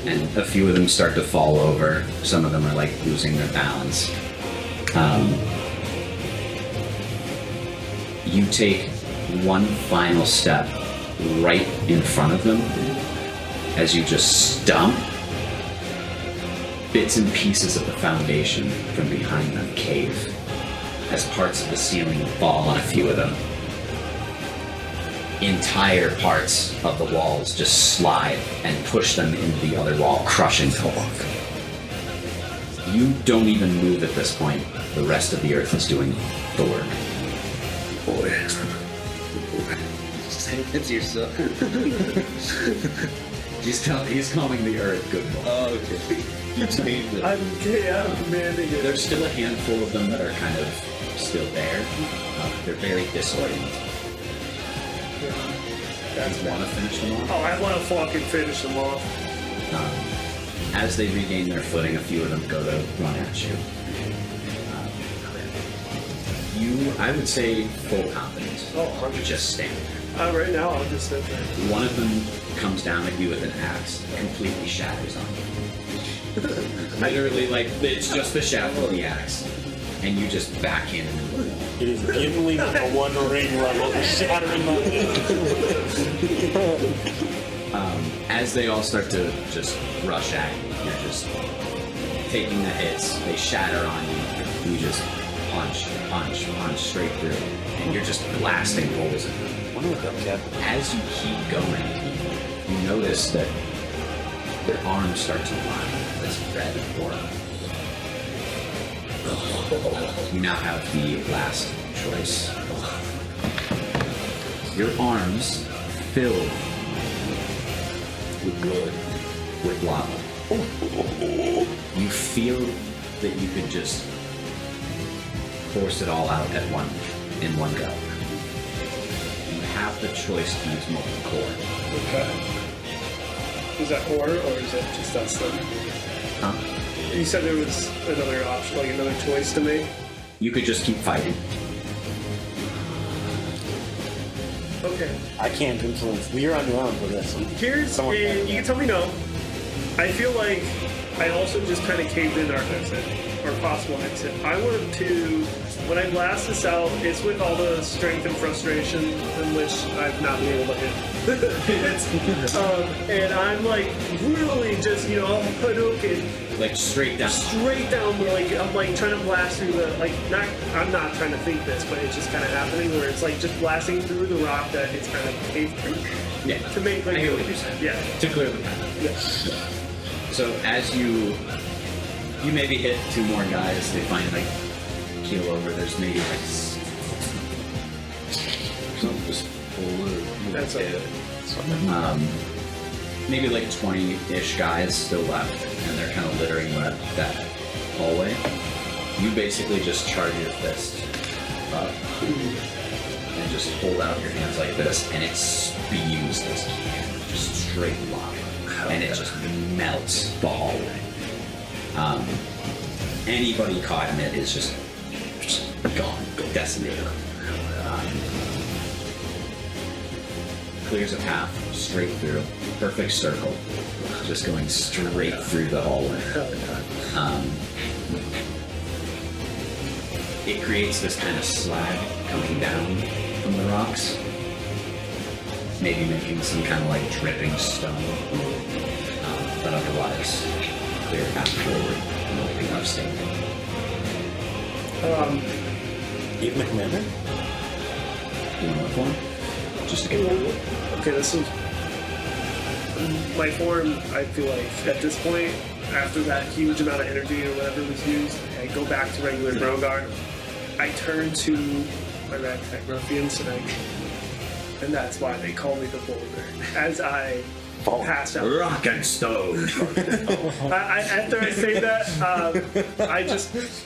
And a few of them start to fall over. Some of them are like losing their balance. You take one final step right in front of them as you just stomp. Bits and pieces of the foundation from behind them cave as parts of the ceiling fall on a few of them. Entire parts of the walls just slide and push them into the other wall, crushing the wall. You don't even move at this point. The rest of the earth is doing the work. Boy. It's your son. He's calling the earth good boy. Oh, okay. You changed it. I'm commanding it. There's still a handful of them that are kind of still there. They're very disoriented. You want to finish them off? Oh, I want to fucking finish them off. As they regain their footing, a few of them go to run at you. I would say, full confidence. Oh, You just stand there. right now I'll just sit there. One of them comes down at you with an axe, completely shatters on you. Literally, like, it's just the shaft of the axe. And you just back in. It is Gimli with a One Ring level shattering my As they all start to just rush at you, you're just taking the hits, they shatter on you, you just punch straight through, and you're just blasting holes in them. As you keep going, you notice that their arms start to line with this red aura. You now have the last choice. Your arms filled with blood, with lava. You feel that you could just force it all out in one go. You have the choice to use molten core. Okay. Is that horror or is that just us then? Huh? You said there was another option, like another choice to make? You could just keep fighting. Okay. I can't influence. You're on your own for this. Here's, and you can tell me no. I feel like I also just kind of caved in our exit, or possible exit. I wanted to, when I blast this out, it's with all the strength and frustration in which I've not been able to hit. And I'm like, really just, Hadouken. Like straight down. Straight down, like, I'm like trying to blast through the, like, I'm not trying to think this, but it's just kind of happening where it's like just blasting through the rock that it's kind of caved through. Yeah. To make, like, I hear what you're saying. yeah. To clear the path. Yeah. So as you maybe hit two more guys, they find like keel over. There's maybe like That's okay. maybe like 20-ish guys still left, and they're kind of littering that hallway. You basically just charge your fist up and just hold out your hands like this, and it spews this can, just straight lava, and it just melts the hallway. Anybody caught in it is just gone, decimated. Clears a path straight through, perfect circle, just going straight through the hallway. It creates this kind of slag coming down from the rocks, maybe making some kind of like dripping stone, but otherwise clear path forward, nothing left standing. Even the commander? You want to look for him? Just to get one. Okay, this is my form. I feel like at this point, after that huge amount of energy or whatever was used, I go back to regular Brogar. I turn to my ragtag ruffians, and that's why they call me the Boulder. As I pass out. Rock and stone. After I say that,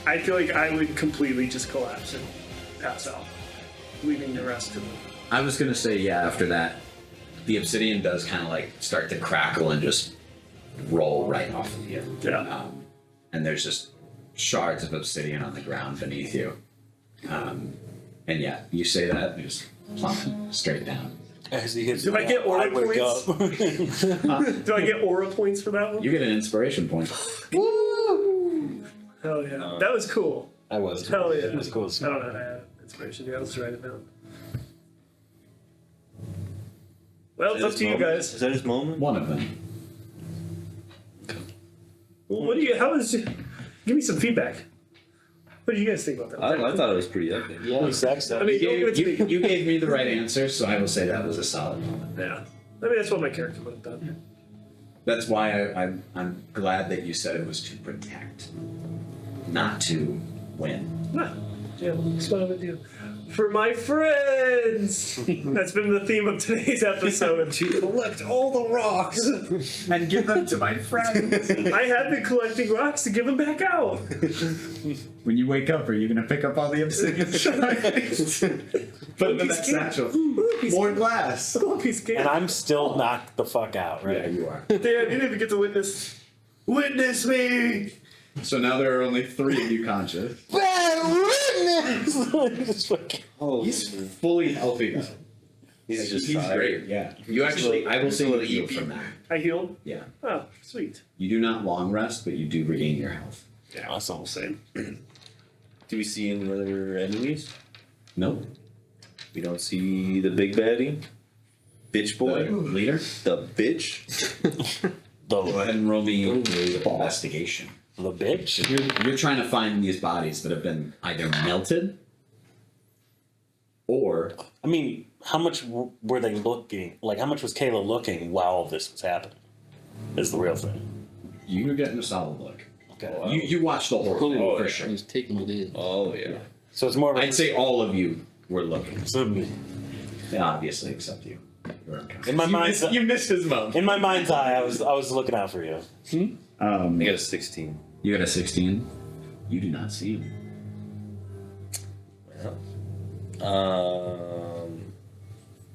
I feel like I would completely just collapse and pass out, leaving the rest to them. I was gonna say, yeah, after that, the obsidian does kind of like start to crackle and just roll right off of you. Yeah. And there's just shards of obsidian on the ground beneath you. And yeah, you say that, and just plummet straight down. As he hits Do I get aura wake points? up. Do I get aura points for that one? You get an inspiration point. Woo! Hell yeah. That was cool. I was. Hell yeah. It was cool. I don't know how to have inspiration. Yeah, let's write it down. Well, it's up to you guys. Is that his moment? One of them. Well, what do you? How was? Give me some feedback. What do you guys think about that? I thought it was pretty epic. Yeah, exactly. I mean, don't give it to me. You gave me the right answer, so I will say that was a solid moment. Yeah. I mean, that's what my character would have done. That's why I'm glad that you said it was to protect, not to win. Yeah. Yeah, smile with you. For my friends! That's been the theme of today's episode. Collect all the rocks and give them to my friends. I have been collecting rocks to give them back out. When you wake up, are you going to pick up all the obsidian shards? Put them in that satchel. More glass. And I'm still knocked the fuck out, right? Yeah, you are. Damn, you didn't even get to witness. Witness me! So now there are only 3 of you conscious. Oh, He's fully healthy now. he's just He's tired. great, yeah. You actually, I will say you heal from that. I healed? Yeah. Oh, sweet. You do not long rest, but you do regain your health. Yeah, Awesome. same. Do we see any other enemies? Nope. We don't see the big baddie? Bitch boy? The leader? The bitch? Go ahead and roll me investigation. The bitch? You're trying to find these bodies that have been either melted or I mean, how much were they looking? Like, how much was Kayla looking while all this was happening? Is the real thing. you were getting a solid look. Okay. You watched the whole thing for I sure. was taking it in. Oh, yeah. So it's more of a. I'd say all of you were looking. So, Yeah, obviously, except you. in my mind's You missed his moment. in my mind's eye, I was looking out for you. I got a 16. You got a 16. You do not see him.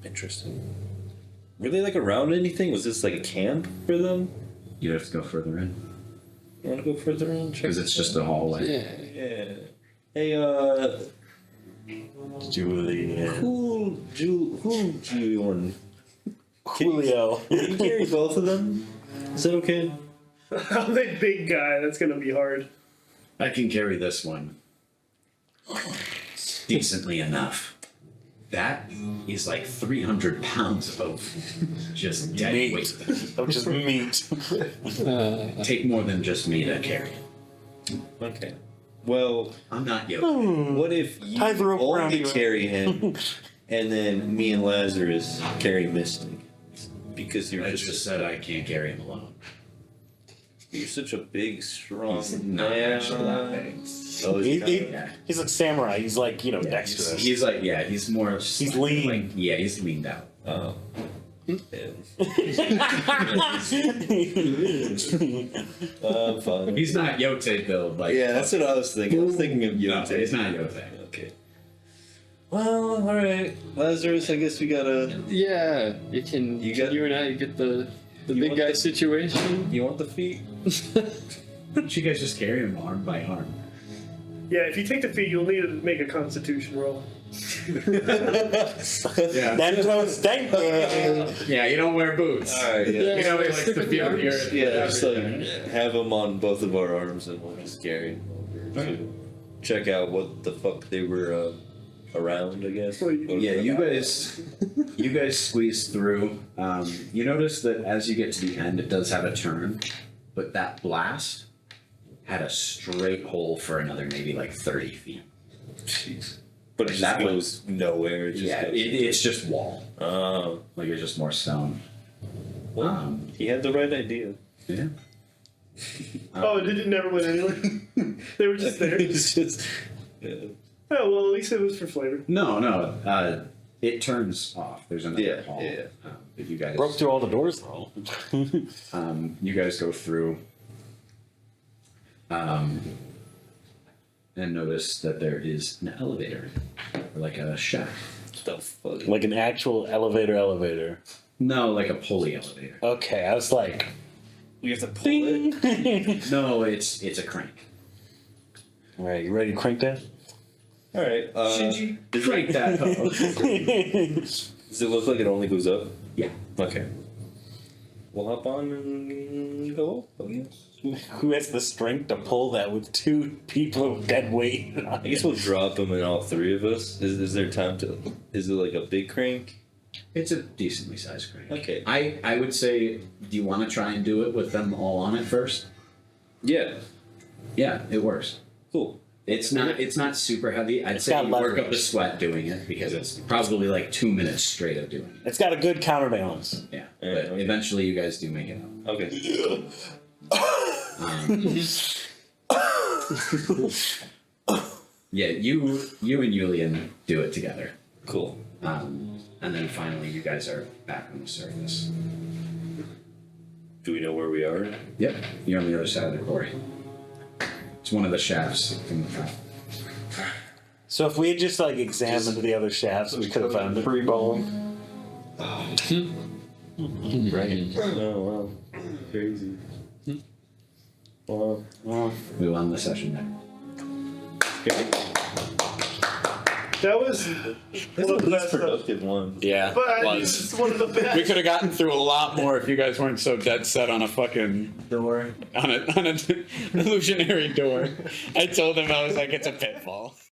Interesting. Were they like around anything? Was this like a camp for them? You'd have to go further in You want to go further in? because it's just a hallway. Yeah. Yeah. Hey, Julie. cool Julian. Julio. Can you carry both of them? Is that okay? I'm a big guy. That's gonna be hard. I can carry this one decently enough. That is like 300 pounds of just dead Meat. weight. Of just meat. Take more than just me to carry. Okay. Well, I'm not yoked. what if you Tie the rope around only you. carry him, and then me and Lazarus carry Mystic? Because you're I just just said I can't carry him alone. you're such a big, strong He's not man. actually that big. Oh, He- he's he- Yeah. he's like samurai. He's like, Yeah, dexterous. he's like, yeah, he's more. He's lean. Like, yeah, he's leaned out. oh. Fine. He's not Yote build. Like, Yeah, that's what I was thinking. I was thinking of you. no, he's not Yote. Okay. Well, all right, Lazarus. I guess we gotta. Yeah, you can. You got- you and I get the You big want guy the- situation. You want the feet? Don't you guys just carry him arm by arm? Yeah, if you take the feet, you'll need to make a Constitution roll. Yeah. That goes stinking. Yeah, you don't wear boots. All right. Yeah. You know, he likes to feel the earth. Yeah, just like have them on both of our arms, and we'll just carry them over to check out what the fuck they were around. I guess. Yeah, you guys squeeze through. You notice that as you get to the end, it does have a turn, but that blast had a straight hole for another maybe like 30 feet. Jeez. But it just That goes nowhere. It just Yeah, goes. it's just wall. Oh, Like it's just more stone. well, he had the right idea. Yeah. Oh, did it never went anywhere? They were just there. It's just. Yeah. Oh, well, at least it was for flavor. No. It turns off. There's another Yeah, hall. yeah. That you guys Broke through all the doors though. you guys go through and notice that there is an elevator, or like a shaft. The fuck. Like an actual elevator. No, like a pulley elevator. Okay, I was like, We have to pull it. No, it's a crank. all right, you ready to crank that? All right. you does crank it, that up? does it look like it only goes up? Yeah. Okay. We'll hop on and go up, I guess. Who has the strength to pull that with 2 people of dead weight? I guess we'll drop them in all 3 of us. Is there time to? Is it like a big crank? It's a decently sized crank. Okay. I would say, do you want to try and do it with them all on it first? Yeah. Yeah, it works. Cool. It's not super heavy. I'd say got you work up leverage. the sweat doing it because it's probably like 2 minutes straight of doing it. It's got a good counterbalance. Yeah, Yeah, but okay. eventually you guys do make it up. Okay. Yeah, you and Yulian do it together. Cool. And then finally you guys are back on the surface. Do we know where we are? Yep, you're on the other side of the quarry. It's one of the shafts from the top. So if we had just like examined the other shafts, we could have found it. Free balling. Right. Oh wow. Crazy. Wow. We will end the session there. That was This one of the is best. productive one. Yeah, But I it mean, was. it's one of the best. We could have gotten through a lot more if you guys weren't so dead set on a fucking Door. on an illusionary door. I told him I was like, it's a pitfall.